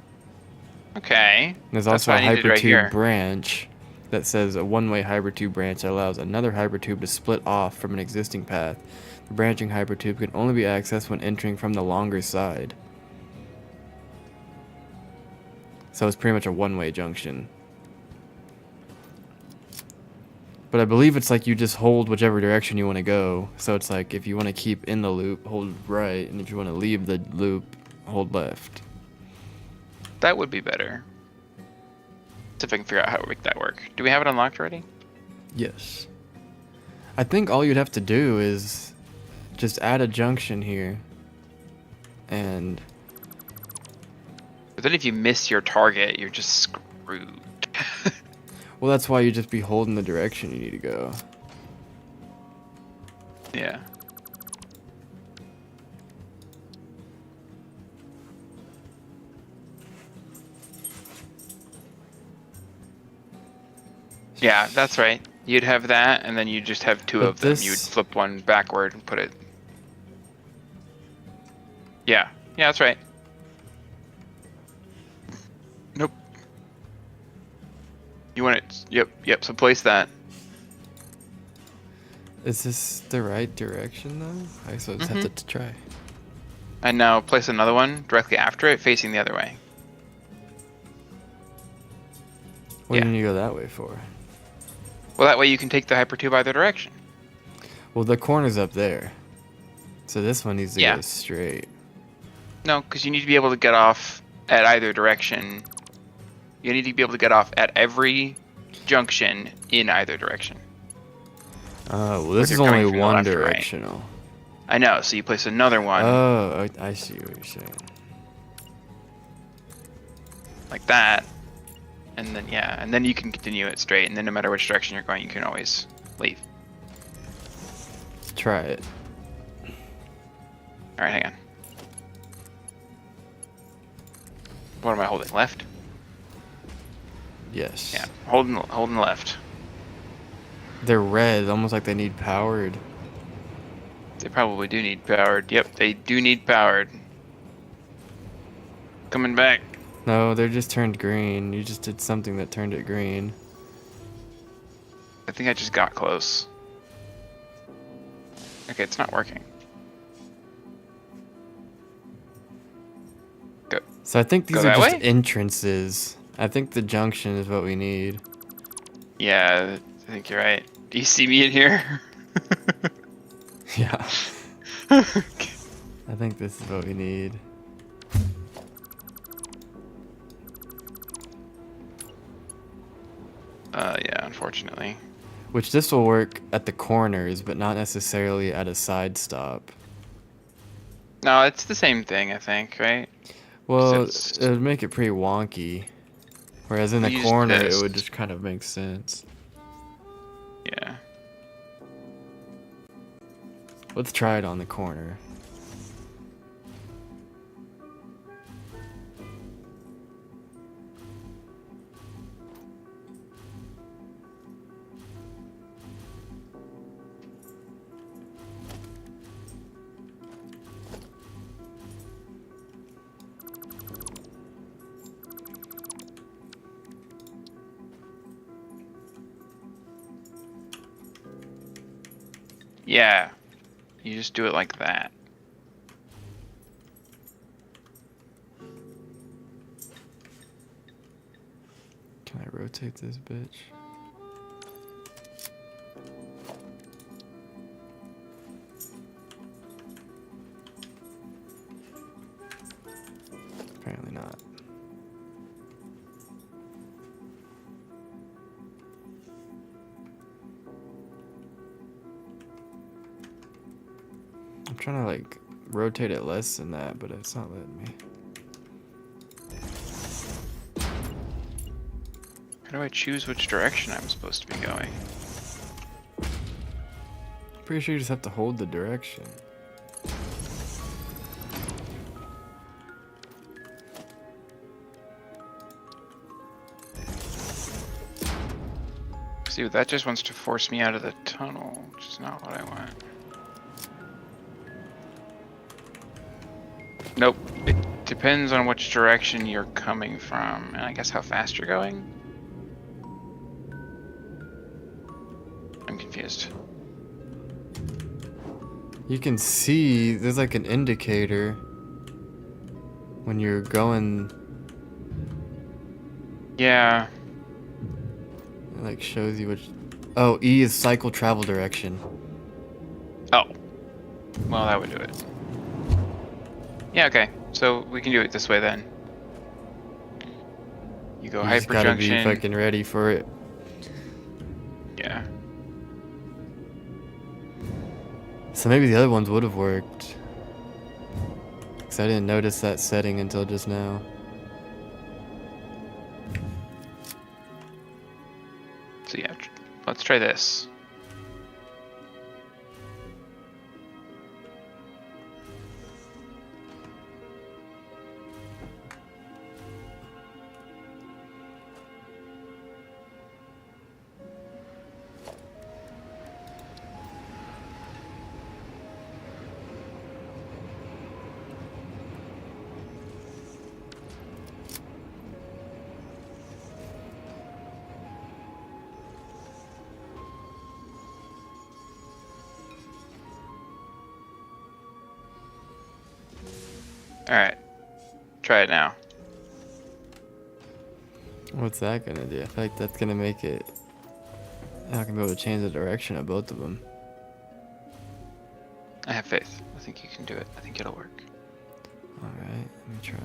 Okay. And there's That's also a what I needed right hypertube here. branch that says a one-way hypertube branch that allows another hypertube to split off from an existing path. The branching hypertube can only be accessed when entering from the longer side. So it's pretty much a one-way junction. But I believe it's like you just hold whichever direction you want to go. So it's like if you want to keep in the loop, hold right, and if you want to leave the loop, hold left. That would be better. See if I can figure out how to make that work. Do we have it unlocked already? Yes. I think all you'd have to do is just add a junction here. And But then if you miss your target, you're just screwed. well, that's why you just be holding the direction you need to go. Yeah. Yeah, that's right. You'd have that, and then you'd just have two But of them. this- You'd flip one backward and put it. Yeah. Yeah, that's right. Nope. You want it? Yep. So place that. Is this the right direction though? I guess I'll just have to try. And now place another one directly after it, facing the other way. What do Yeah. you need to go that way for? Well, that way you can take the hypertube either direction. Well, the corner's up there. So this one needs to Yeah. go straight. No, because you need to be able to get off at either direction. You need to be able to get off at every junction in either direction. Oh, well, this Whether is you're coming only from the one left or right. directional. I know, so you place another one Oh, I see what you're saying. like that, and then and then you can continue it straight, and then no matter which direction you're going, you can always leave. Try it. All right, hang on. What am I holding? Left? Yes. Yeah, holding left. They're red, almost like they need powered. They probably do need powered. Yep, they do need powered. Coming back. No, they're just turned green. You just did something that turned it green. I think I just got close. Okay, it's not working. Go. So I think these Go are that just way? entrances. I think the junction is what we need. Yeah, I think you're right. Do you see me in here? Yeah. I think this is what we need. Yeah, unfortunately. Which this will work at the corners, but not necessarily at a side stop. No, it's the same thing, I think, right? Well, Since- it would make it pretty wonky. Whereas in the Use corner, this. it would just kind of make sense. Yeah. Let's try it on the corner. Yeah. You just do it like that. Can I rotate this bitch? Apparently not. I'm trying to like rotate it less than that, but it's not letting me. How do I choose which direction I'm supposed to be going? Pretty sure you just have to hold the direction. See, that just wants to force me out of the tunnel, which is not what I want. Nope. It depends on which direction you're coming from, and I guess how fast you're going. I'm confused. You can see there's like an indicator when you're going. Yeah. It like shows you which. Oh, E is cycle travel direction. Oh. Well, that would do it. Yeah, okay. So we can do it this way then. You go You just gotta be hyperjunction. fucking ready for it. Yeah. So maybe the other ones would have worked. Because I didn't notice that setting until just now. So yeah, let's try this. Alright. Try it now. What's that gonna do? I feel like that's gonna make it. I'm not gonna be able to change the direction of both of them. I have faith. I think you can do it. I think it'll work. Alright, let me try.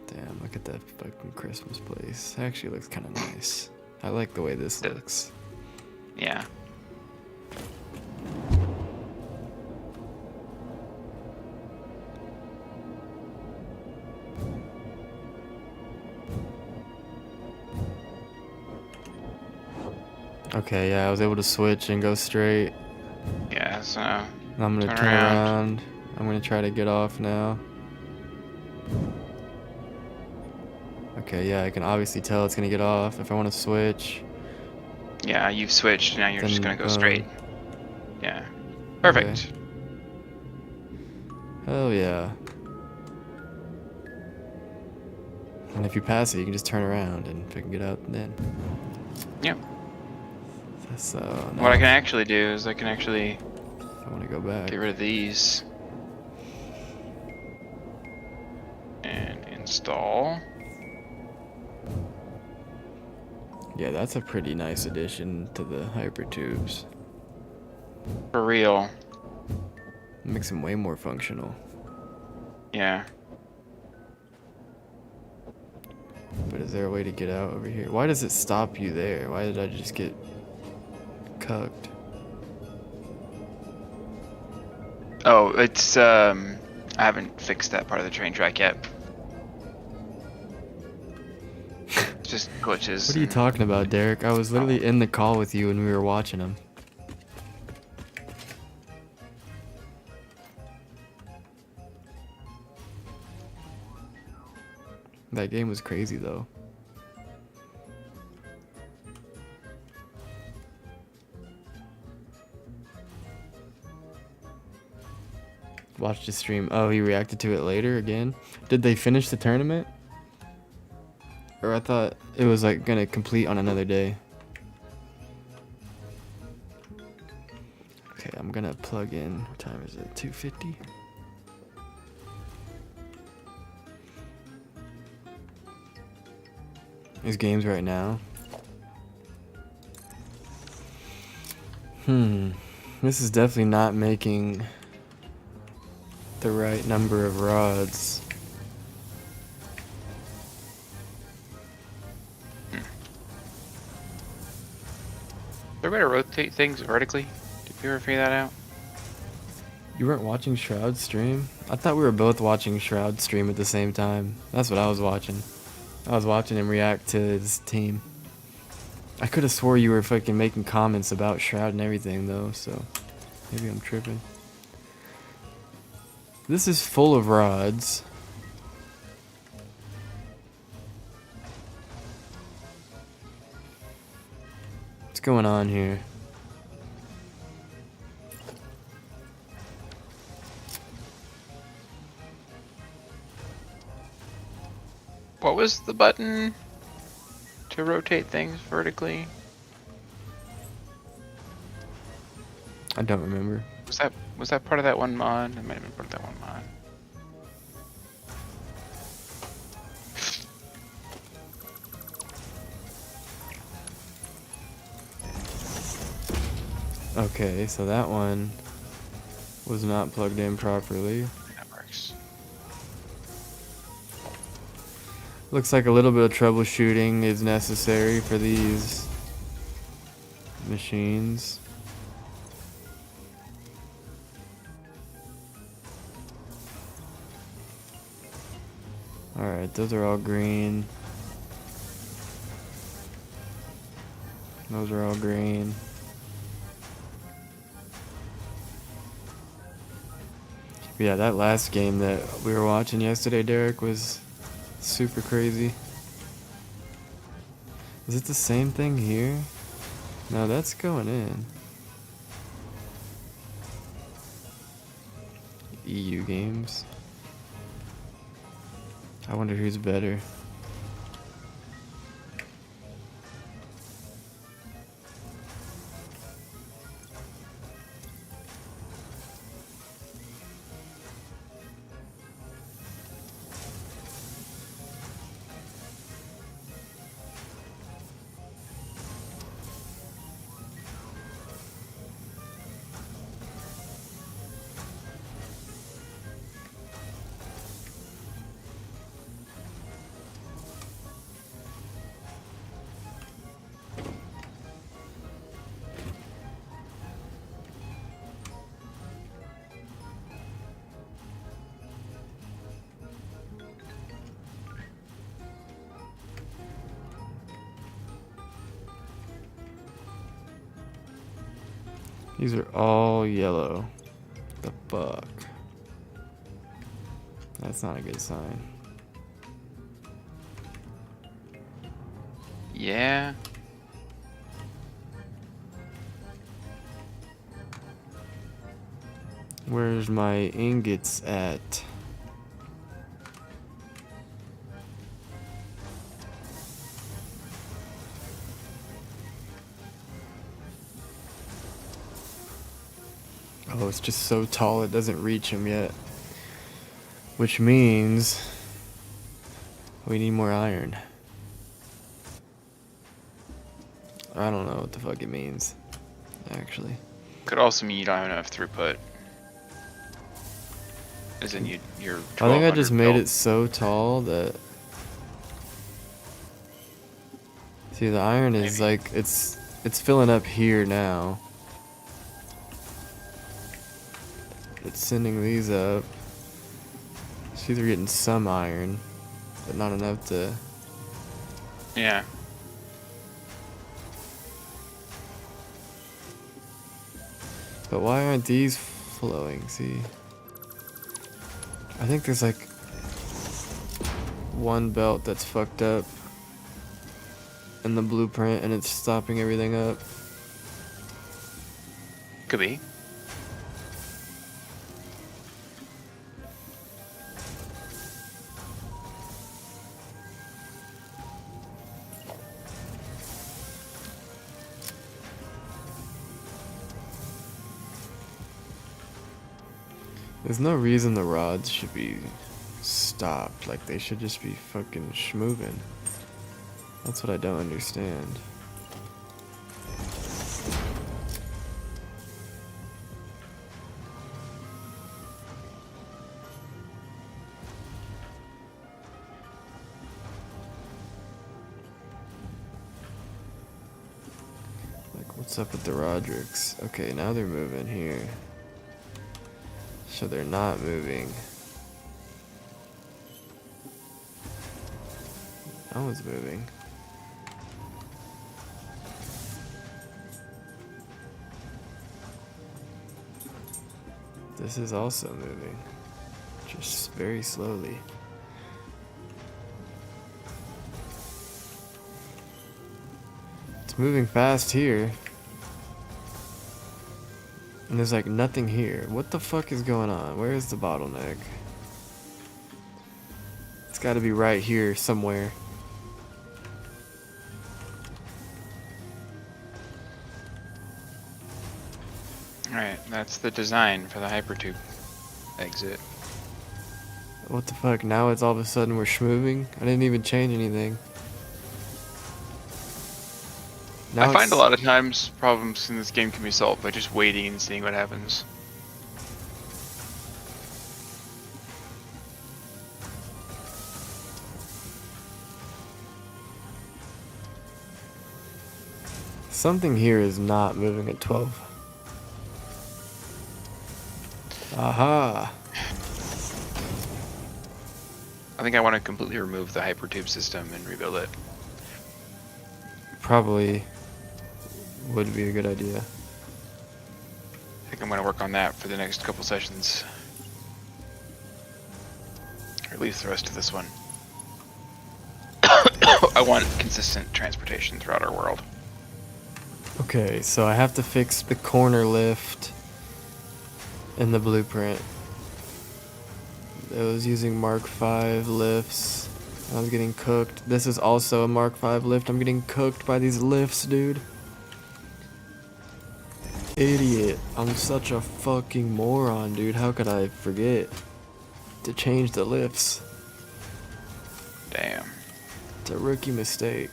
Damn, look at that fucking Christmas place. It actually looks kind of nice. I like the way this looks. Yeah. Okay, yeah, I was able to switch and go straight. Yeah, so I'm gonna Turn turn around. around. I'm gonna try to get off now. Okay, yeah, I can obviously tell it's gonna get off. If I want to switch, yeah, you've switched. Now you're just Then, gonna go straight. Yeah. Perfect. hell yeah. And if you pass it, you can just turn around and fucking get out then. Yeah. That's so What I can nice. actually do is I can actually I want to go back. get rid of these and install. Yeah, that's a pretty nice addition to the hypertubes. For real. Makes them way more functional. Yeah. But is there a way to get out over here? Why does it stop you there? Why did I just get cucked? Oh, it's I haven't fixed that part of the train track yet. It's just glitches. What are you and- talking about, Derek? I was literally in the call with you when we were watching them. That game was crazy, though. Watched his stream. Oh, he reacted to it later again? Did they finish the tournament? Or I thought it was like gonna complete on another day. Okay, I'm gonna plug in. What time is it? 2:50? These games right now. This is definitely not making the right number of rods. Is there a way to rotate things vertically? Did you ever figure that out? You weren't watching Shroud's stream? I thought we were both watching Shroud's stream at the same time. That's what I was watching. I was watching him react to his team. I could have swore you were fucking making comments about Shroud and everything, though, so maybe I'm tripping. This is full of rods. going on here? What was the button to rotate things vertically? I don't remember. Was that part of that one mod? It might have been part of that one mod. Okay, so that one was not plugged in properly. That works. Looks like a little bit of troubleshooting is necessary for these machines. Alright, those are all green. Those are all green. Yeah, that last game that we were watching yesterday, Derek, was super crazy. Is it the same thing here? No, that's going in. EU games. I wonder who's better. These are all yellow. The fuck? That's not a good sign. Yeah. Where's my ingots at? Oh, it's just so tall it doesn't reach him yet. Which means we need more iron. I don't know what the fuck it means, actually. Could also mean you don't have enough throughput. As in you're I think I just 1200 made built. it so tall that... See, the iron is Maybe. like, it's filling up here now. It's sending these up. So they're getting some iron, but not enough to... Yeah. But why aren't these flowing? See? I think there's like one belt that's fucked up in the blueprint and it's stopping everything up. Could be. There's no reason the rods should be stopped. Like, they should just be fucking schmoving. That's what I don't understand. Like, what's up with the Rodricks? Okay, now they're moving here. So they're not moving. That one's moving. This is also moving. Just very slowly. It's It's moving fast here. And there's like nothing here. What the fuck is going on? Where is the bottleneck? It's gotta be right here somewhere. Alright, that's the design for the hypertube exit. What the fuck? Now it's all of a sudden we're schmoving? I didn't even change anything. Now I find a it's- lot of times problems in this game can be solved by just waiting and seeing what happens. Something here is not moving at 12. Aha! I think I want to completely remove the hypertube system and rebuild it. Probably would be a good idea. I think I'm going to work on that for the next couple sessions. Or at least the rest of this one. I want consistent transportation throughout our world. Okay, so I have to fix the corner lift in the blueprint. It was using Mark V lifts. I was getting cooked. This is also a Mark V lift. I'm getting cooked by these lifts, dude. Idiot. I'm such a fucking moron, dude. How could I forget to change the lifts? Damn. It's a rookie mistake.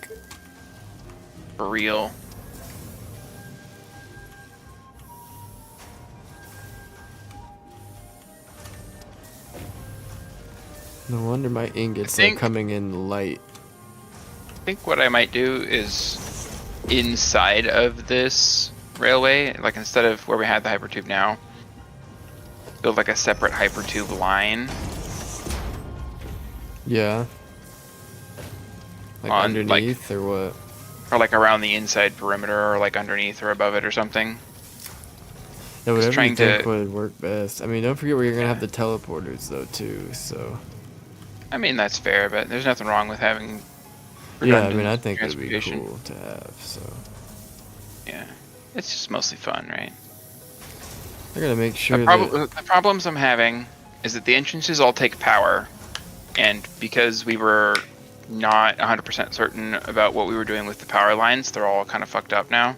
For real. No wonder my ingots are think- coming in light. I think what I might do is inside of this railway, like instead of where we had the hypertube now, build like a separate hypertube line Yeah. Like On, like- underneath or what? or like around the inside perimeter or like underneath or above it or something. Yeah, whatever you trying think to- would work best. I mean, don't forget where you're gonna have the teleporters though too. So I mean, that's fair, but there's nothing wrong with having yeah, I redundant mean, I think it'd be transportation. cool to have. So Yeah. It's just mostly fun, right? I gotta make sure The, that the problems I'm having is that the entrances all take power, and because we were not 100% certain about what we were doing with the power lines, they're all kind of fucked up now.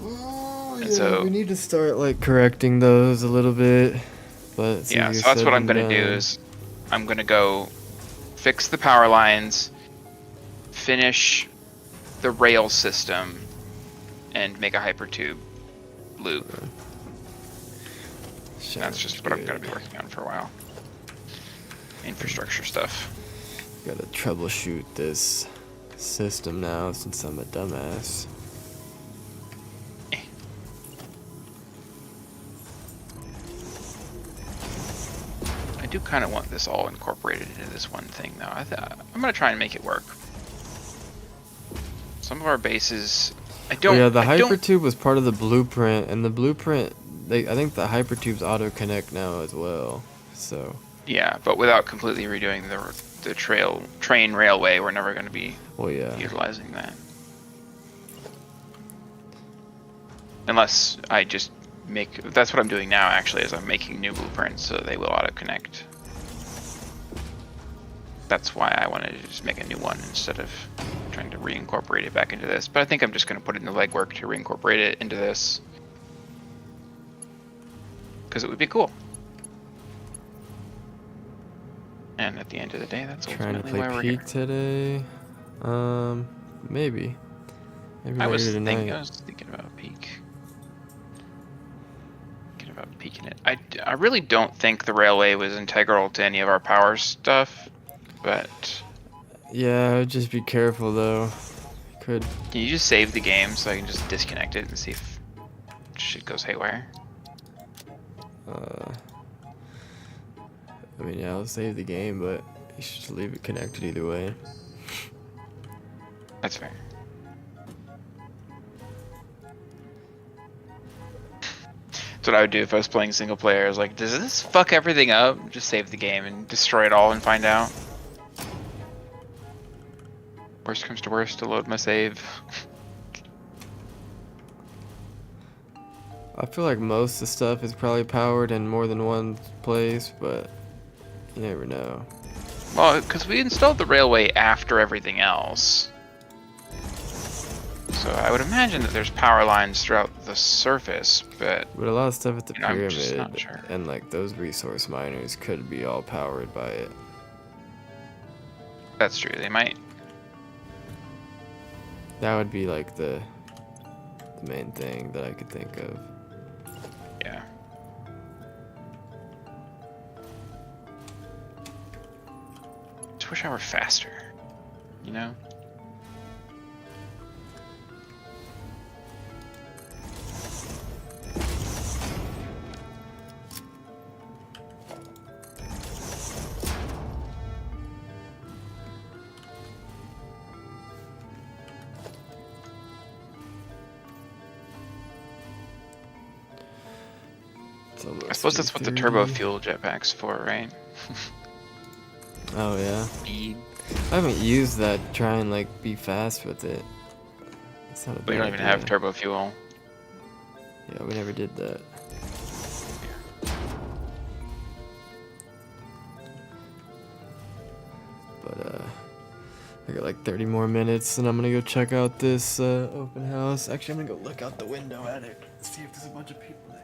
Oh, And yeah, so- we need to start like correcting those a little bit. But it's Yeah, easier so that's said what I'm than gonna do done. is I'm gonna go fix the power lines, finish the rail system, and make a hypertube loop. That's Sounds just what I'm good. gonna be working on for a while. Infrastructure stuff. Gotta troubleshoot this system now since I'm a dumbass. I do kind of want this all incorporated into this one thing, though. I'm gonna try and make it work. Some of our bases, I don't. Oh, yeah, the I don't- hypertube was part of the blueprint, and the blueprint, I think the hypertubes auto connect now as well. So Yeah, but without completely redoing the train railway, we're never going to be well, yeah. utilizing that. Unless I just make. That's what I'm doing now. Actually, is I'm making new blueprints so they will auto connect. That's why I wanted to just make a new one instead of trying to reincorporate it back into this. But I think I'm just going to put in the legwork to reincorporate it into this. Because it would be cool. And at the end of the day, that's Trying to ultimately play why we're here. Peak today. Maybe. Maybe I was later tonight. thinking about Peak. Thinking about peeking it. I really don't think the railway was integral to any of our power stuff, but Yeah, just be careful though. Could can you just save the game so I can just disconnect it and see if shit goes haywire? I mean, yeah, I'll save the game, but you should just leave it connected either way. That's fair. That's what I would do if I was playing single player. I was like, does this fuck everything up? Just save the game and destroy it all and find out. Worst comes to worst, to load my save. I feel like most of the stuff is probably powered in more than one place, but you never know. Well, because we installed the railway after everything else. So I would imagine that there's power lines throughout the surface, but But a lot of stuff at the I'm just not pyramid sure. and like those resource miners could be all powered by it. That's true. They might. That would be like the main thing that I could think of. Yeah. Just wish I were faster. You know? It's almost I suppose that's what the 3:30. turbo fuel jetpack's for, right? Oh yeah. Speed. I haven't used that to try and like be fast with it. It's not a We bad don't even idea. have turbo fuel. Yeah, we never did that. But I got like 30 more minutes and I'm gonna go check out this open house. Actually, I'm gonna go look out the window at it, see if there's a bunch of people there.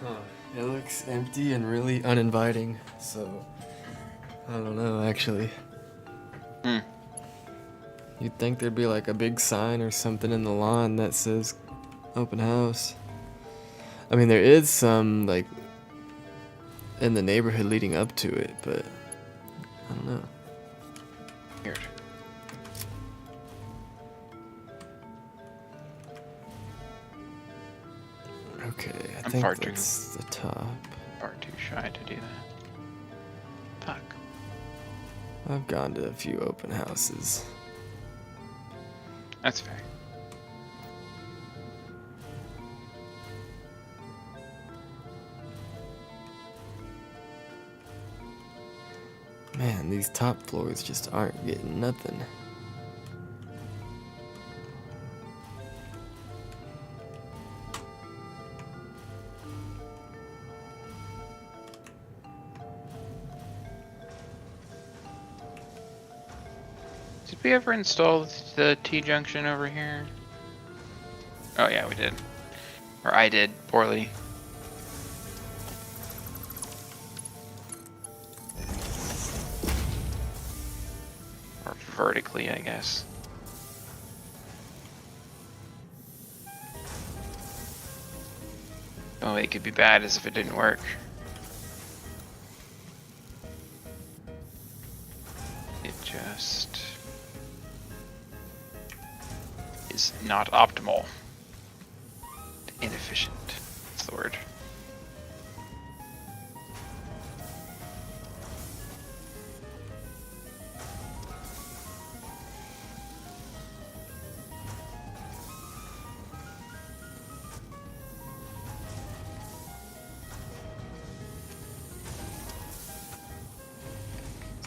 Huh. It looks empty and really uninviting, so I don't know actually. Hmm. You'd think there'd be like a big sign or something in the lawn that says open house. I mean, there is some like in the neighborhood leading up to it, but I don't know. Weird. Okay, I I'm think far too- that's the top. Far too shy to do that. Fuck. I've gone to a few open houses. That's fair. Man, these top floors just aren't getting nothing. Did we ever install the T-junction over here? Oh yeah, we did. Or I did, poorly. Or vertically, I guess. The only way it could be bad is if it didn't work. It just is not optimal. Inefficient. That's the word.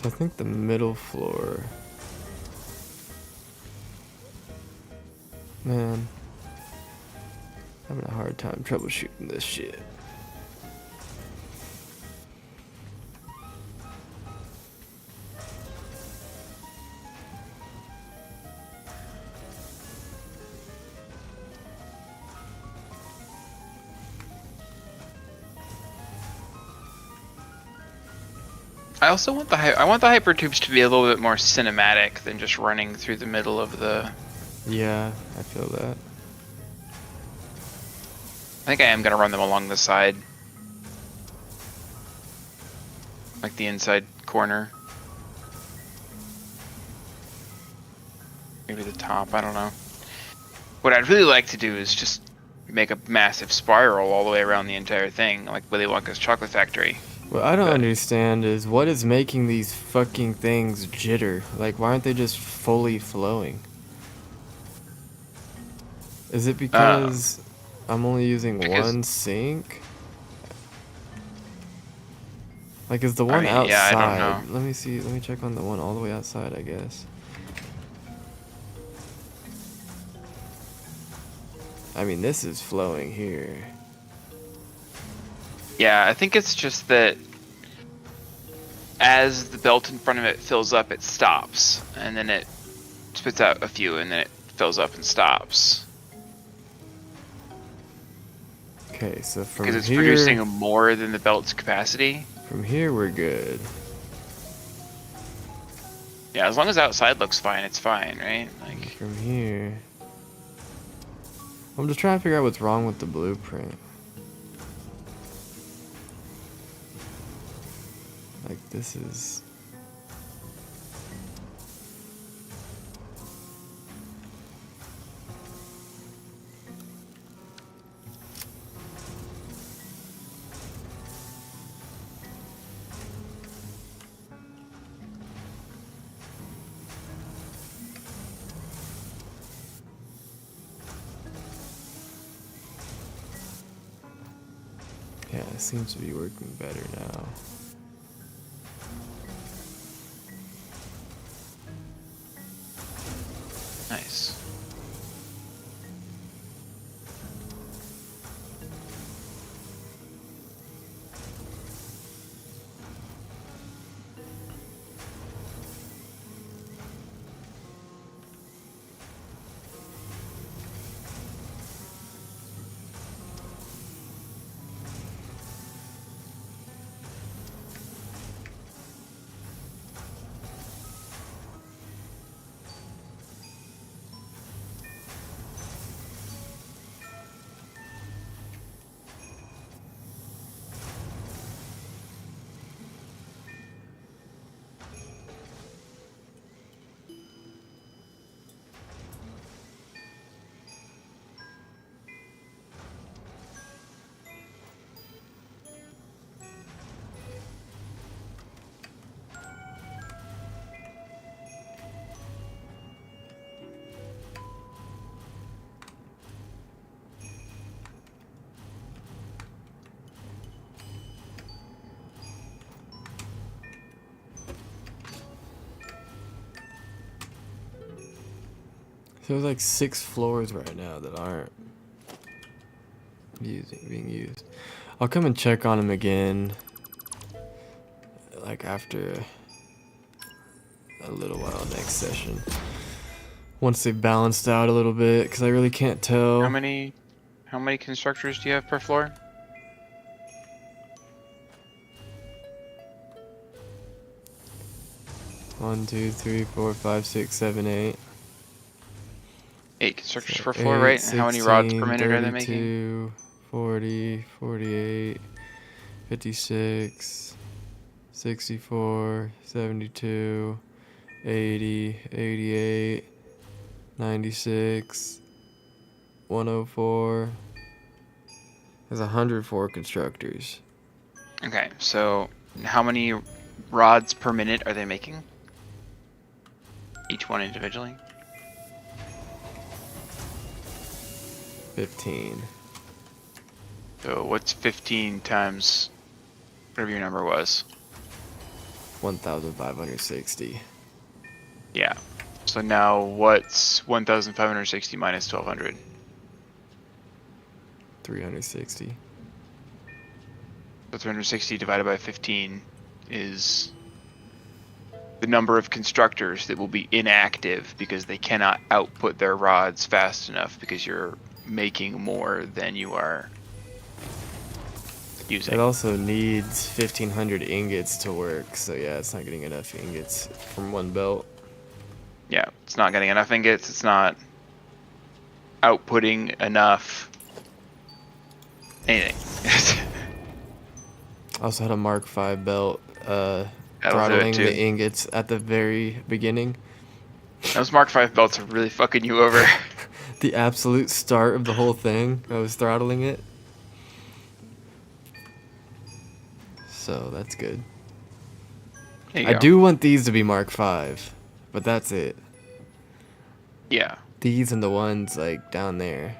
So I think the middle floor. Man, I'm having a hard time troubleshooting this shit. I also want I want the hyper tubes to be a little bit more cinematic than just running through the middle of the. Yeah, I feel that. I think I am gonna run them along the side, like the inside corner. Maybe the top. I don't know. What I'd really like to do is just make a massive spiral all the way around the entire thing, like Willy Wonka's chocolate factory. What I don't But- understand is what is making these fucking things jitter? Like, why aren't they just fully flowing? Is it because I'm only using because- one sink? Like, is the I one mean, yeah, I don't outside? know. Let me see. Let me check on the one all the way outside, I guess. I mean, this is flowing here. Yeah, I think it's just that as the belt in front of it fills up, it stops, and then it spits out a few, and then it fills up and stops. Okay, so Because it's producing more than the belt's capacity. from here we're good. Yeah, as long as outside looks fine, it's fine, right? Like, From here, I'm just trying to figure out what's wrong with the blueprint. Like, this is... Yeah, it seems to be working better now. nice. So there's like 6 floors right now that aren't being used. I'll come and check on them again, like after a little while next session. Once they've balanced out a little bit, because I really can't tell. How many constructors do you have per floor? One, two, three, four, five, 6, 7, 8. 8 constructors So per floor, 8, right? And how many rods per 16, minute are they making? 32, 40, 48, 56, 64, 72, 80, 88, 96, 104. There's 104 constructors. Okay, so how many rods per minute are they making? Each one individually? 15. So what's 15 times whatever your number was? 1,560. Yeah. So now what's 1,560 minus 1,200? 360. So 360 divided by 15 is the number of constructors that will be inactive because they cannot output their rods fast enough because you're making more than you are using. It also needs 1,500 ingots to work, so yeah, it's not getting enough ingots from one belt. Yeah, it's not getting enough ingots. It's not outputting enough anything. I also had a Mark V belt That'll do it throttling too. the ingots at the very beginning. Those Mark V belts are really fucking you over. The absolute start of the whole thing, I was throttling it. So that's good. There you I go. do want these to be Mark V, but that's it. Yeah. These and the ones like down there.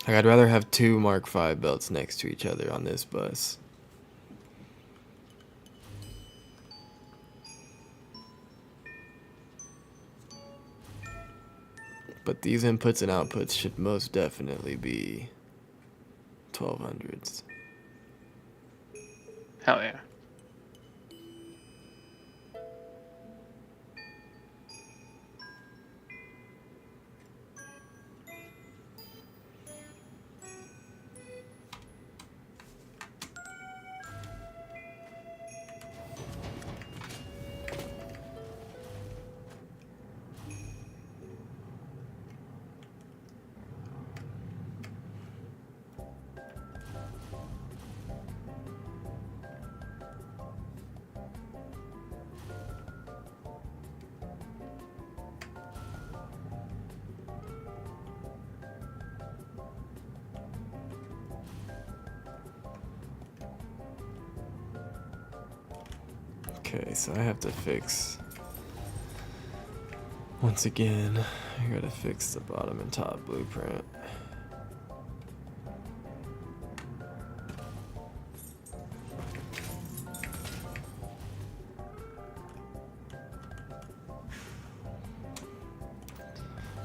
Like I'd rather have 2 Mark V belts next to each other on this bus. But these inputs and outputs should most definitely be 1200s. Hell yeah. Okay, so I have to fix. Once again, I gotta fix the bottom and top blueprint.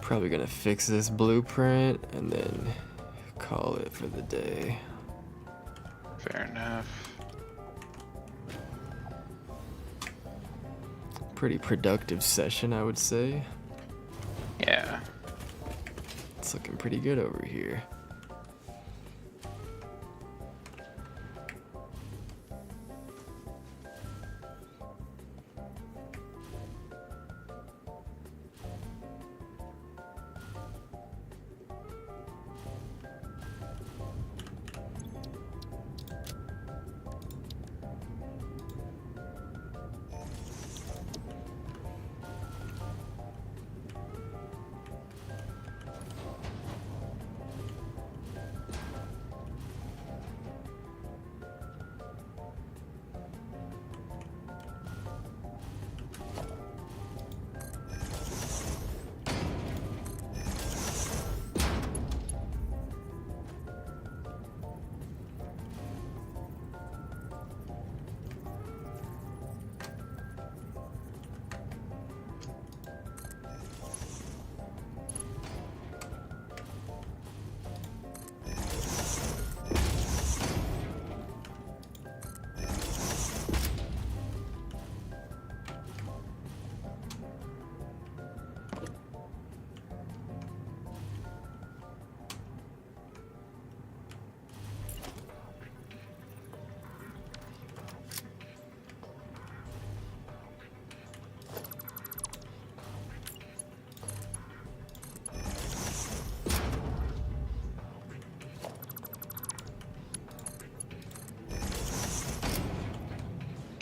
Probably gonna fix this blueprint and then call it for the day. Fair enough. Pretty productive session, I would say. Yeah. It's looking pretty good over here.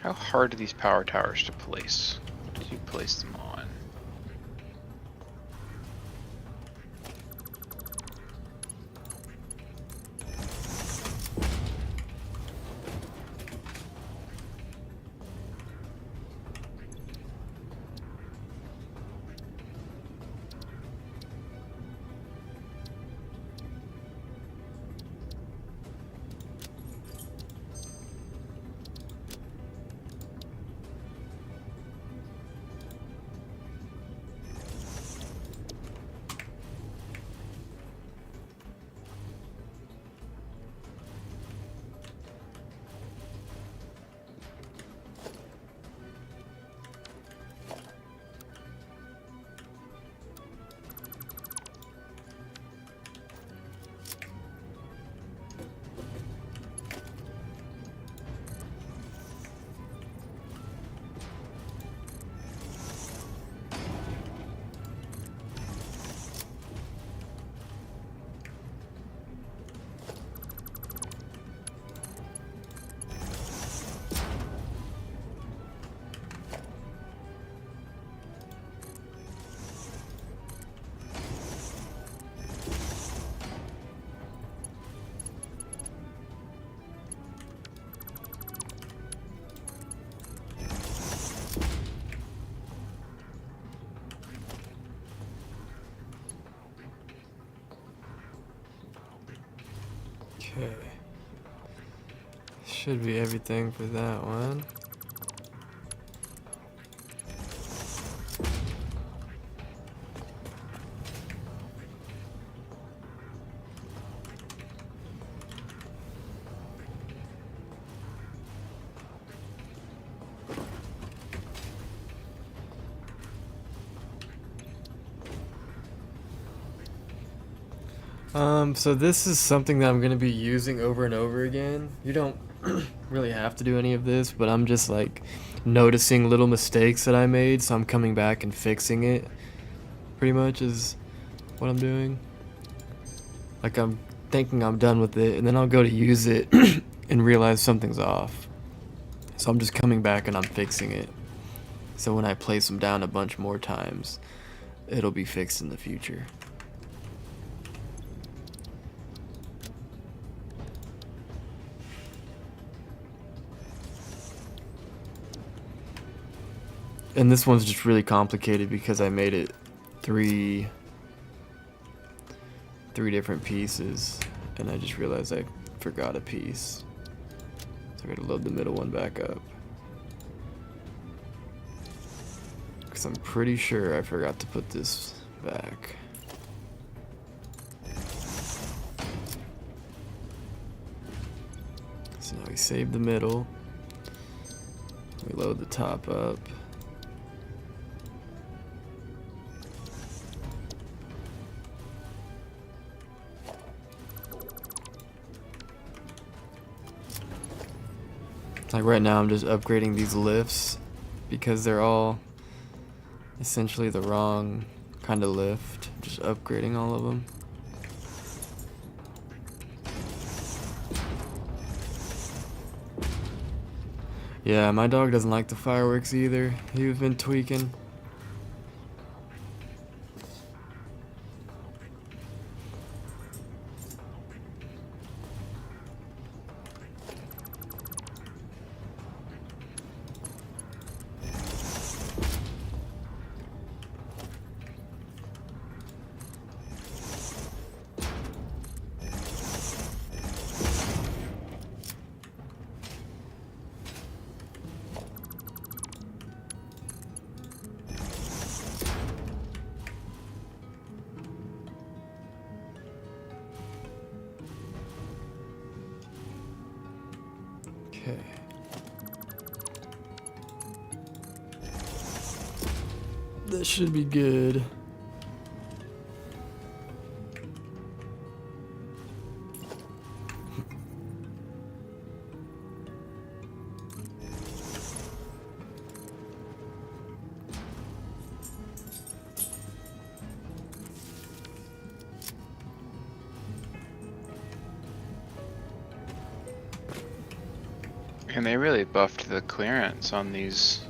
How hard are these power towers to place? What did you place them on? Okay. Should be everything for that one. So this is something that I'm gonna be using over and over again. You don't really have to do any of this, but I'm just like noticing little mistakes that I made, so I'm coming back and fixing it. Pretty much is what I'm doing. Like I'm thinking I'm done with it, and then I'll go to use it and realize something's off. So I'm just coming back and I'm fixing it. So when I place them down a bunch more times, it'll be fixed in the future. And this one's just really complicated because I made it three different pieces, and I just realized I forgot a piece. So I gotta load the middle one back up. Because I'm pretty sure I forgot to put this back. So now we save the middle. We load the top up. Like right now I'm just upgrading these lifts because they're all essentially the wrong kind of lift. Just upgrading all of them. Yeah, my dog doesn't like the fireworks either. He's been tweaking. Okay. This should be good. And they really buffed the clearance on these.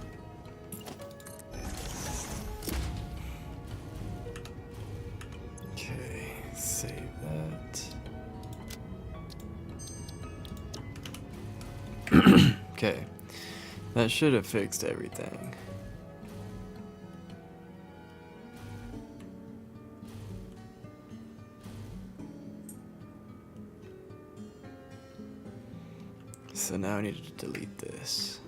Okay, save that. Okay, that should have fixed everything. So now I need to delete this.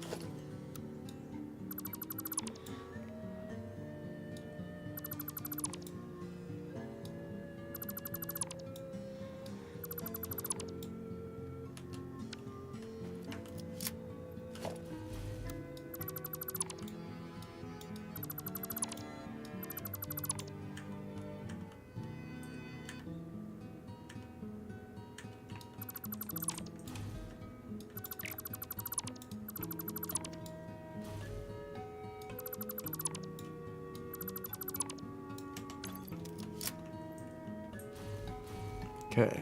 Okay.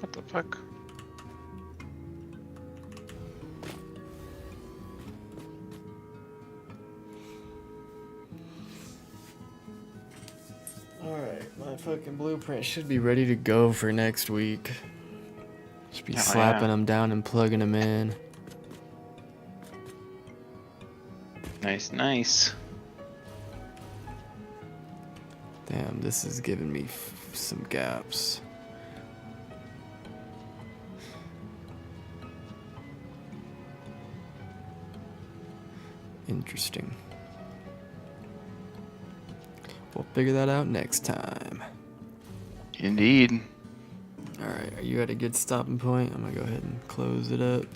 What the fuck? Alright, my fucking blueprint should be ready to go for next week. Just be Hell slapping yeah. them down and plugging them in. Nice, nice. Damn, this is giving me some gaps. Interesting. We'll figure that out next time. Indeed. Alright, are you at a good stopping point? I'm gonna go ahead and close it up.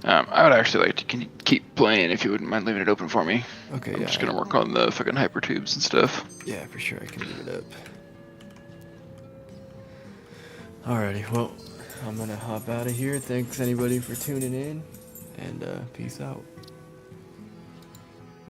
I would actually like to keep playing if you wouldn't mind leaving it open for me. Okay, I'm yeah. just gonna work on the fucking hyper tubes and stuff. Yeah, for sure, I can leave it up. Alrighty, well, I'm gonna hop out of here. Thanks anybody for tuning in, and peace out.